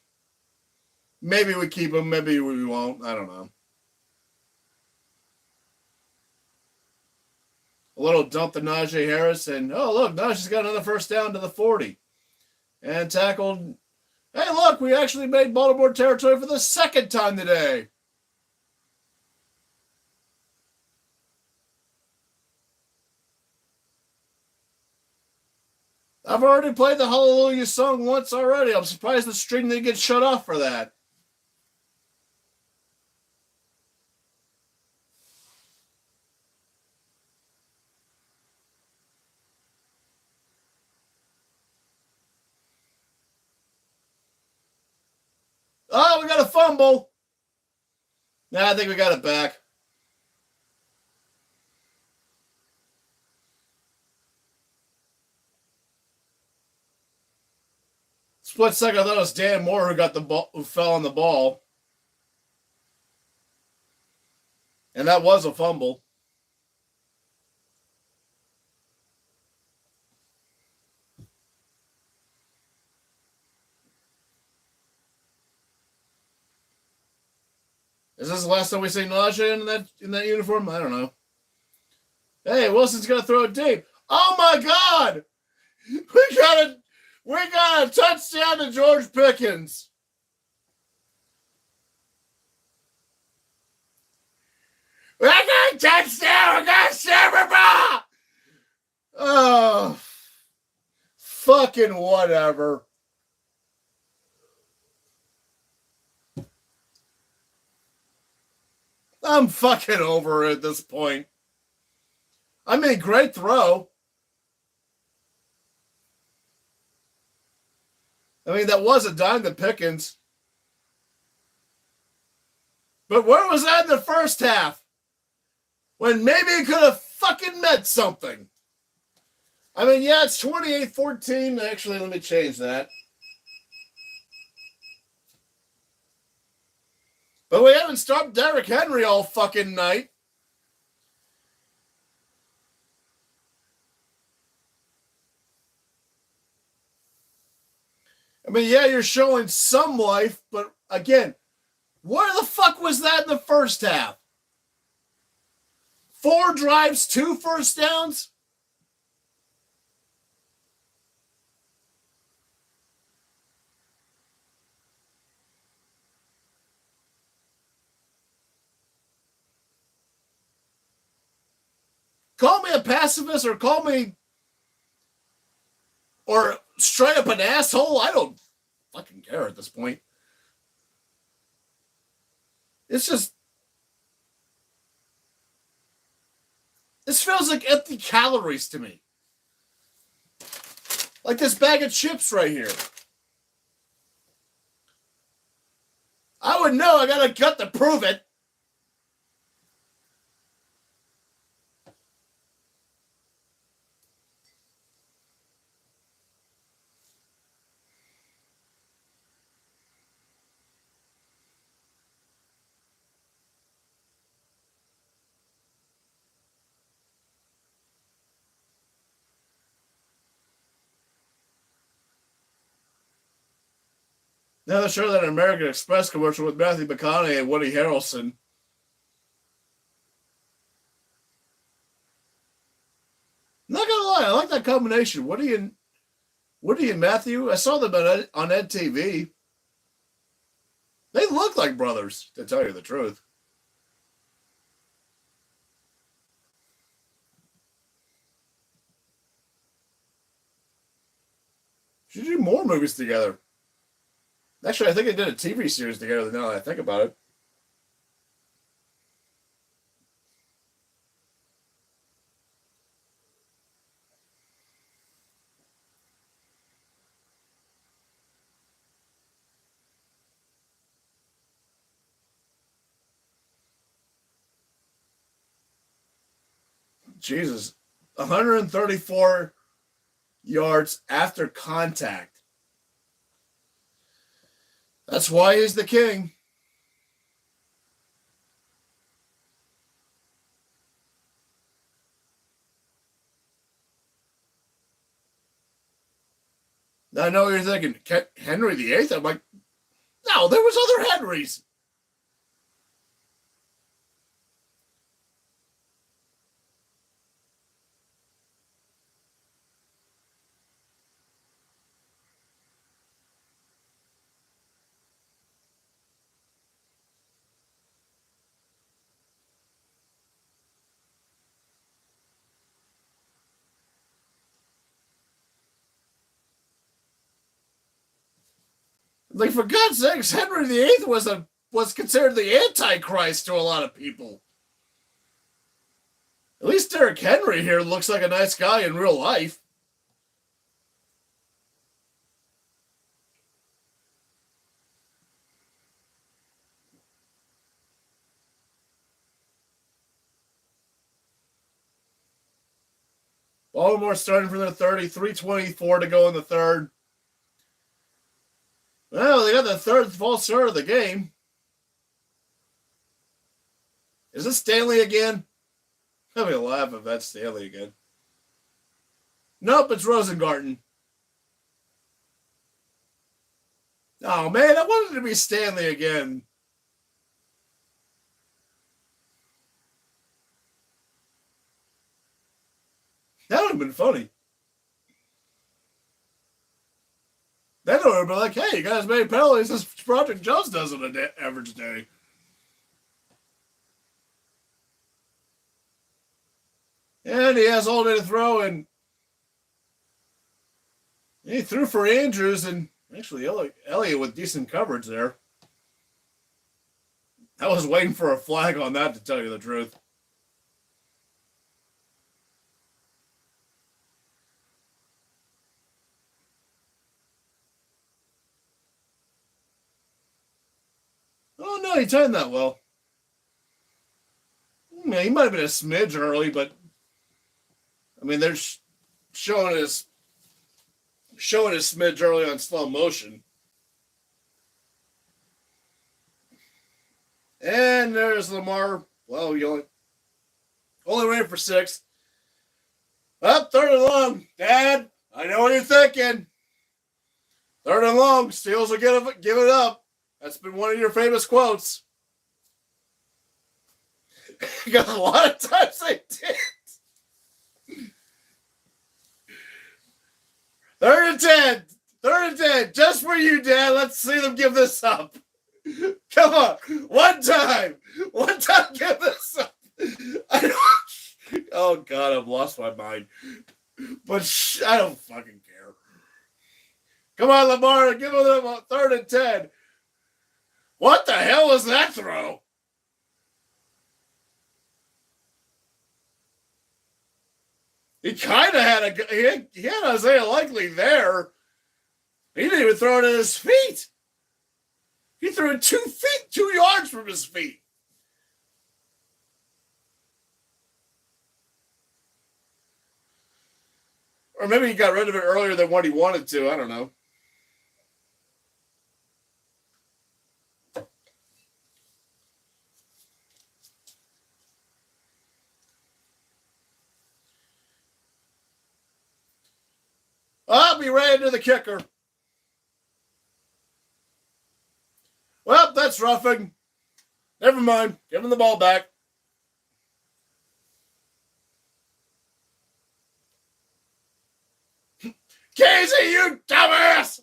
Maybe we keep him, maybe we won't. I don't know. A little dump to Najee Harris, and oh, look, Najee's got another first down to the 40. And tackled. Hey, look, we actually made Baltimore territory for the second time today. I've already played the Hallelujah song once already. I'm surprised the string didn't get shut off for that. Oh, we got a fumble. Nah, I think we got it back. Split second, I thought it was Dan Moore who got the ball, who fell on the ball. And that was a fumble. Is this the last time we see Najee in that uniform? I don't know. Hey, Wilson's gonna throw it deep. Oh my God! We got a touchdown to George Pickens. We got a touchdown. We got a Super Bowl. Oh, fucking whatever. I'm fucking over it at this point. I mean, great throw. I mean, that was a dime to Pickens. But where was that in the first half? When maybe it could have fucking meant something. I mean, yeah, it's 28-14. Actually, let me change that. But we haven't stopped Derrick Henry all fucking night. I mean, yeah, you're showing some life, but again, where the fuck was that in the first half? 4 drives, 2 first downs? Call me a pacifist or call me or straight up an asshole. I don't fucking care at this point. It's just, this feels like empty calories to me. Like this bag of chips right here. I would know. I got a gut to prove it. Now they're showing that American Express commercial with Matthew McConaughey and Woody Harrelson. that combination? Woody and Matthew? I saw them on EdTV. They look like brothers, to tell you the truth. Should do more movies together. Actually, I think they did a TV series together now that I think about it. Jesus. 134 yards after contact. That's why he's the king. Now I know you're thinking, Henry VIII? I'm like, no, there was other Henrys. Like, for God's sakes, Henry VIII was considered the Antichrist to a lot of people. At least Derrick Henry here looks like a nice guy in real life. Baltimore starting for their 30, 3:24 to go in the third. Well, they got the third false start of the game. Is this Stanley again? I'll be laugh if that's Stanley again. Nope, it's Rosengarten. Oh, man, I wanted it to be Stanley again. That would have been funny. Then it would have been like, hey, you guys made penalties as Project Jones does on an average day. And he has all day to throw, and he threw for Andrews, and actually Elliott with decent coverage there. I was waiting for a flag on that, to tell you the truth. Oh, no, he timed that well. Yeah, he might have been a smidge early, but I mean, they're showing his smidge early on slow motion. And there's Lamar. Well, you only ran for 6. Well, 3rd and long. Dad, I know what you're thinking. 3rd and long. Steelers will give it up. That's been one of your famous quotes. Because a lot of times they did. 3rd and 10. 3rd and 10. Just for you, Dad. Let's see them give this up. Come on. One time. Give this up. Oh, God. I've lost my mind. But I don't fucking care. Come on, Lamar. Give them a 3rd and 10. What the hell was that throw? He kind of had he had Isaiah Likely there. He didn't even throw it at his feet. He threw it 2 feet, 2 yards from his feet. Or maybe he got rid of it earlier than what he wanted to. I don't know. I'll be ready to the kicker. Well, that's roughing. Never mind. Give him the ball back. Casey, you dumbass!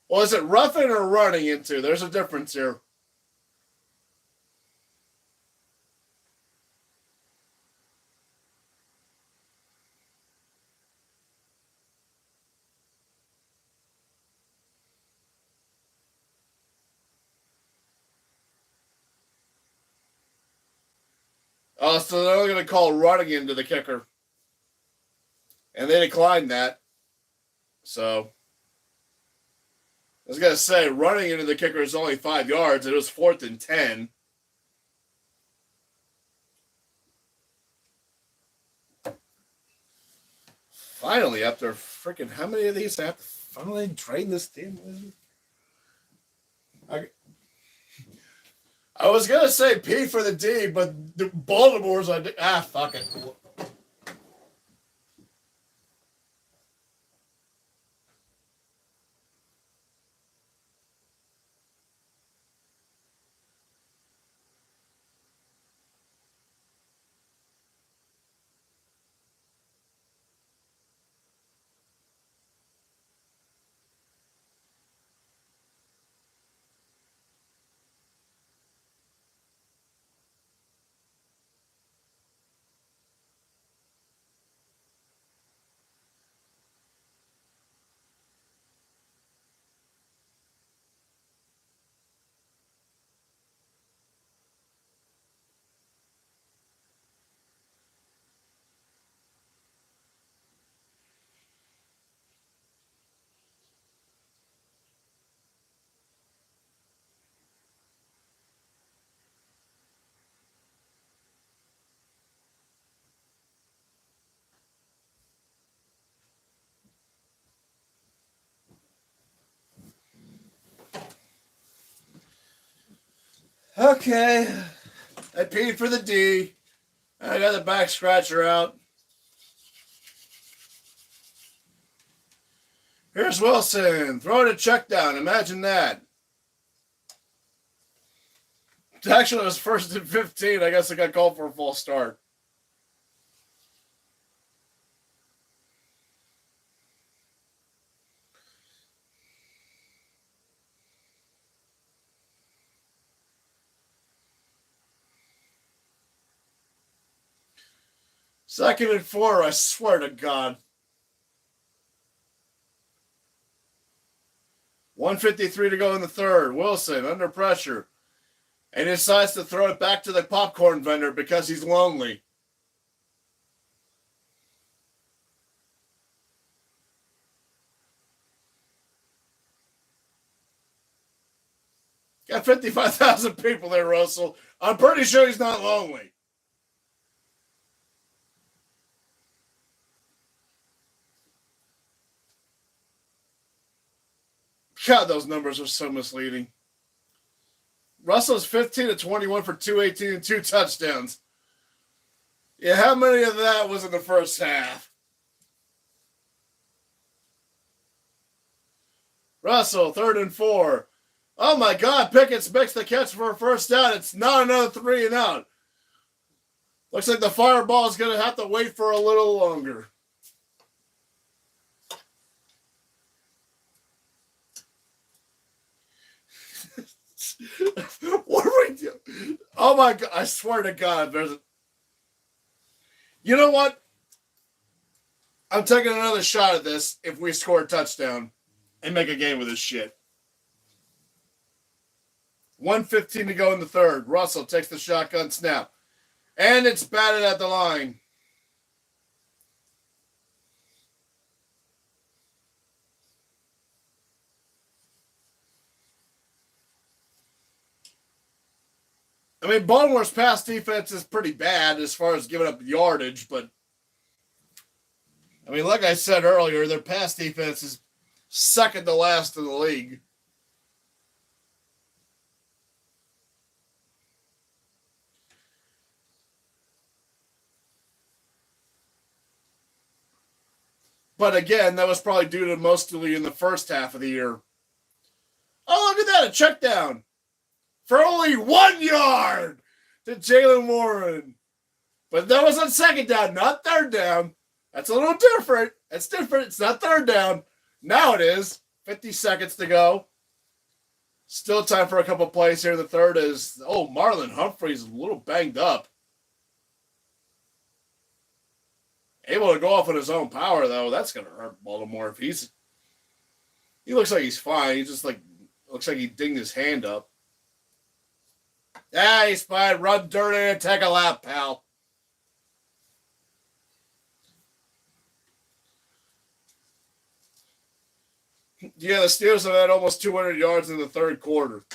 Well, is it roughing or running into? There's a difference here. Oh, so they're only going to call running into the kicker. And they declined that. So, I was going to say, running into the kicker is only 5 yards. It was 4th and 10. Finally, after freaking how many of these I have to finally train this team? I was going to say P for the D, but the Baltimore's fuck it. Okay. I paid for the D. I got the back scratcher out. Here's Wilson. Throwing a check down. Imagine that. Actually, it was 1st and 15. I guess I got called for a false start. Second and 4, I swear to God. 1:53 to go in the third. Wilson under pressure. And decides to throw it back to the popcorn vendor because he's lonely. Got 55,000 people there, Russell. I'm pretty sure he's not lonely. God, those numbers are so misleading. Russell's 15 to 21 for 218 and 2 touchdowns. Yeah, how many of that was in the first half? Russell, 3rd and 4. Oh my God, Pickett's makes the catch for a first down. It's not another 3 and out. Looks like the fireball is going to have to wait for a little longer. What are we doing? Oh my God, I swear to God, there's a... You know what? I'm taking another shot at this if we score a touchdown and make a game with this shit. 1:15 to go in the third. Russell takes the shotgun snap. And it's batted at the line. I mean, Baltimore's pass defense is pretty bad as far as giving up yardage, but I mean, like I said earlier, their pass defense is second to last in the league. But again, that was probably due to mostly in the first half of the year. Oh, look at that, a check down. For only 1 yard to Jalen Warren. But that was on second down, not third down. That's a little different. It's different. It's not third down. Now it is. 50 seconds to go. Still time for a couple plays here. The third is, Marlon Humphrey's a little banged up. Able to go off on his own power, though. That's going to hurt Baltimore if he looks like he's fine. He just looks like he dinged his hand up. Yeah, he's fine. Run dirty and take a lap, pal. Yeah, the Steelers have had almost 200 yards in the third quarter.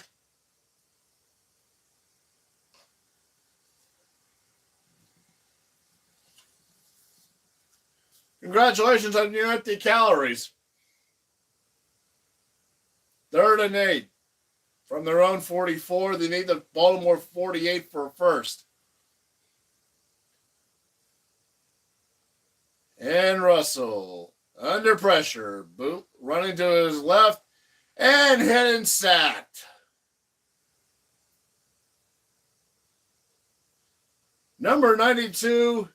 Congratulations on your empty calories. 3rd and 8. From their own 44, they need the Baltimore 48 for a first. And Russell, under pressure, boot running to his left, and hit and sacked. Number 92,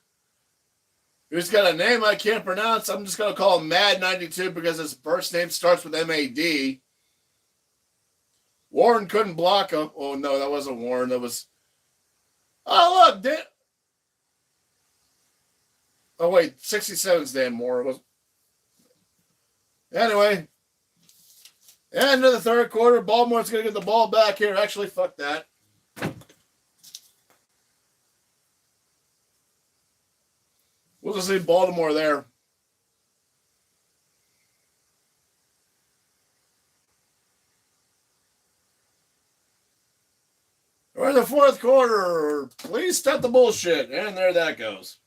who's got a name I can't pronounce. I'm just going to call him Mad 92 because his first name starts with M-A-D. Warren couldn't block him. Oh, no, that wasn't Warren. That was... Oh, look. Oh, wait. 67's Dan Moore. Anyway. End of the third quarter. Baltimore's going to get the ball back here. Actually, fuck that. We'll just leave Baltimore there. We're in the fourth quarter. Please stop the bullshit. And there that goes.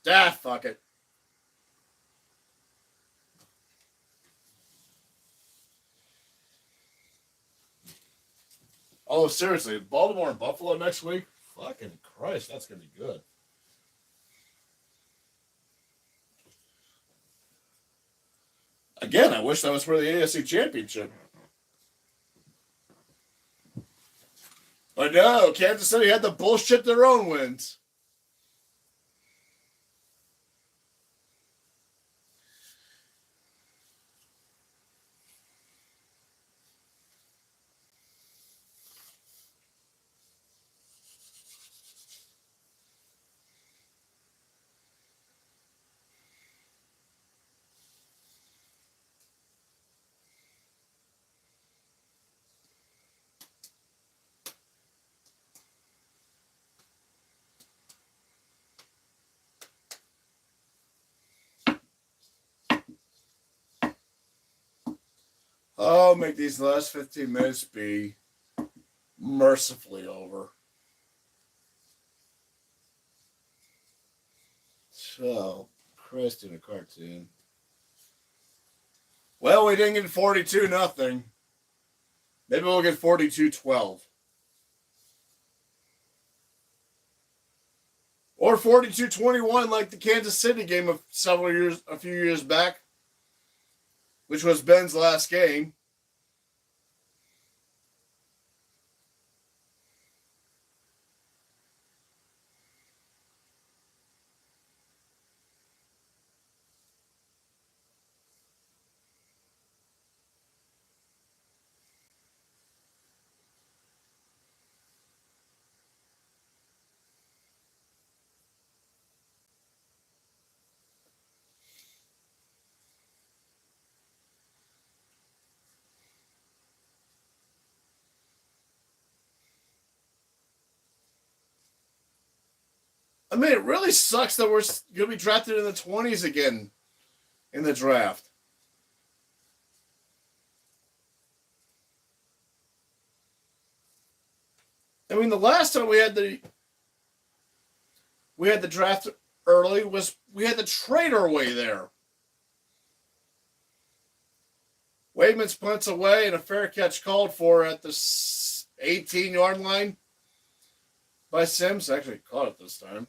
Fuck it. Oh, seriously. Baltimore and Buffalo next week? Fucking Christ, that's going to be good. Again, I wish that was for the AFC Championship. But no, Kansas City had to bullshit their own wins. Oh, make these last 15 minutes be mercifully over. So, Christ in a cartoon. Well, we didn't get 42-0. Maybe we'll get 42-12. Or 42-21 like the Kansas City game of a few years back, which was Ben's last game. I mean, it really sucks that we're going to be drafted in the 20s again in the draft. I mean, the last time we had the draft early was we had the trade our way there. Wademan's punts away and a fair catch called for at the 18-yard line by Sims. Actually caught it this time.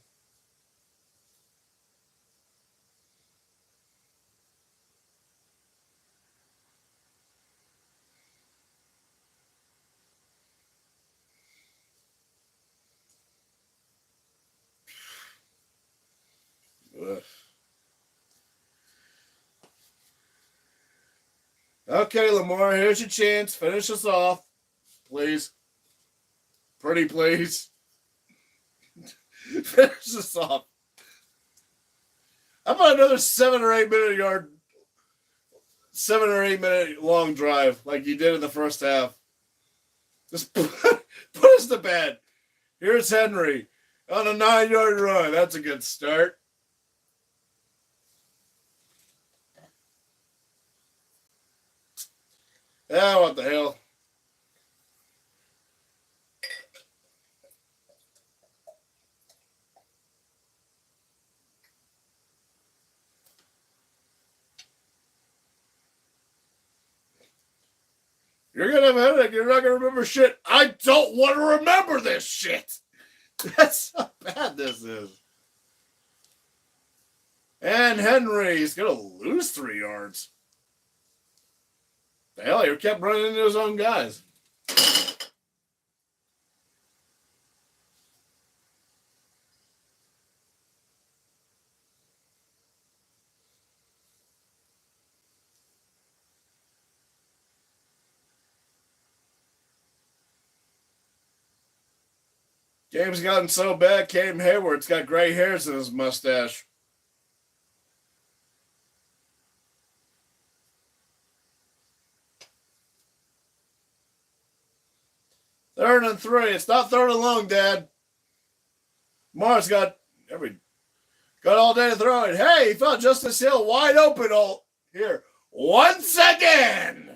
Okay, Lamar, here's your chance. Finish us off. Please. Pretty please. Finish us off. How about another 7 or 8 minute long drive like you did in the first half? Just put us to bed. Here's Henry on a 9-yard run. That's a good start. Ah, what the hell? You're going to have a headache. You're not going to remember shit. I don't want to remember this shit. That's how bad this is. And Henry's going to lose 3 yards. The hell, he kept running into his own guys. Game's gotten so bad, Cam Hayward's got gray hairs in his mustache. Third and 3. It's not third and long, Dad. Mars got all day to throw it. Hey, he found Justice Hill wide open all here. Once again.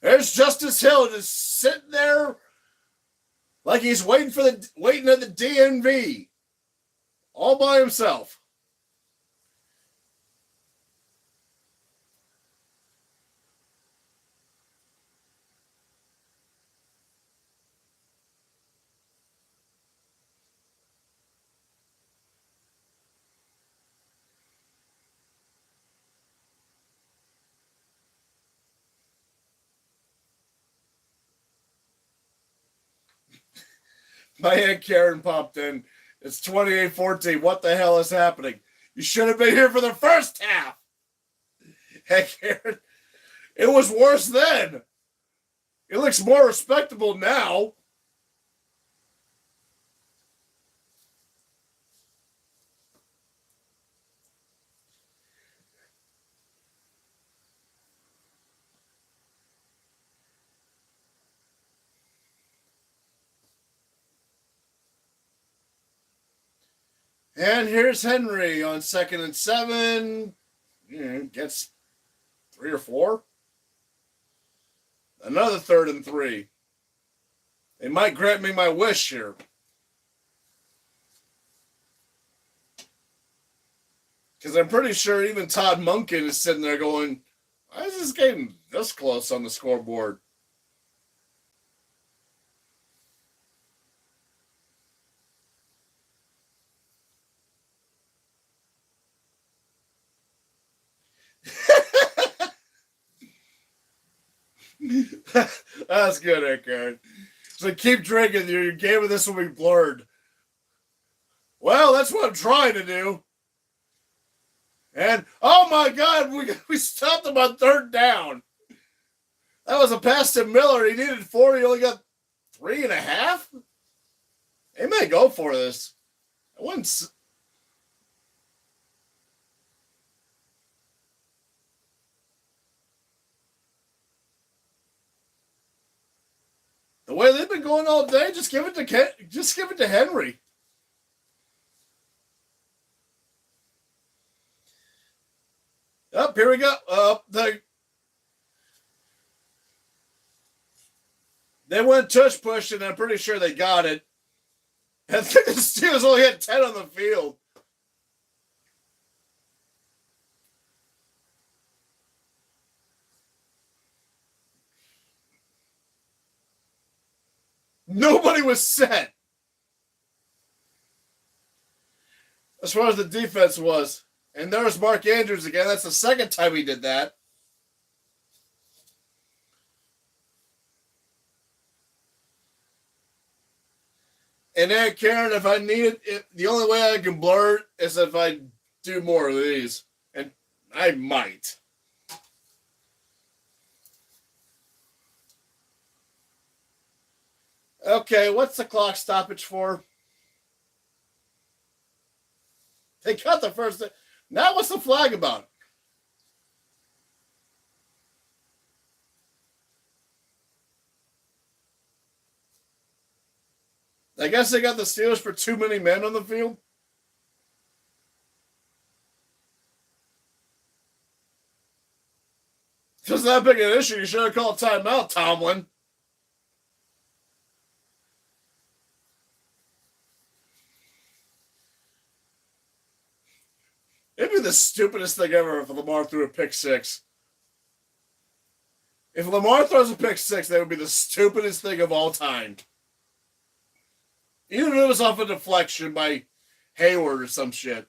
There's Justice Hill just sitting there like he's waiting at the DMV. All by himself. My Aunt Karen popped in. It's 28-14. What the hell is happening? You should have been here for the first half. Hey, Karen, it was worse then. It looks more respectable now. And here's Henry on 2nd and 7. Gets 3 or 4. Another 3rd and 3. They might grant me my wish here. Because I'm pretty sure even Todd Monken is sitting there going, why is this game this close on the scoreboard? That's good, Eckhart. So keep drinking. Your game of this will be blurred. Well, that's what I'm trying to do. And, oh my God, we stopped him on 3rd down. That was a pass to Miller. He needed 4. He only got 3.5. They may go for this. I wouldn't. The way they've been going all day, just give it to Henry. Up, here we go. They went tush push, and I'm pretty sure they got it. I think the Steelers only had 10 on the field. Nobody was set. As far as the defense was. And there's Mark Andrews again. That's the second time he did that. And then, Karen, if I need it, the only way I can blur it is if I do more of these. And I might. Okay, what's the clock stoppage for? They cut the first. Now what's the flag about? I guess they got the Steelers for too many men on the field. If it's that big an issue, you should have called timeout, Tomlin. It'd be the stupidest thing ever if Lamar threw a pick six. If Lamar throws a pick six, that would be the stupidest thing of all time. Even if it was off a deflection by Hayward or some shit.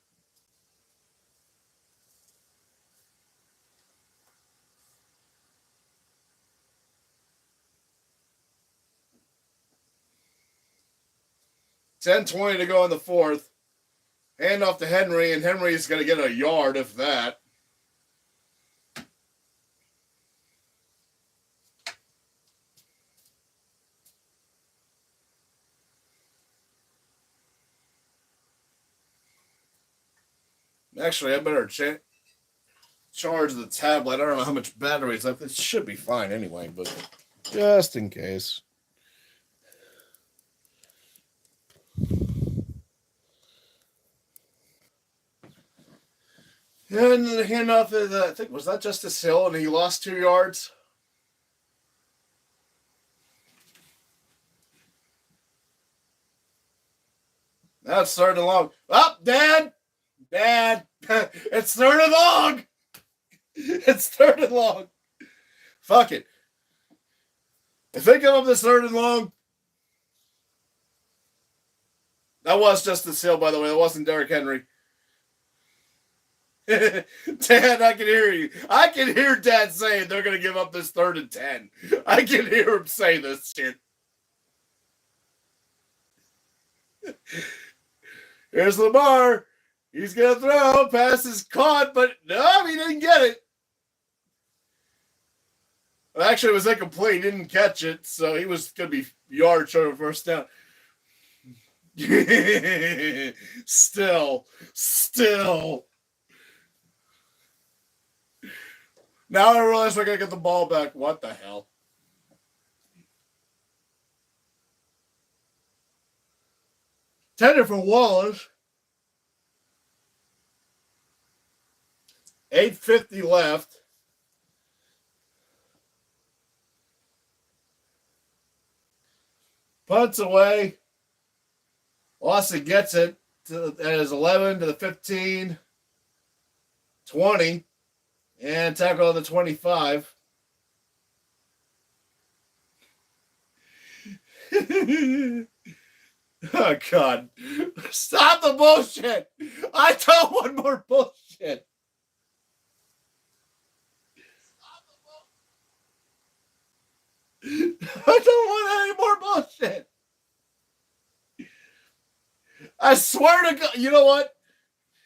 $10:20 to go in the fourth. Hand off to Henry, and Henry's going to get a yard, if that. Actually, I better charge the tablet. I don't know how much battery is left. It should be fine anyway, but just in case. And the handoff is, I think, was that Justice Hill, and he lost 2 yards? That's third and long. Up, Dad! Dad! It's third and long! It's third and long. Fuck it. If they come up this third and long, that was Justice Hill, by the way. That wasn't Derrick Henry. Dad, I can hear you. I can hear Dad saying they're going to give up this 3rd and 10. I can hear him say this shit. Here's Lamar. He's going to throw. Pass is caught, but no, he didn't get it. Well, actually, it was incomplete. He didn't catch it, so he was going to be yard short of first down. Still. Now I realize we're going to get the ball back. What the hell? Tender for Wallace. 8:50 left. Punts away. Lawson gets it to his 11 to the 15, 20, and tackle on the 25. Oh, God. Stop the bullshit. I don't want more bullshit. I don't want any more bullshit. I swear to God, you know what?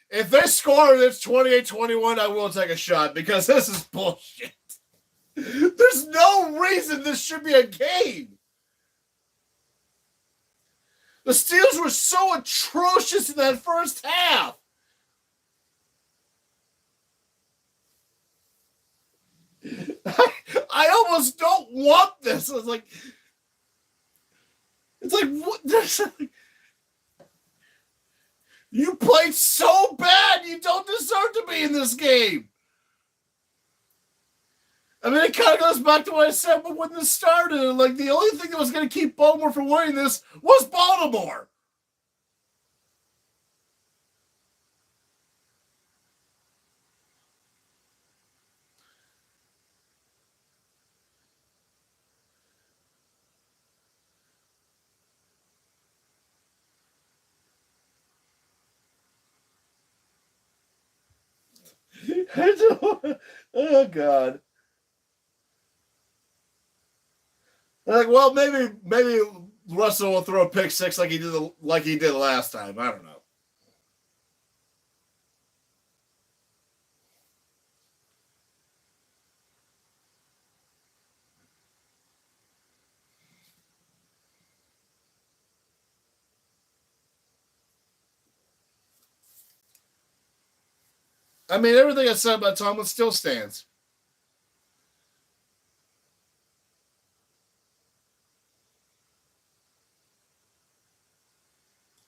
If they score and it's 28-21, I will take a shot because this is bullshit. There's no reason this should be a game. The Steelers were so atrocious in that first half. I almost don't want this. It's like what? You played so bad. You don't deserve to be in this game. I mean, it kind of goes back to what I said when this started. Like, the only thing that was going to keep Baltimore from winning this was Baltimore. Oh, God. Like, well, maybe Russell will throw a pick six like he did last time. I don't know. I mean, everything I said about Tomlin still stands.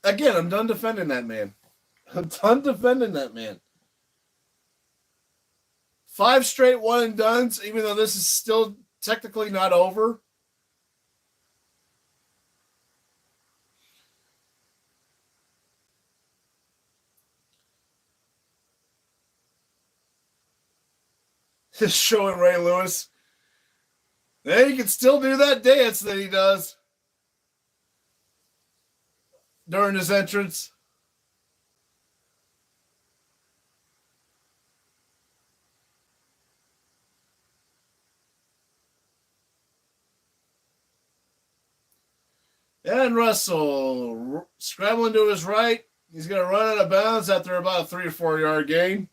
Again, I'm done defending that man. I'm done defending that man. 5 straight one and dones, even though this is still technically not over. Just showing Ray Lewis. Then he can still do that dance that he does during his entrance. And Russell scrambling to his right. He's going to run out of bounds after about a 3 or 4 yard gain.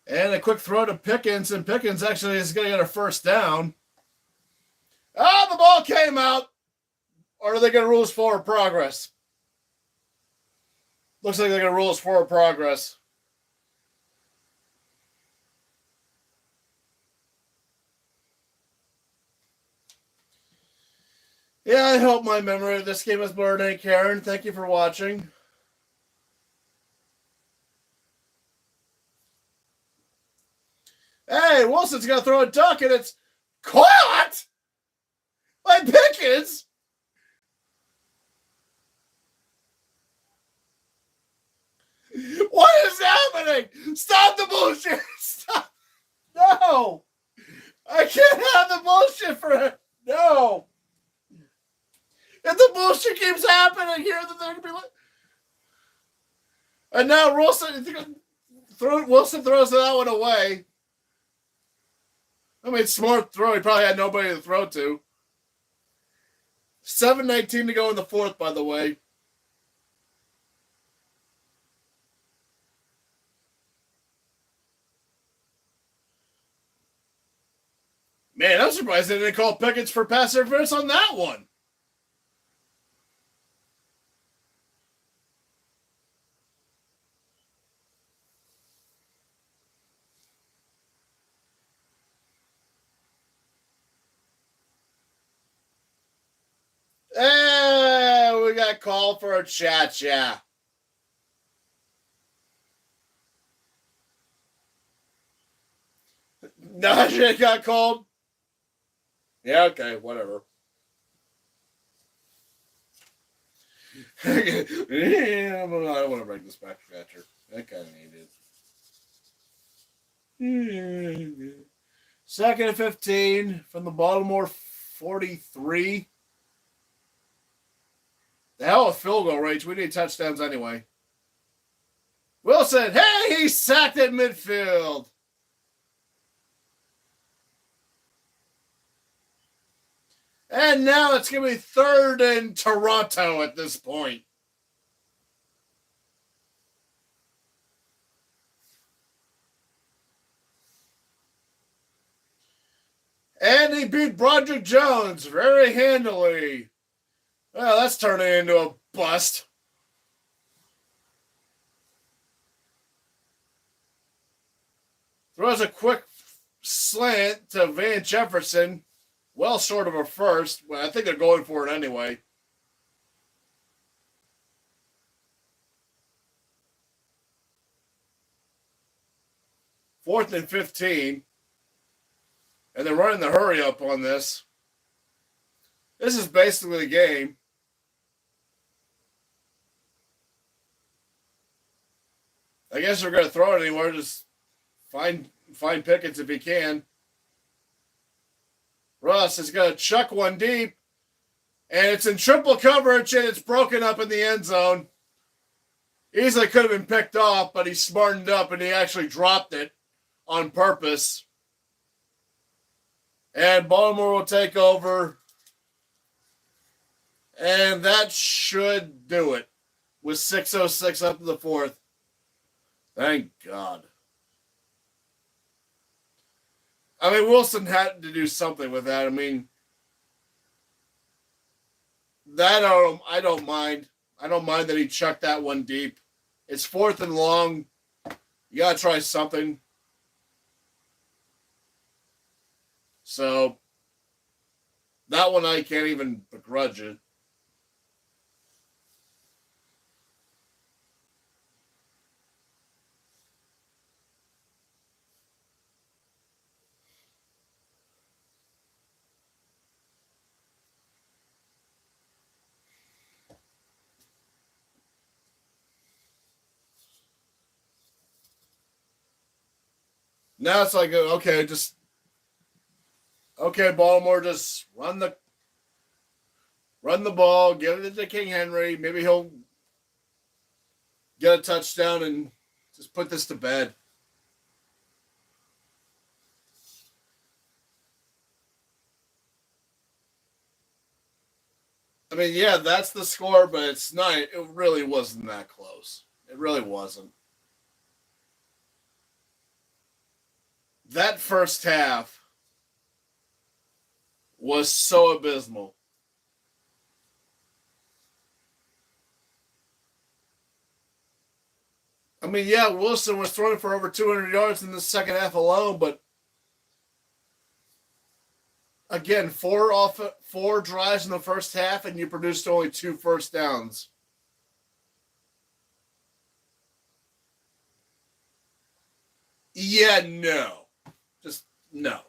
And a quick throw to Pickens, and Pickens actually is going to get a first down. Oh, the ball came out. Or are they going to rule us forward progress? Looks like they're going to rule us forward progress. Yeah, I hope my memory of this game is blurred. Hey, Karen, thank you for watching. Hey, Wilson's going to throw a duck, and it's caught by Pickens. What is happening? Stop the bullshit. Stop. No. I can't have the bullshit for it. No. If the bullshit keeps happening here, then they're going to be like... And now Wilson throws that one away. I mean, smart throw. He probably had nobody to throw to. 7:19 to go in the fourth, by the way. Man, I'm surprised they didn't call Pickens for pass interference on that one. We got called for a cha-cha. Najee got called? Yeah, okay, whatever. I don't want to bring this back to Thatcher. That kind of needed. 2nd and 15 from the Baltimore 43. The hell with field goal range. We need touchdowns anyway. Wilson, hey, he sacked at midfield. And now it's going to be 3rd and Toronto at this point. And he beat Broderick Jones very handily. Well, that's turning into a bust. Throws a quick slant to Van Jefferson. Well short of a first. Well, I think they're going for it anyway. Fourth and 15. And they're running the hurry up on this. This is basically the game. I guess we're going to throw it anywhere. Just find Pickens if he can. Russ is going to chuck one deep. And it's in triple coverage, and it's broken up in the end zone. Easily could have been picked off, but he smartened up, and he actually dropped it on purpose. And Baltimore will take over. And that should do it with 6:06 up to the fourth. Thank God. I mean, Wilson had to do something with that. I mean, that I don't mind. I don't mind that he chucked that one deep. It's 4th and long. You got to try something. So, that one I can't even begrudge it. Now it's like, okay, Baltimore, just run the ball, give it to King Henry. Maybe he'll get a touchdown and just put this to bed. I mean, yeah, that's the score, but it's not. It really wasn't that close. It really wasn't. That first half was so abysmal. I mean, yeah, Wilson was throwing for over 200 yards in the second half alone, but again, four drives in the first half, and you produced only 2 first downs. Yeah, no. Just no.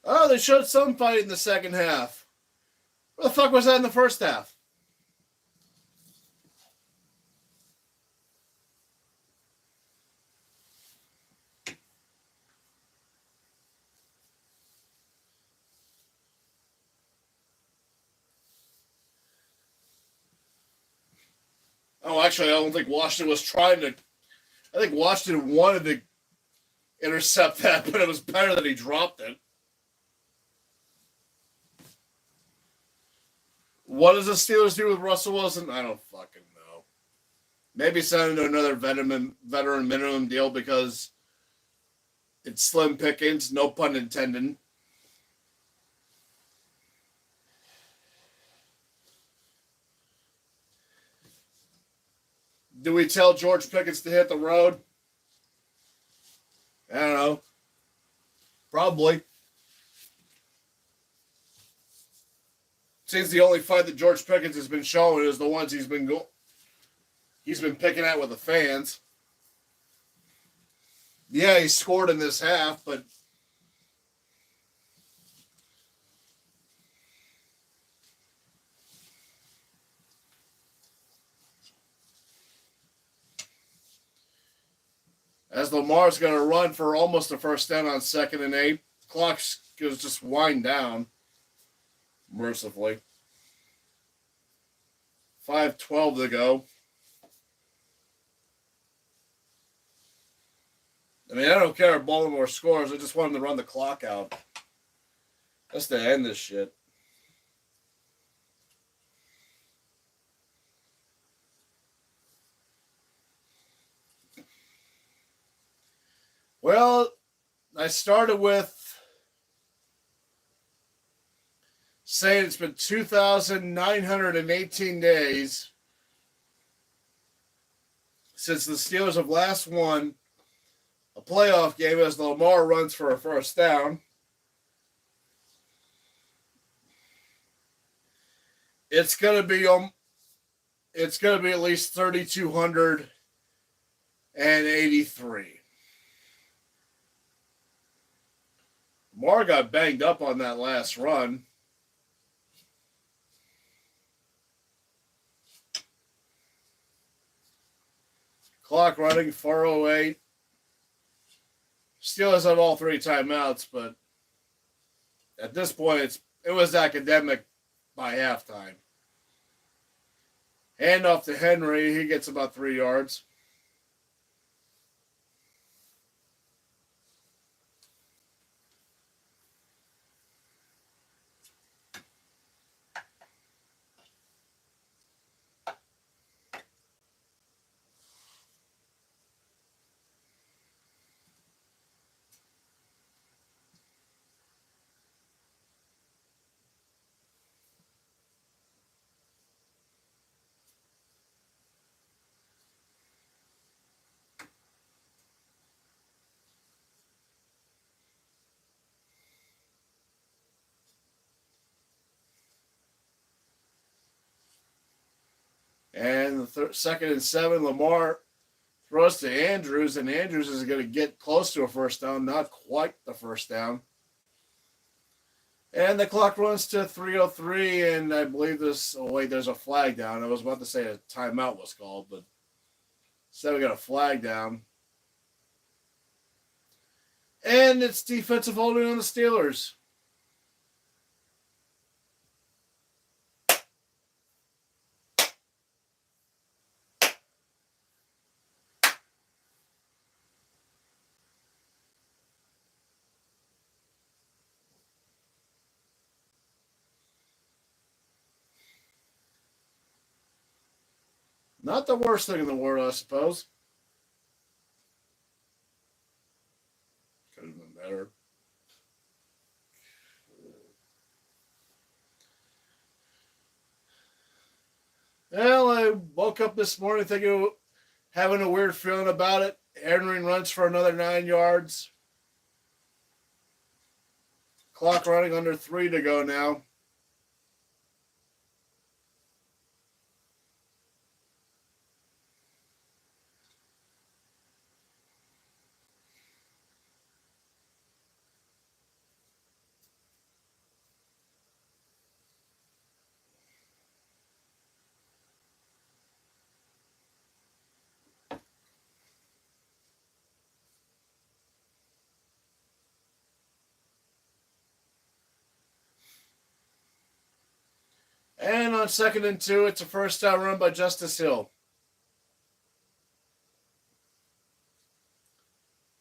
Oh, they showed some fight in the second half. Where the fuck was that in the first half? Oh, actually, I don't think Washington was trying to. I think Washington wanted to intercept that, but it was better that he dropped it. What does the Steelers do with Russell Wilson? I don't fucking know. Maybe send him to another veteran minimum deal because it's slim pickings, no pun intended. Do we tell George Pickens to hit the road? I don't know. Probably. Seems the only fight that George Pickens has been showing is the ones he's been picking at with the fans. Yeah, he scored in this half, but as Lamar's going to run for almost a first down on 2nd and 8, clock's going to just wind down. Mercifully. 5:12 to go. I mean, I don't care if Baltimore scores. I just want them to run the clock out. Just to end this shit. Well, I started with saying it's been 2,918 days since the Steelers have last won a playoff game as Lamar runs for a first down. It's gonna be at least 3,283. Lamar got banged up on that last run. Clock running, 4:08. Steelers have all 3 timeouts, but at this point, it was academic by halftime. Hand off to Henry. He gets about 3 yards. And the second and 7, Lamar throws to Andrews, and Andrews is going to get close to a first down, not quite the first down. And the clock runs to 3:03, and I believe there's a flag down. I was about to say a timeout was called, but instead we got a flag down. And it's defensive holding on the Steelers. Not the worst thing in the world, I suppose. Could have been better. Well, I woke up this morning having a weird feeling about it. Henry runs for another 9 yards. Clock running under 3 to go now. And on 2nd and 2, it's a first down run by Justice Hill.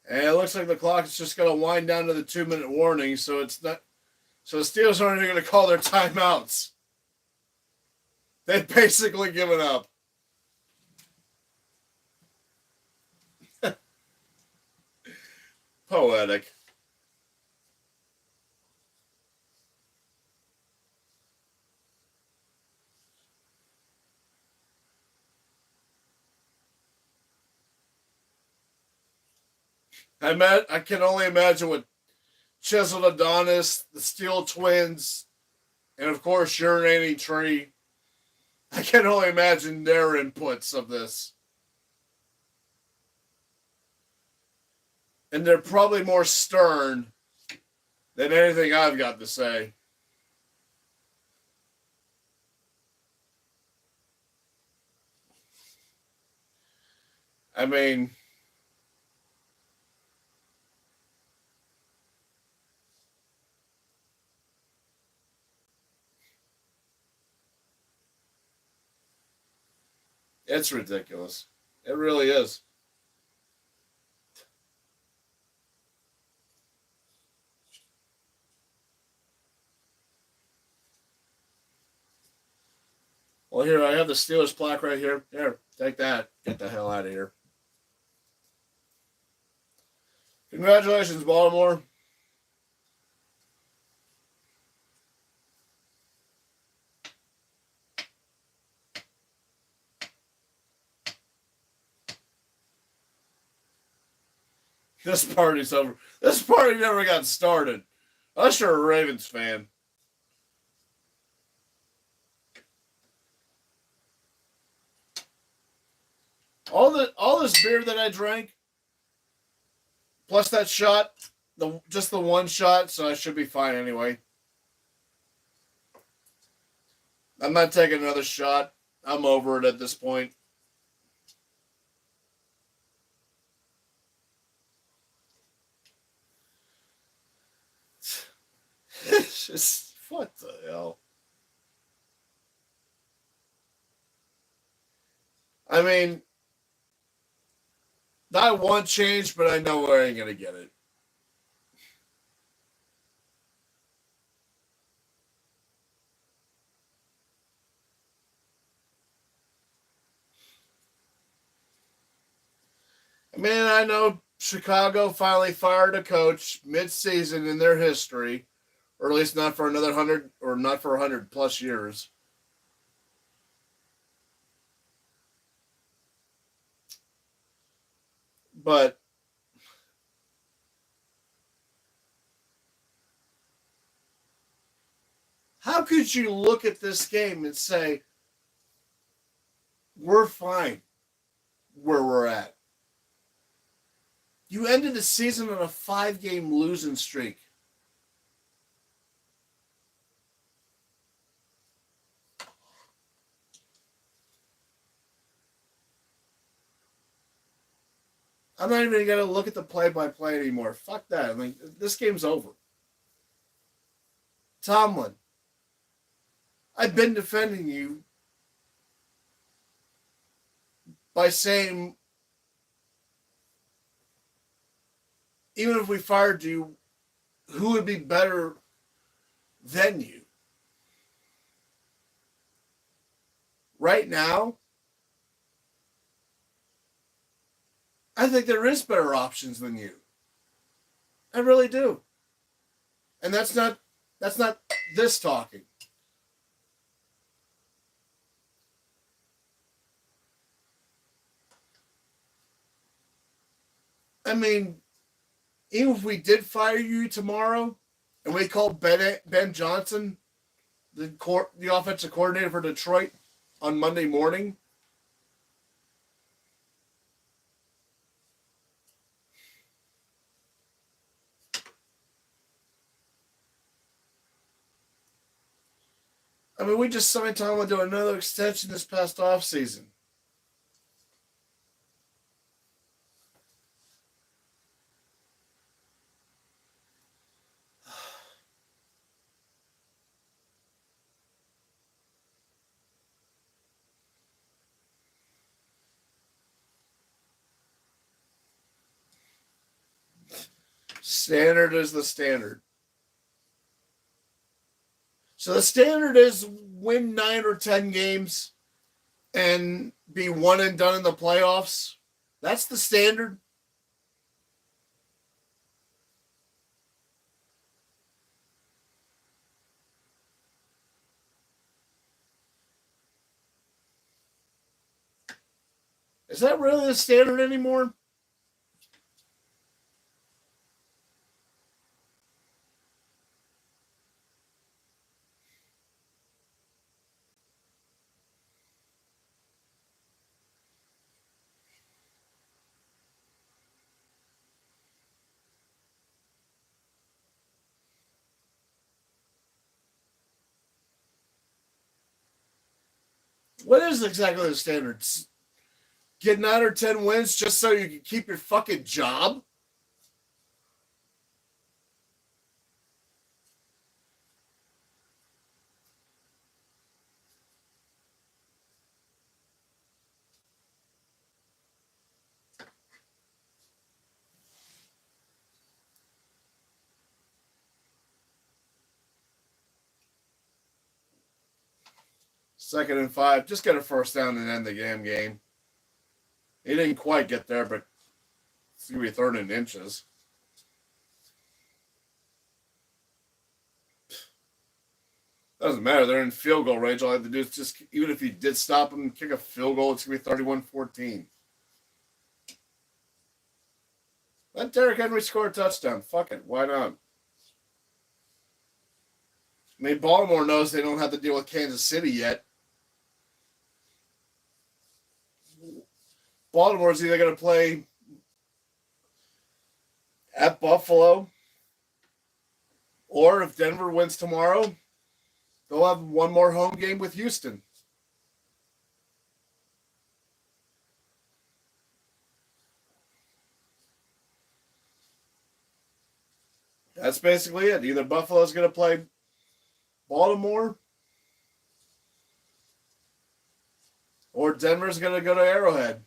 And it looks like the clock is just going to wind down to the 2-minute warning, so it's not. So the Steelers aren't even going to call their timeouts. They've basically given up. Poetic. I can only imagine what Chiseled Adonis, the Steel Twins, and of course Urinating Tree. I can only imagine their inputs of this. And they're probably more stern than anything I've got to say. I mean, it's ridiculous. It really is. Well, here, I have the Steelers plaque right here. Here, take that. Get the hell out of here. Congratulations, Baltimore. This party's over. This party never got started. Unless you're a Ravens fan. All this beer that I drank, plus that shot, just the one shot, so I should be fine anyway. I'm not taking another shot. I'm over it at this point. It's just, what the hell? I mean, I want change, but I know I ain't going to get it. I mean, I know Chicago finally fired a coach mid-season in their history, or at least not for another 100, or not for 100 plus years. But how could you look at this game and say, we're fine where we're at. You ended the season on a 5-game losing streak. I'm not even going to look at the play-by-play anymore. Fuck that. I mean, this game's over. Tomlin, I've been defending you by saying, even if we fired you, who would be better than you? Right now, I think there is better options than you. I really do. And that's not this talking. I mean, even if we did fire you tomorrow and we called Ben Johnson, the offensive coordinator for Detroit, on Monday morning, I mean, we just signed Tomlin to another extension this past offseason. Standard is the standard. So the standard is win 9 or 10 games and be one and done in the playoffs. That's the standard. Is that really the standard anymore? What is exactly the standards? Get 9 or 10 wins just so you can keep your fucking job? Second and 5. Just get a first down and end the game. He didn't quite get there, but it's going to be 3rd and inches. Doesn't matter. They're in field goal range. All I have to do is just, even if he did stop him and kick a field goal, it's going to be 31-14. Let Derrick Henry score a touchdown. Fuck it. Why not? I mean, Baltimore knows they don't have to deal with Kansas City yet. Baltimore's either going to play at Buffalo, or if Denver wins tomorrow, they'll have one more home game with Houston. That's basically it. Either Buffalo's going to play Baltimore, or Denver's going to go to Arrowhead.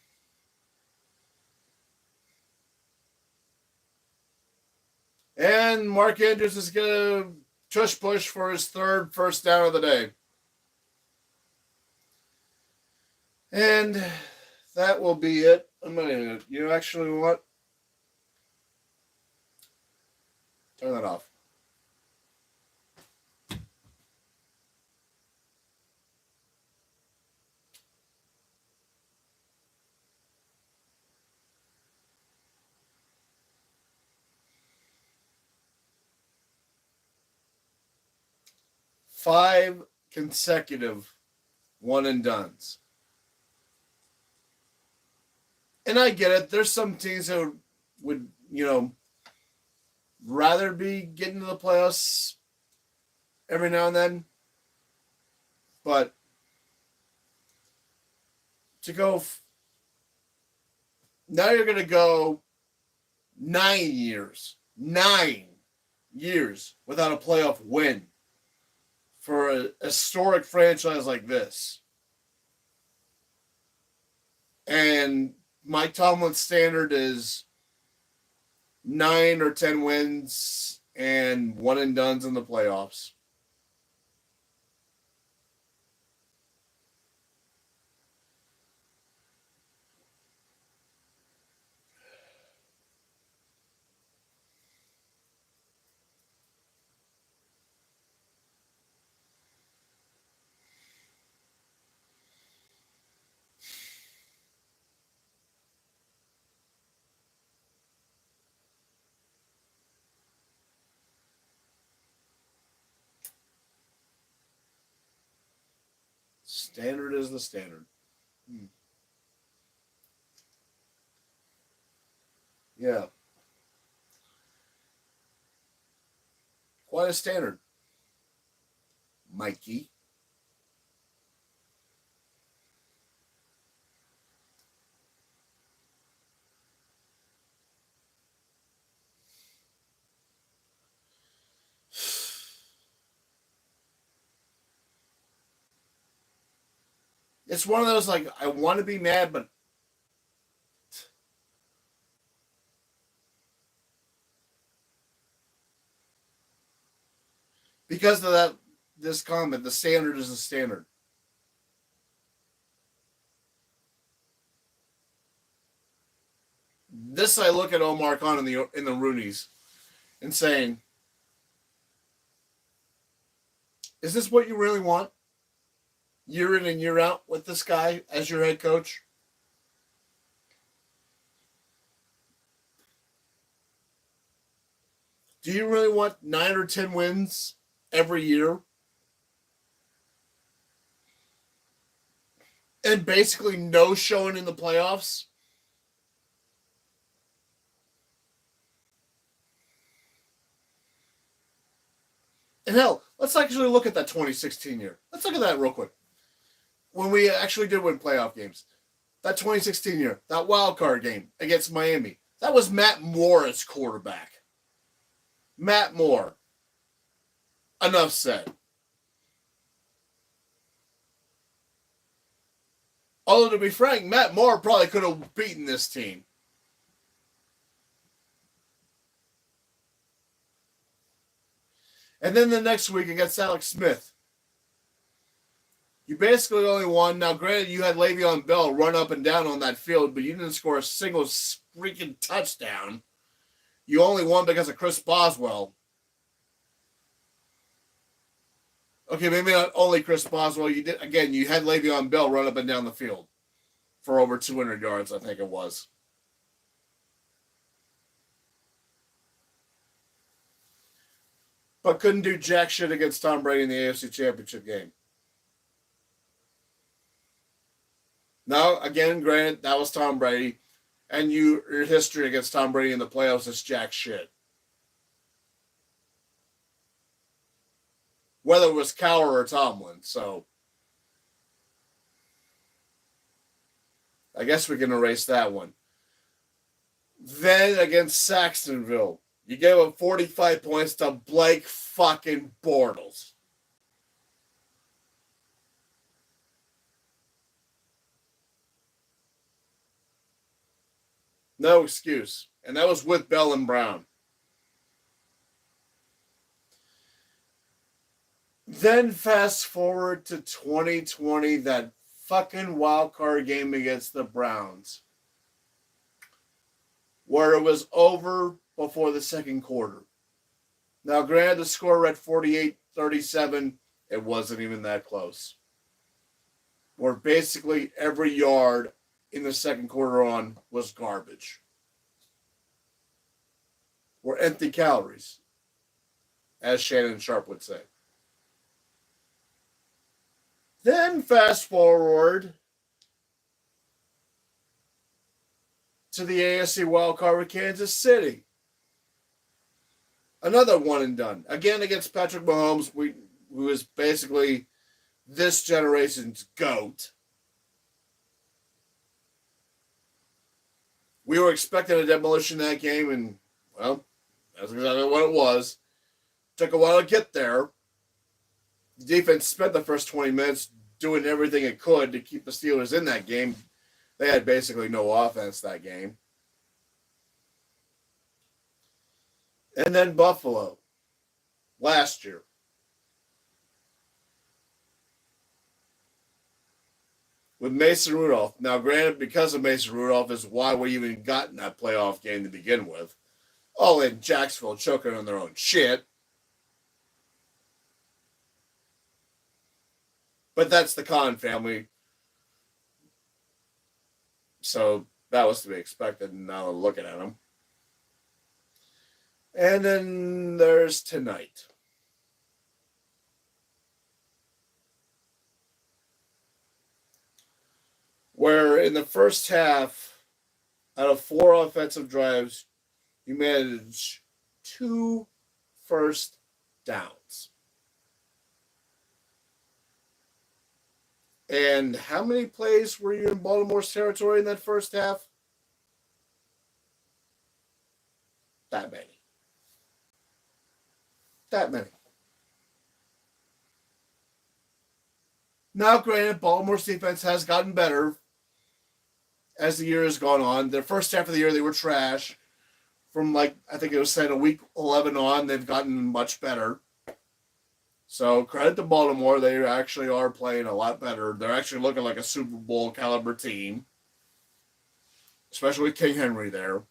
And Mark Andrews is going to tush push for his 3rd first down of the day. And that will be it. I'm going to, actually what? Turn that off. Five consecutive one and dones. And I get it. There's some teams that would, rather be getting to the playoffs every now and then. But to go, now you're going to go 9 years without a playoff win for a historic franchise like this. And Mike Tomlin's standard is 9 or 10 wins and one and dones in the playoffs. Standard is the standard. Yeah. Quite a standard, Mikey. It's one of those, like, I want to be mad, but because of this comment, the standard is the standard. This, I look at Omar Khan in the Roonies and saying, is this what you really want? Year in and year out with this guy as your head coach? Do you really want 9 or 10 wins every year? And basically no showing in the playoffs? And hell, let's actually look at that 2016 year. Let's look at that real quick. When we actually did win playoff games. That 2016 year, that wild card game against Miami. That was Matt Moore as quarterback. Matt Moore. Enough said. Although, to be frank, Matt Moore probably could have beaten this team. And then the next week against Alex Smith. You basically only won. Now, granted, you had Le'Veon Bell run up and down on that field, but you didn't score a single freaking touchdown. You only won because of Chris Boswell. Okay, maybe not only Chris Boswell. You did, again, you had Le'Veon Bell run up and down the field for over 200 yards, I think it was. But couldn't do jack shit against Tom Brady in the AFC Championship game. Now, again, granted, that was Tom Brady, and your history against Tom Brady in the playoffs is jack shit. Whether it was Cowher or Tomlin, so I guess we can erase that one. Then against Saxonville, you gave up 45 points to Blake fucking Bortles. No excuse. And that was with Bell and Brown. Then fast forward to 2020, that fucking wild card game against the Browns, where it was over before the second quarter. Now, granted, the score read 48-37. It wasn't even that close. Where basically every yard in the second quarter on was garbage. Were empty calories, as Shannon Sharp would say. Then fast forward to the AFC wildcard with Kansas City. Another one and done. Again against Patrick Mahomes, who is basically this generation's GOAT. We were expecting a demolition in that game, and, well, that's exactly what it was. Took a while to get there. The defense spent the first 20 minutes doing everything it could to keep the Steelers in that game. They had basically no offense that game. And then Buffalo last year. With Mason Rudolph. Now, granted, because of Mason Rudolph is why we even got in that playoff game to begin with. Oh, and Jacksonville choking on their own shit. But that's the Khan family. So that was to be expected, and now looking at them. And then there's tonight. Where in the first half, out of 4 offensive drives, you managed 2 first downs. And how many plays were you in Baltimore's territory in that first half? That many. That many. Now, granted, Baltimore's defense has gotten better as the year has gone on. Their first half of the year, they were trash. From, I think it was said, a week 11 on, they've gotten much better. So, credit to Baltimore. They actually are playing a lot better. They're actually looking like a Super Bowl caliber team. Especially with King Henry there.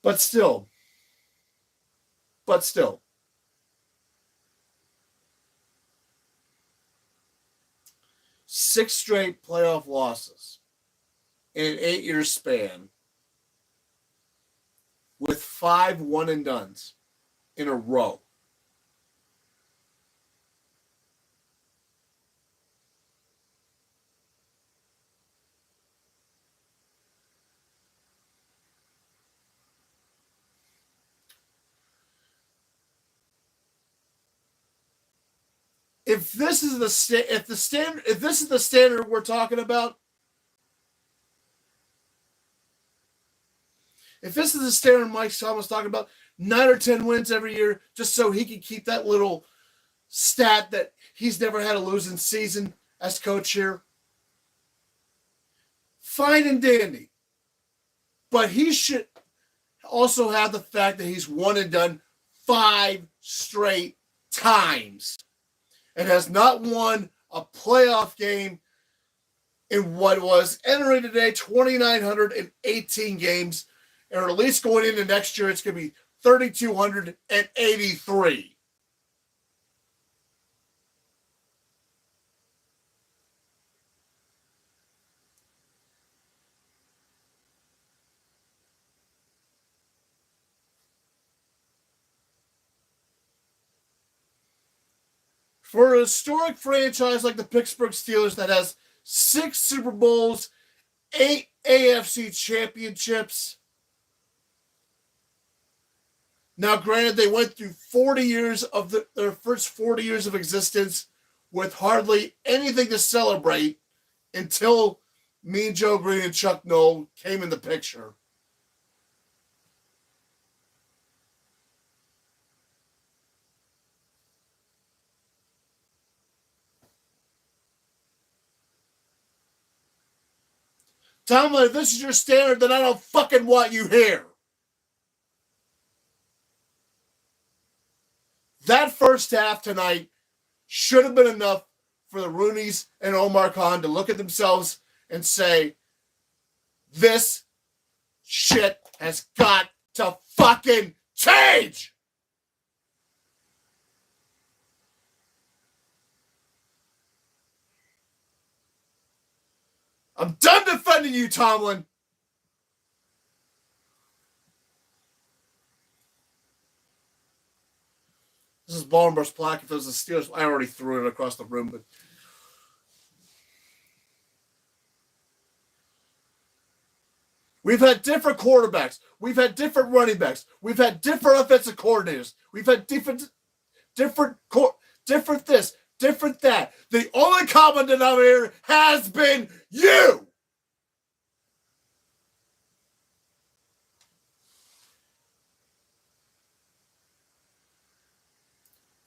But still. 6 straight playoff losses in an 8-year span with 5 one-and-dones in a row. If this is the standard we're talking about, if this is the standard Mike Thomas talking about, 9 or 10 wins every year, just so he can keep that little stat that he's never had a losing season as coach here, fine and dandy. But he should also have the fact that he's won and done 5 straight times. And has not won a playoff game in what was entering today 2,918 games, or at least going into next year, it's going to be 3,283. For a historic franchise like the Pittsburgh Steelers that has 6 Super Bowls, 8 AFC Championships. Now, granted, they went through 40 years of their first 40 years of existence with hardly anything to celebrate until Mean Joe Green and Chuck Noll came in the picture. Tom, if this is your standard, then I don't fucking want you here. That first half tonight should have been enough for the Rooneys and Omar Khan to look at themselves and say, this shit has got to fucking change. I'm done defending you, Tomlin. This is Baltimore's plaque. If it was the Steelers, I already threw it across the room, but We've had different quarterbacks. We've had different running backs. We've had different offensive coordinators. We've had different this, different that. The only common denominator has been you.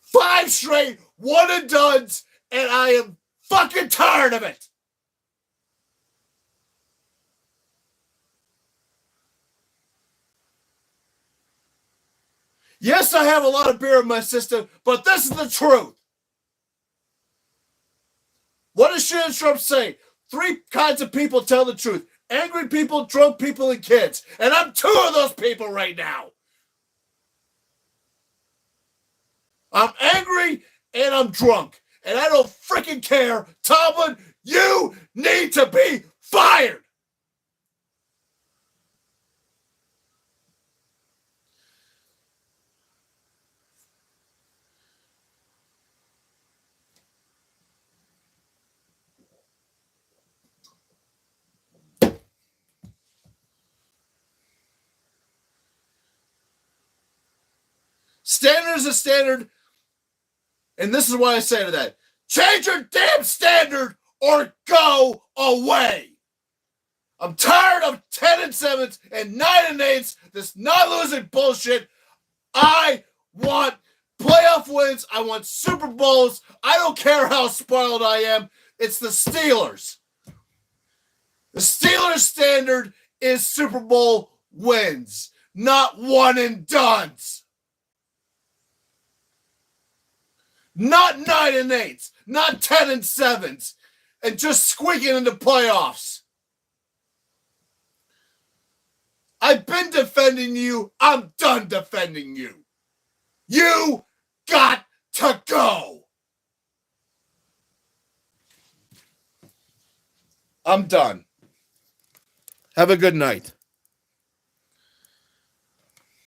Five straight one and dones, and I am fucking tired of it. Yes, I have a lot of beer in my system, but this is the truth. What does Shannon Trump say? 3 kinds of people tell the truth. Angry people, drunk people, and kids. And I'm 2 of those people right now. I'm angry and I'm drunk. And I don't freaking care. Tomlin, you need to be fired. Standard is a standard. And this is what I say to that. Change your damn standard or go away. I'm tired of 10-7s and 9-8s. This not losing bullshit. I want playoff wins. I want Super Bowls. I don't care how spoiled I am. It's the Steelers. The Steelers standard is Super Bowl wins, not one and dones. Not 9-8s, not 10-7s, and just squeaking into playoffs. I've been defending you. I'm done defending you. You got to go. I'm done. Have a good night.